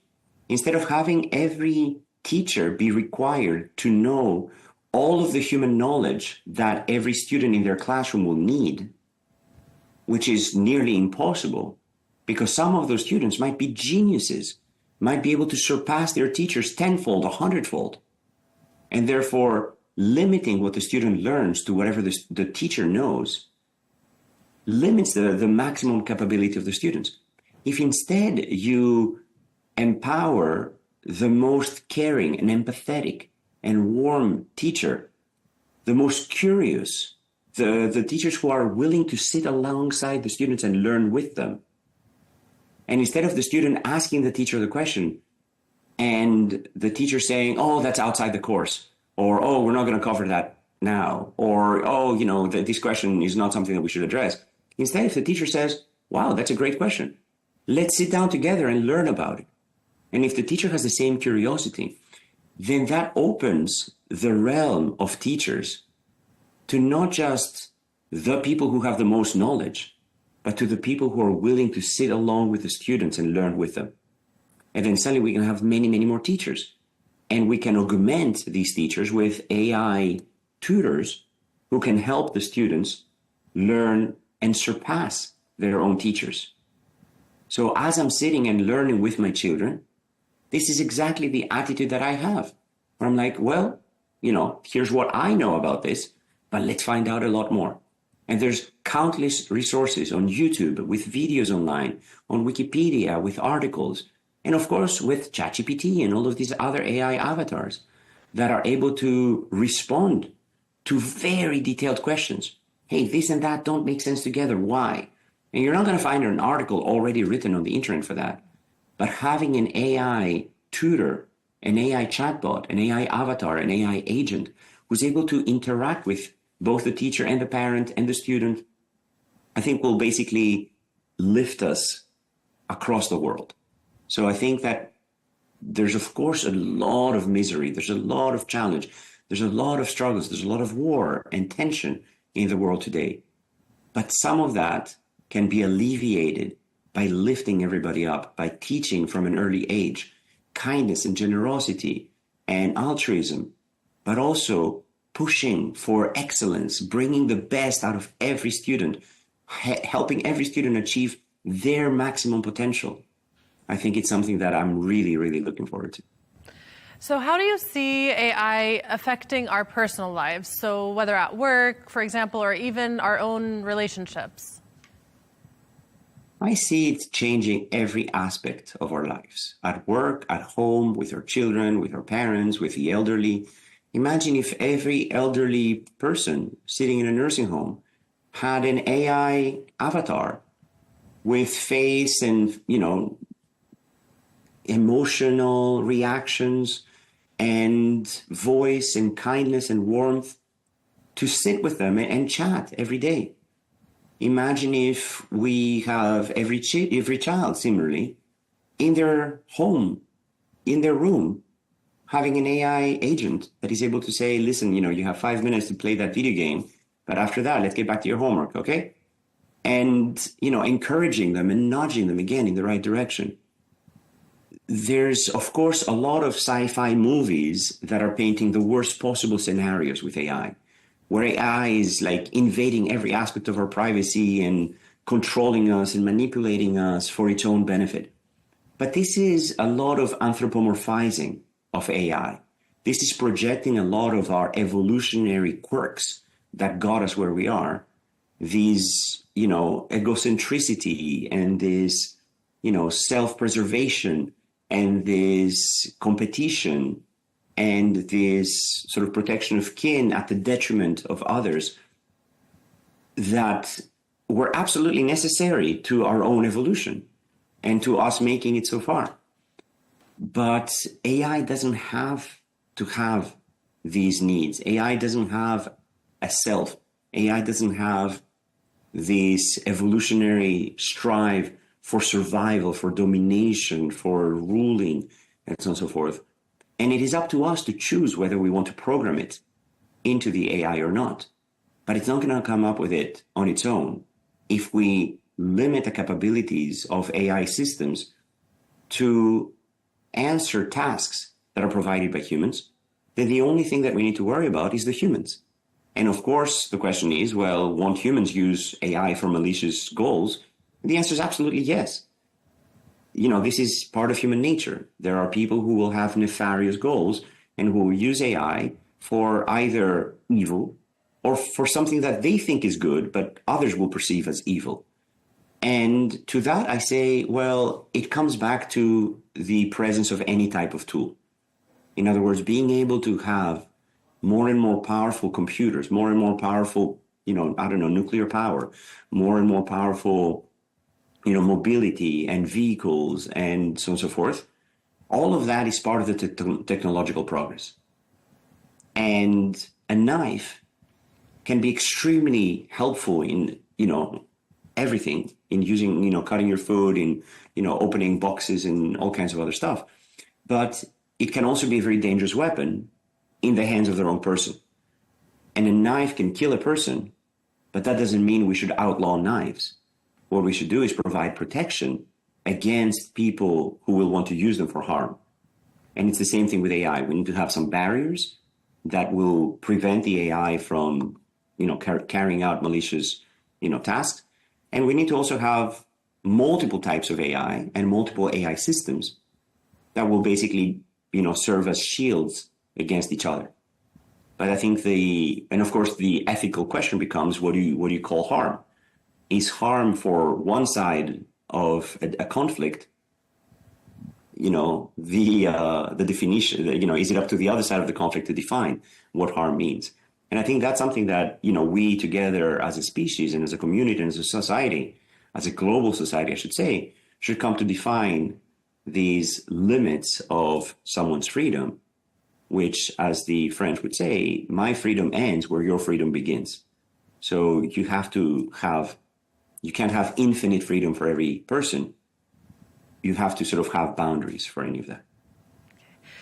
I: Instead of having every teacher be required to know all of the human knowledge that every student in their classroom will need, which is nearly impossible, because some of those students might be geniuses, might be able to surpass their teachers tenfold, 100-fold, and therefore limiting what the student learns to whatever the teacher knows limits the maximum capability of the students. If instead you empower the most caring and empathetic and warm teacher, the most curious, the teachers who are willing to sit alongside the students and learn with them, and instead of the student asking the teacher the question and the teacher saying, oh, that's outside the course, or, oh, we're not going to cover that now, or, oh, this question is not something that we should address. Instead, if the teacher says, wow, that's a great question, let's sit down together and learn about it. And if the teacher has the same curiosity, then that opens the realm of teachers to not just the people who have the most knowledge, but to the people who are willing to sit along with the students and learn with them. And then suddenly we can have many, many more teachers. And we can augment these teachers with AI tutors who can help the students learn and surpass their own teachers. So as I'm sitting and learning with my children, this is exactly the attitude that I have, where I'm like, well, here's what I know about this, but let's find out a lot more. And there's countless resources on YouTube, with videos online, on Wikipedia, with articles, and of course with ChatGPT and all of these other AI avatars that are able to respond to very detailed questions. Hey, this and that don't make sense together. Why? And you're not going to find an article already written on the internet for that. But having an AI tutor, an AI chatbot, an AI avatar, an AI agent who's able to interact with both the teacher and the parent and the student, I think will basically lift us across the world. So I think that there's of course a lot of misery, there's a lot of challenge, there's a lot of struggles, there's a lot of war and tension in the world today. But some of that can be alleviated by lifting everybody up, by teaching from an early age kindness and generosity and altruism, but also pushing for excellence, bringing the best out of every student, helping every student achieve their maximum potential. I think it's something that I'm really, really looking forward to.
A: So how do you see AI affecting our personal lives? So whether at work, for example, or even our own relationships?
I: I see it changing every aspect of our lives, at work, at home, with our children, with our parents, with the elderly. Imagine if every elderly person sitting in a nursing home had an AI avatar with face and, emotional reactions and voice and kindness and warmth to sit with them and chat every day. Imagine if we have every child similarly in their home, in their room, having an AI agent that is able to say, listen, you have 5 minutes to play that video game, but after that, let's get back to your homework, okay? And, encouraging them and nudging them again in the right direction. There's, of course, a lot of sci-fi movies that are painting the worst possible scenarios with AI, where AI is like invading every aspect of our privacy and controlling us and manipulating us for its own benefit. But this is a lot of anthropomorphizing of AI. This is projecting a lot of our evolutionary quirks that got us where we are. These, egocentricity and this, self-preservation and this competition and this sort of protection of kin at the detriment of others that were absolutely necessary to our own evolution and to us making it so far. But AI doesn't have to have these needs. AI doesn't have a self. AI doesn't have this evolutionary strive for survival, for domination, for ruling, and so on and so forth. And it is up to us to choose whether we want to program it into the AI or not. But it's not going to come up with it on its own if we limit the capabilities of AI systems to answer tasks that are provided by humans. Then the only thing that we need to worry about is the humans. And of course, the question is, well, won't humans use AI for malicious goals? The answer is absolutely yes. This is part of human nature. There are people who will have nefarious goals and who will use AI for either evil or for something that they think is good, but others will perceive as evil. And to that, I say, well, it comes back to the presence of any type of tool. In other words, being able to have more and more powerful computers, more and more powerful, nuclear power, more and more powerful, mobility and vehicles and so on and so forth. All of that is part of the technological progress. And a knife can be extremely helpful in, everything, in using, cutting your food, in, opening boxes and all kinds of other stuff. But it can also be a very dangerous weapon in the hands of the wrong person. And a knife can kill a person, but that doesn't mean we should outlaw knives. What we should do is provide protection against people who will want to use them for harm. And it's the same thing with AI. We need to have some barriers that will prevent the AI from, carrying out malicious, tasks. And we need to also have multiple types of AI and multiple AI systems that will basically, serve as shields against each other. But I think and of course the ethical question becomes, what do you call harm? Is harm for one side of a conflict, the definition, is it up to the other side of the conflict to define what harm means? And I think that's something that, we together as a species and as a community and as a society, as a global society, I should say, should come to define these limits of someone's freedom, which, as the French would say, my freedom ends where your freedom begins. So you can't have infinite freedom for every person. You have to sort of have boundaries for any of that.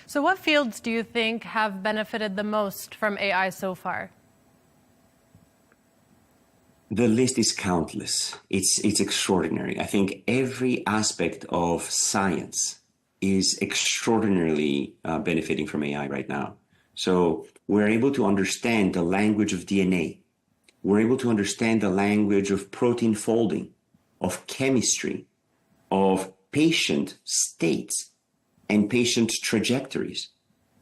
A: So what fields do you think have benefited the most from AI so far?
I: The list is countless. It's extraordinary. I think every aspect of science is extraordinarily benefiting from AI right now. So we're able to understand the language of DNA. We're able to understand the language of protein folding, of chemistry, of patient states and patient trajectories.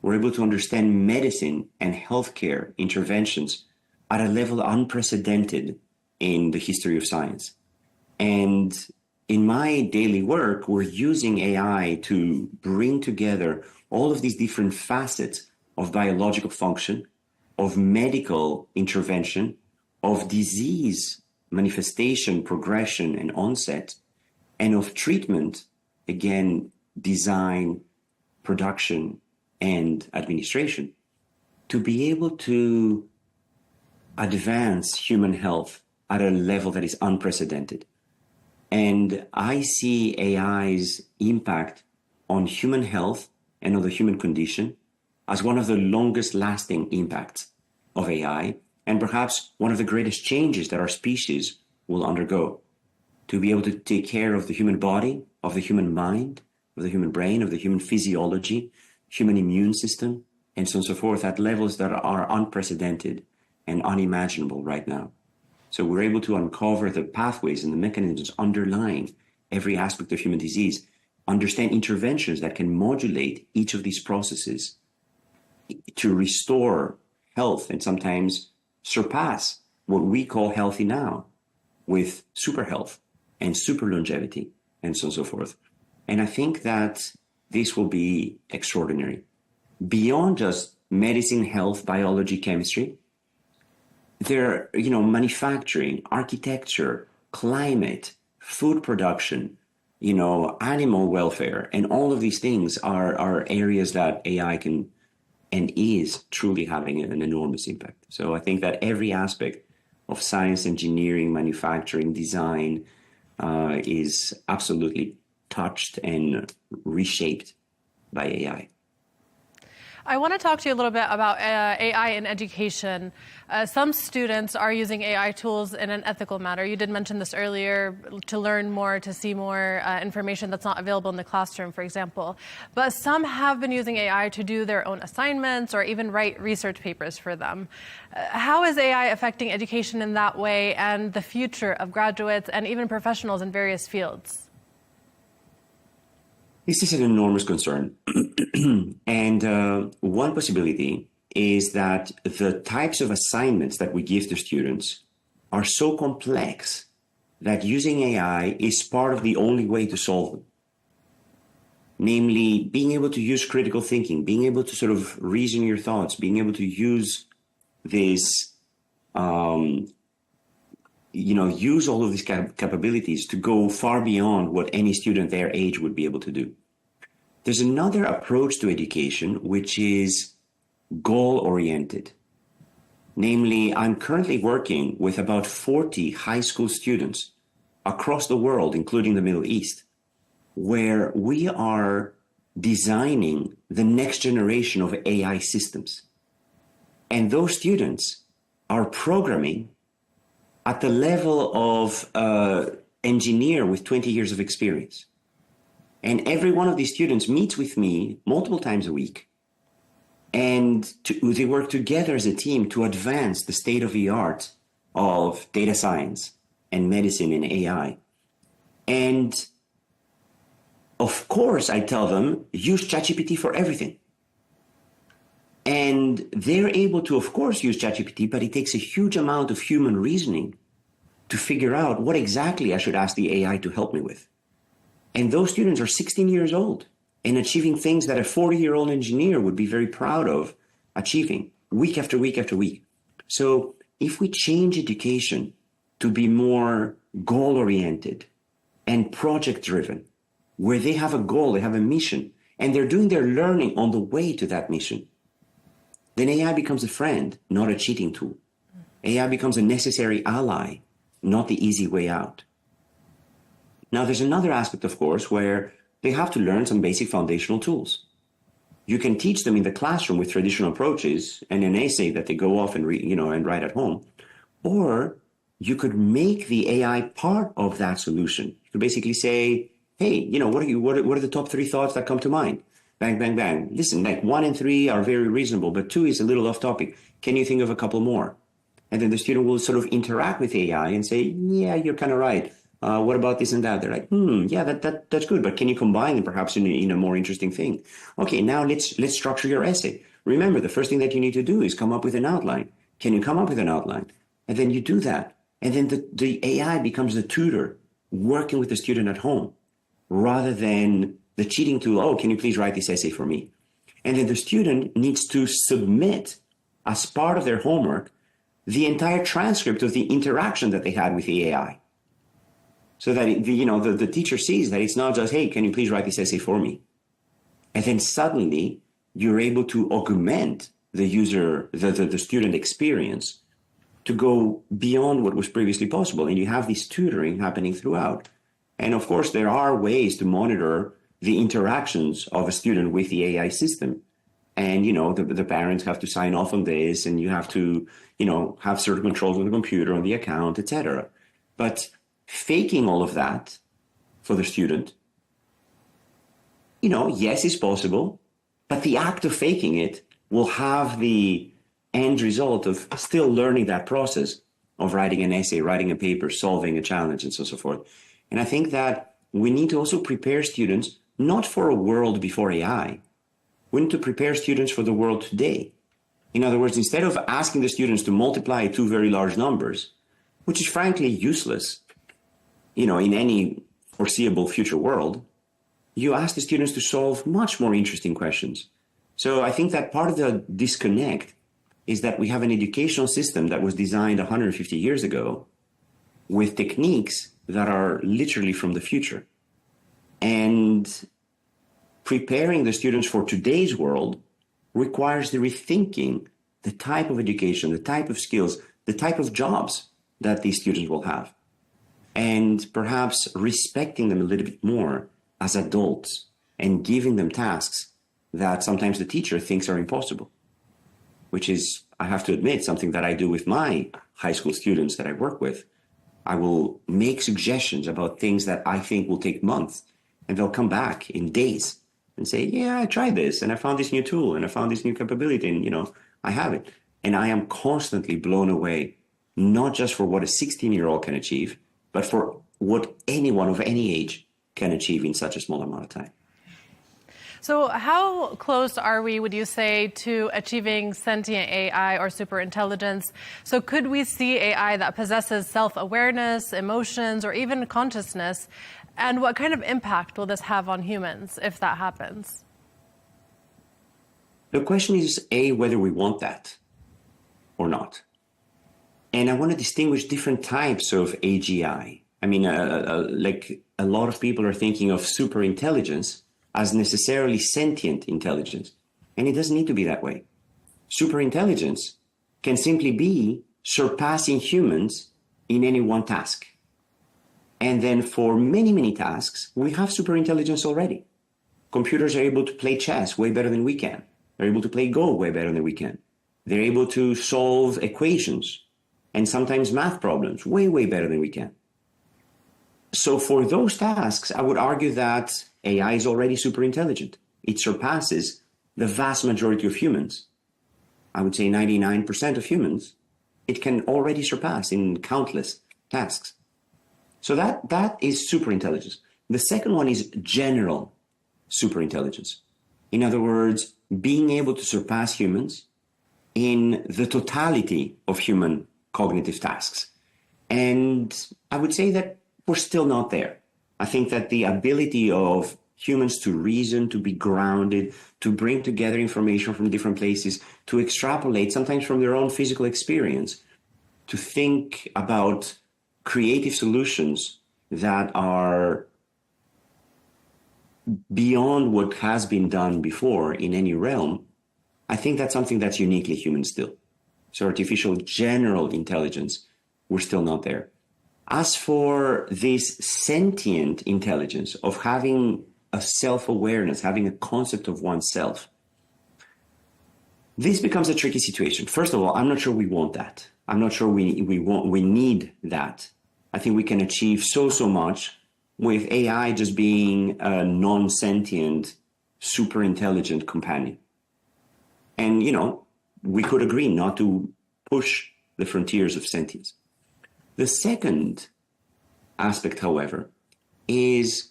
I: We're able to understand medicine and healthcare interventions at a level unprecedented in the history of science. And in my daily work, we're using AI to bring together all of these different facets of biological function, of medical intervention, of disease manifestation, progression, and onset, and of treatment, again, design, production, and administration, to be able to advance human health at a level that is unprecedented. And I see AI's impact on human health and on the human condition as one of the longest lasting impacts of AI, and perhaps one of the greatest changes that our species will undergo, to be able to take care of the human body, of the human mind, of the human brain, of the human physiology, human immune system, and so on and so forth, at levels that are unprecedented and unimaginable right now. So we're able to uncover the pathways and the mechanisms underlying every aspect of human disease, understand interventions that can modulate each of these processes to restore health and sometimes surpass what we call healthy now with super health and super longevity and so on and so forth. And I think that this will be extraordinary. Beyond just medicine, health, biology, chemistry, there, manufacturing, architecture, climate, food production, animal welfare, and all of these things are areas that AI can and is truly having an enormous impact. So I think that every aspect of science, engineering, manufacturing, design is absolutely touched and reshaped by AI.
A: I want to talk to you a little bit about AI in education. Some students are using AI tools in an ethical manner. You did mention this earlier, to learn more, to see more information that's not available in the classroom, for example. But some have been using AI to do their own assignments or even write research papers for them. How is AI affecting education in that way and the future of graduates and even professionals in various fields?
I: This is an enormous concern. And one possibility is that the types of assignments that we give to students are so complex that using AI is part of the only way to solve them. Namely, being able to use critical thinking, being able to sort of reason your thoughts, being able to use this, use all of these capabilities to go far beyond what any student their age would be able to do. There's another approach to education, which is goal-oriented. Namely, I'm currently working with about 40 high school students across the world, including the Middle East, where we are designing the next generation of AI systems. And those students are programming at the level of engineer with 20 years of experience. And every one of these students meets with me multiple times a week. And they work together as a team to advance the state of the art of data science and medicine and AI. And of course, I tell them, use ChatGPT for everything. And they're able to, of course, use ChatGPT, but it takes a huge amount of human reasoning to figure out what exactly I should ask the AI to help me with. And those students are 16 years old and achieving things that a 40-year-old engineer would be very proud of achieving week after week after week. So if we change education to be more goal-oriented and project-driven, where they have a goal, they have a mission, and they're doing their learning on the way to that mission, then AI becomes a friend, not a cheating tool. AI becomes a necessary ally, not the easy way out. Now, there's another aspect, of course, where they have to learn some basic foundational tools. You can teach them in the classroom with traditional approaches and an essay that they go off and read, and write at home. Or you could make the AI part of that solution. You could basically say, hey, what are the top 3 thoughts that come to mind? Bang, bang, bang. Listen, like 1 and 3 are very reasonable, but 2 is a little off topic. Can you think of a couple more? And then the student will sort of interact with AI and say, yeah, you're kind of right. What about this and that? They're like, yeah, that's good. But can you combine them perhaps in a more interesting thing? Okay, now let's structure your essay. Remember, the first thing that you need to do is come up with an outline. Can you come up with an outline? And then you do that. And then the AI becomes the tutor working with the student at home rather than the cheating tool. Oh, can you please write this essay for me? And then the student needs to submit as part of their homework the entire transcript of the interaction that they had with the AI. So that the teacher sees that it's not just, hey, can you please write this essay for me? And then suddenly you're able to augment the student experience to go beyond what was previously possible. And you have this tutoring happening throughout. And of course, there are ways to monitor the interactions of a student with the AI system. And, the parents have to sign off on this, and you have to, have certain controls on the computer, on the account, etc. But faking all of that for the student, yes, it's possible, but the act of faking it will have the end result of still learning that process of writing an essay, writing a paper, solving a challenge, and so forth. And I think that we need to also prepare students not for a world before AI. We need to prepare students for the world today. In other words, instead of asking the students to multiply 2 very large numbers, which is frankly useless, in any foreseeable future world, you ask the students to solve much more interesting questions. So I think that part of the disconnect is that we have an educational system that was designed 150 years ago with techniques that are literally from the future. And preparing the students for today's world requires the rethinking the type of education, the type of skills, the type of jobs that these students will have. And perhaps respecting them a little bit more as adults and giving them tasks that sometimes the teacher thinks are impossible, which is, I have to admit, something that I do with my high school students that I work with. I will make suggestions about things that I think will take months, and they'll come back in days and say, yeah, I tried this, and I found this new tool, and I found this new capability, and, I have it. And I am constantly blown away, not just for what a 16-year-old can achieve, but for what anyone of any age can achieve in such a small amount of time.
A: So how close are we, would you say, to achieving sentient AI or superintelligence? So could we see AI that possesses self-awareness, emotions, or even consciousness? And what kind of impact will this have on humans if that happens?
I: The question is, A, whether we want that or not. And I want to distinguish different types of AGI. I mean, like a lot of people are thinking of superintelligence as necessarily sentient intelligence. And it doesn't need to be that way. Superintelligence can simply be surpassing humans in any one task. And then for many, many tasks, we have superintelligence already. Computers are able to play chess way better than we can. They're able to play Go way better than we can. They're able to solve equations and sometimes math problems way, way better than we can. So for those tasks, I would argue that AI is already super intelligent. It surpasses the vast majority of humans. I would say 99% of humans, it can already surpass in countless tasks. So that is super intelligence. The second one is general super intelligence. In other words, being able to surpass humans in the totality of human cognitive tasks. And I would say that we're still not there. I think that the ability of humans to reason, to be grounded, to bring together information from different places, to extrapolate, sometimes from their own physical experience, to think about creative solutions that are beyond what has been done before in any realm, I think that's something that's uniquely human still. So artificial general intelligence, we're still not there. As for this sentient intelligence of having a self-awareness, having a concept of oneself, This becomes a tricky situation. First of all, I'm not sure we want that. I'm not sure we need that. I think we can achieve so much with AI just being a non-sentient, super intelligent companion. And, we could agree not to push the frontiers of sentience. The second aspect, however, is,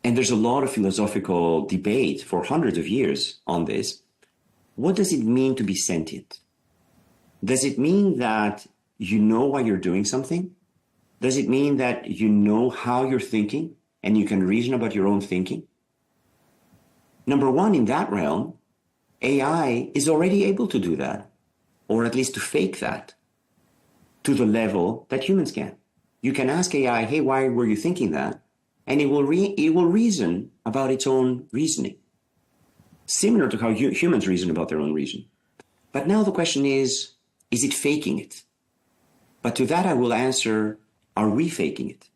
I: and there's a lot of philosophical debate for hundreds of years on this, what does it mean to be sentient? Does it mean that you know why you're doing something? Does it mean that you know how you're thinking and you can reason about your own thinking? Number one, in that realm, AI is already able to do that, or at least to fake that, to the level that humans can. You can ask AI, hey, why were you thinking that? And it will reason about its own reasoning, similar to how humans reason about their own reason. But now the question is it faking it? But to that I will answer, are we faking it?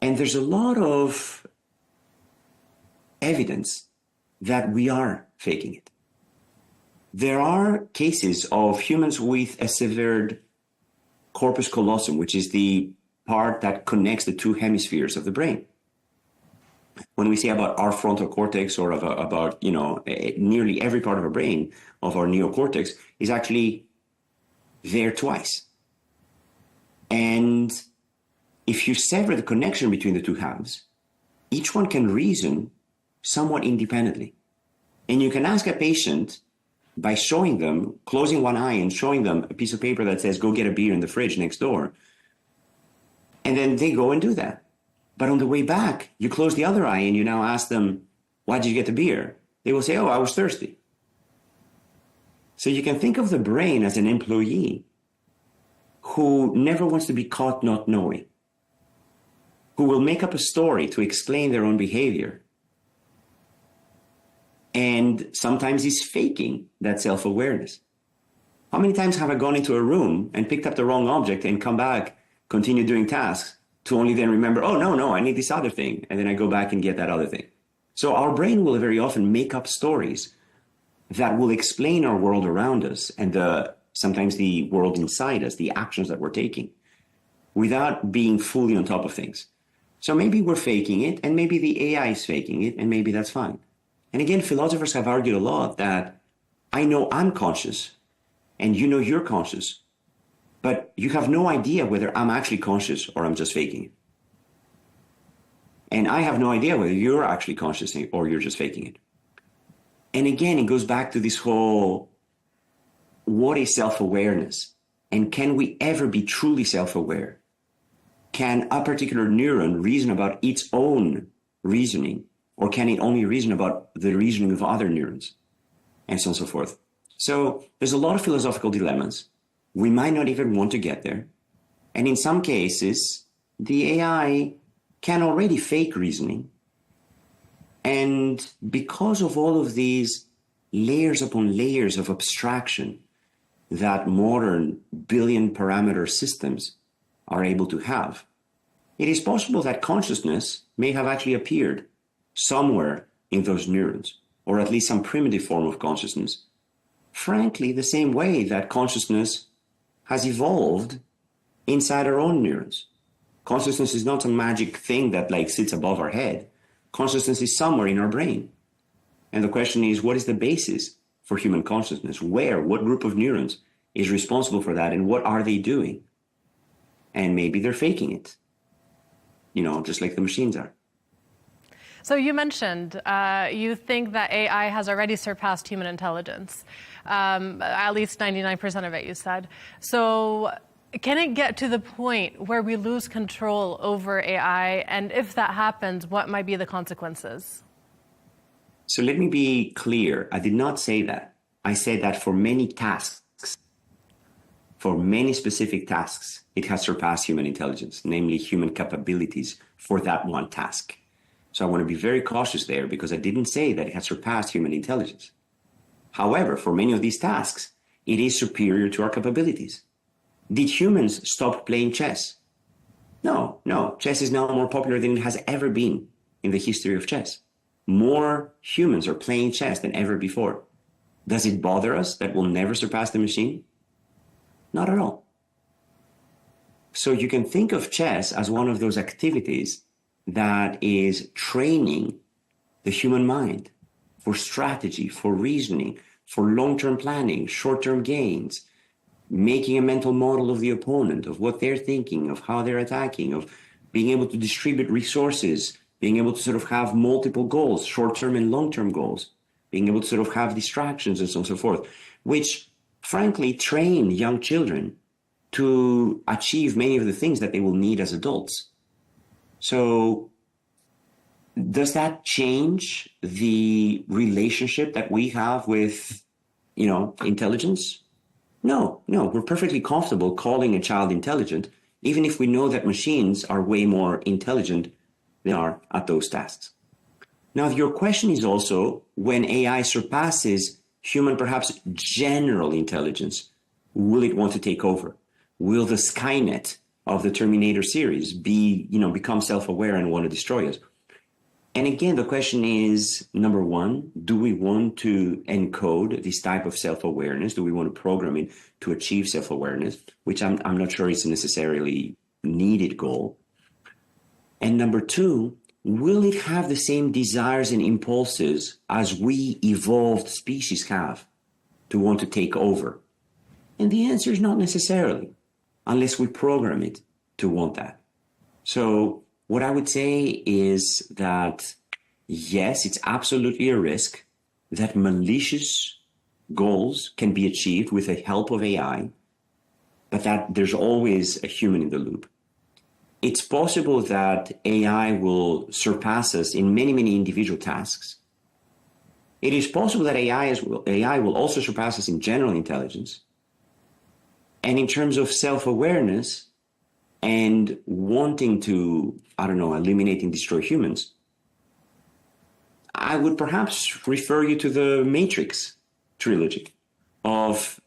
I: And there's a lot of evidence that we are faking it. There are cases of humans with a severed corpus callosum, which is the part that connects the two hemispheres of the brain. When we say about our frontal cortex or about nearly every part of our brain, of our neocortex, is actually there twice. And if you sever the connection between the two halves, each one can reason somewhat independently. And you can ask a patient by showing them, closing one eye and showing them a piece of paper that says, go get a beer in the fridge next door. And then they go and do that. But on the way back, you close the other eye and you now ask them, why did you get the beer? They will say, oh, I was thirsty. So you can think of the brain as an employee who never wants to be caught not knowing, who will make up a story to explain their own behavior. And sometimes is faking that self-awareness. How many times have I gone into a room and picked up the wrong object and come back, continue doing tasks, to only then remember, oh, no, I need this other thing. And then I go back and get that other thing. So our brain will very often make up stories that will explain our world around us and sometimes the world inside us, the actions that we're taking, without being fully on top of things. So maybe we're faking it, and maybe the AI is faking it, and maybe that's fine. And again, philosophers have argued a lot that I know I'm conscious, and you know you're conscious, but you have no idea whether I'm actually conscious or I'm just faking it. And I have no idea whether you're actually conscious or you're just faking it. And again, it goes back to this whole, what is self-awareness? And can we ever be truly self-aware? Can a particular neuron reason about its own reasoning, or can it only reason about the reasoning of other neurons? And so on and so forth. So there's a lot of philosophical dilemmas. We might not even want to get there. And in some cases, the AI can already fake reasoning. And because of all of these layers upon layers of abstraction that modern billion parameter systems are able to have, it is possible that consciousness may have actually appeared somewhere in those neurons, or at least some primitive form of consciousness. Frankly, the same way that consciousness has evolved inside our own neurons. Consciousness is not a magic thing that sits above our head. Consciousness is somewhere in our brain. And the question is, what is the basis for human consciousness? What group of neurons is responsible for that, and what are they doing? And maybe they're faking it, just like the machines are.
A: So you mentioned you think that AI has already surpassed human intelligence, at least 99% of it, you said. So can it get to the point where we lose control over AI? And if that happens, what might be the consequences?
I: So let me be clear. I did not say that. I said that for many tasks, for many specific tasks, it has surpassed human intelligence, namely human capabilities for that one task. So I want to be very cautious there, because I didn't say that it has surpassed human intelligence. However, for many of these tasks, it is superior to our capabilities. Did humans stop playing chess? No. Chess is now more popular than it has ever been in the history of chess. More humans are playing chess than ever before. Does it bother us that we'll never surpass the machine? Not at all. So you can think of chess as one of those activities that is training the human mind for strategy, for reasoning, for long-term planning, short-term gains, making a mental model of the opponent, of what they're thinking, of how they're attacking, of being able to distribute resources, being able to sort of have multiple goals, short-term and long-term goals, being able to sort of have distractions and so on and so forth, which frankly train young children to achieve many of the things that they will need as adults. So does that change the relationship that we have with, intelligence? No, we're perfectly comfortable calling a child intelligent, even if we know that machines are way more intelligent than they are at those tasks. Now, your question is also, when AI surpasses human, perhaps general intelligence, will it want to take over? Will the Skynet of the Terminator series become self-aware and want to destroy us? And again, the question is, number one, do we want to encode this type of self-awareness? Do we want to program it to achieve self-awareness, which I'm not sure is a necessarily needed goal? And number two, will it have the same desires and impulses as we evolved species have to want to take over? And the answer is not necessarily, unless we program it to want that. So what I would say is that, yes, it's absolutely a risk that malicious goals can be achieved with the help of AI, but that there's always a human in the loop. It's possible that AI will surpass us in many, many individual tasks. It is possible that AI will also surpass us in general intelligence. And in terms of self-awareness and wanting to, eliminate and destroy humans, I would perhaps refer you to the Matrix trilogy of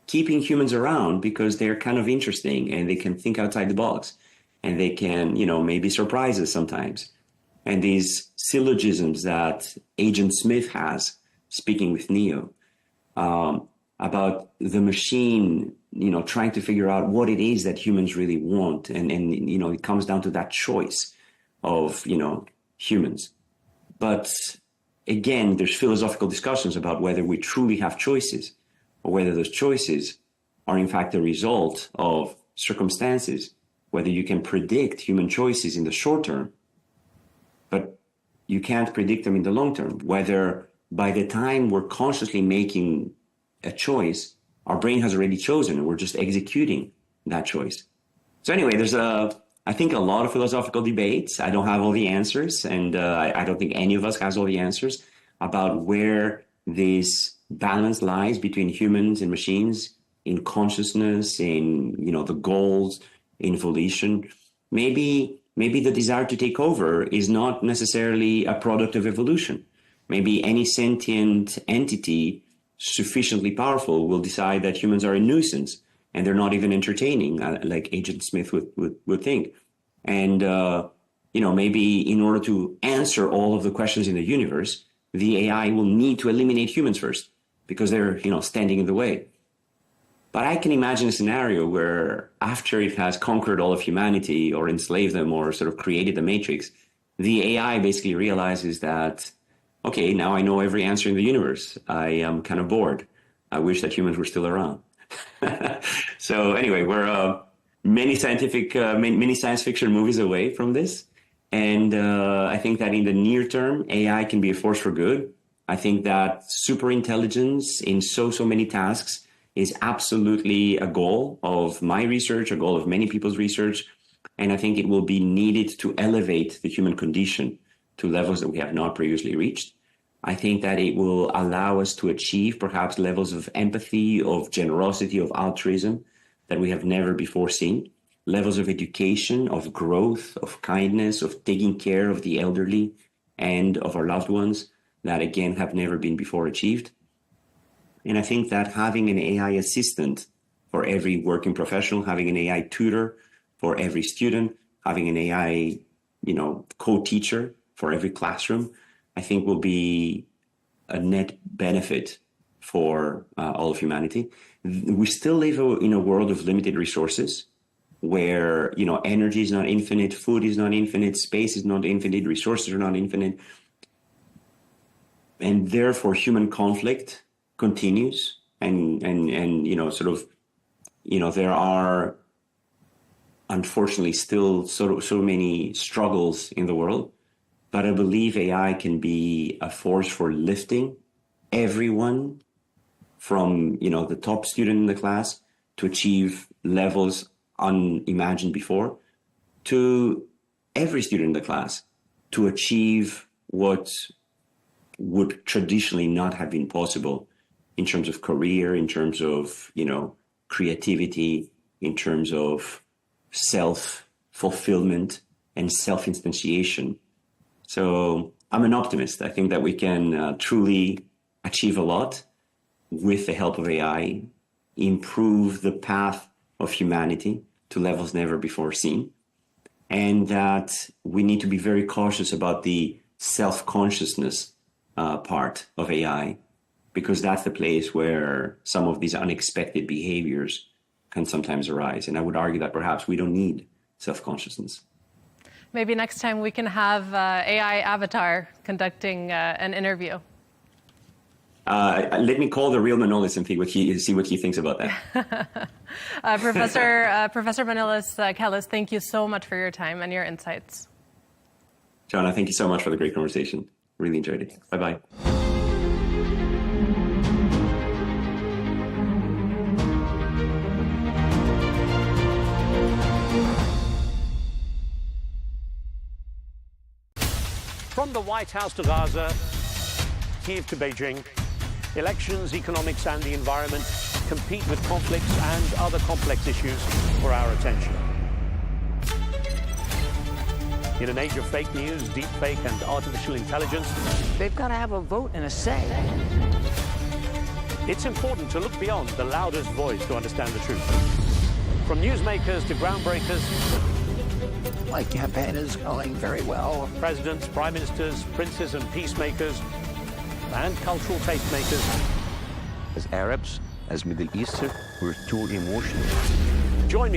I: keeping humans around because they're kind of interesting and they can think outside the box and they can, maybe surprise us sometimes. And these syllogisms that Agent Smith has, speaking with Neo, about the machine, trying to figure out what it is that humans really want. And it comes down to that choice of, humans. But again, there's philosophical discussions about whether we truly have choices or whether those choices are in fact the result of circumstances, whether you can predict human choices in the short term, but you can't predict them in the long term, whether by the time we're consciously making a choice, our brain has already chosen and we're just executing that choice. So anyway, there's I think a lot of philosophical debates. I don't have all the answers, and I don't think any of us has all the answers about where this balance lies between humans and machines in consciousness, in the goals, in volition. Maybe the desire to take over is not necessarily a product of evolution. Maybe any sentient entity sufficiently powerful will decide that humans are a nuisance and they're not even entertaining, like Agent Smith would think. And, maybe in order to answer all of the questions in the universe, the AI will need to eliminate humans first because they're, standing in the way. But I can imagine a scenario where after it has conquered all of humanity or enslaved them or sort of created the Matrix, the AI basically realizes that, okay, now I know every answer in the universe. I am kind of bored. I wish that humans were still around. So anyway, we're many science fiction movies away from this. And I think that in the near term, AI can be a force for good. I think that super intelligence in so many tasks is absolutely a goal of my research, a goal of many people's research. And I think it will be needed to elevate the human condition to levels that we have not previously reached. I think that it will allow us to achieve perhaps levels of empathy, of generosity, of altruism that we have never before seen, levels of education, of growth, of kindness, of taking care of the elderly and of our loved ones that, again, have never been before achieved. And I think that having an AI assistant for every working professional, having an AI tutor for every student, having an AI, co-teacher for every classroom, I think will be a net benefit for all of humanity. We still live in a world of limited resources where, energy is not infinite, food is not infinite, space is not infinite, resources are not infinite. And therefore, human conflict continues. And there are, unfortunately, still so many struggles in the world. But I believe AI can be a force for lifting everyone from, the top student in the class to achieve levels unimagined before, to every student in the class to achieve what would traditionally not have been possible in terms of career, in terms of, creativity, in terms of self-fulfillment and self-instantiation. So I'm an optimist. I think that we can truly achieve a lot with the help of AI, improve the path of humanity to levels never before seen, and that we need to be very cautious about the self-consciousness part of AI, because that's the place where some of these unexpected behaviors can sometimes arise. And I would argue that perhaps we don't need self-consciousness.
A: Maybe next time we can have AI avatar conducting an interview.
I: Let me call the real Manolis and see what he thinks about that.
A: Professor Manolis Kellis, thank you so much for your time and your insights.
I: Joanna, thank you so much for the great conversation. Really enjoyed it. Bye-bye.
C: From the White House to Gaza, Kiev to Beijing, elections, economics and the environment compete with conflicts and other complex issues for our attention. In an age of fake news, deepfake and artificial intelligence,
V: they've got to have a vote and a say.
C: It's important to look beyond the loudest voice to understand the truth. From newsmakers to groundbreakers,
V: My campaign is going very well.
C: Presidents, prime ministers, princes and peacemakers, and cultural tastemakers.
W: As Arabs, as Middle Eastern, we're too emotional.
C: Join me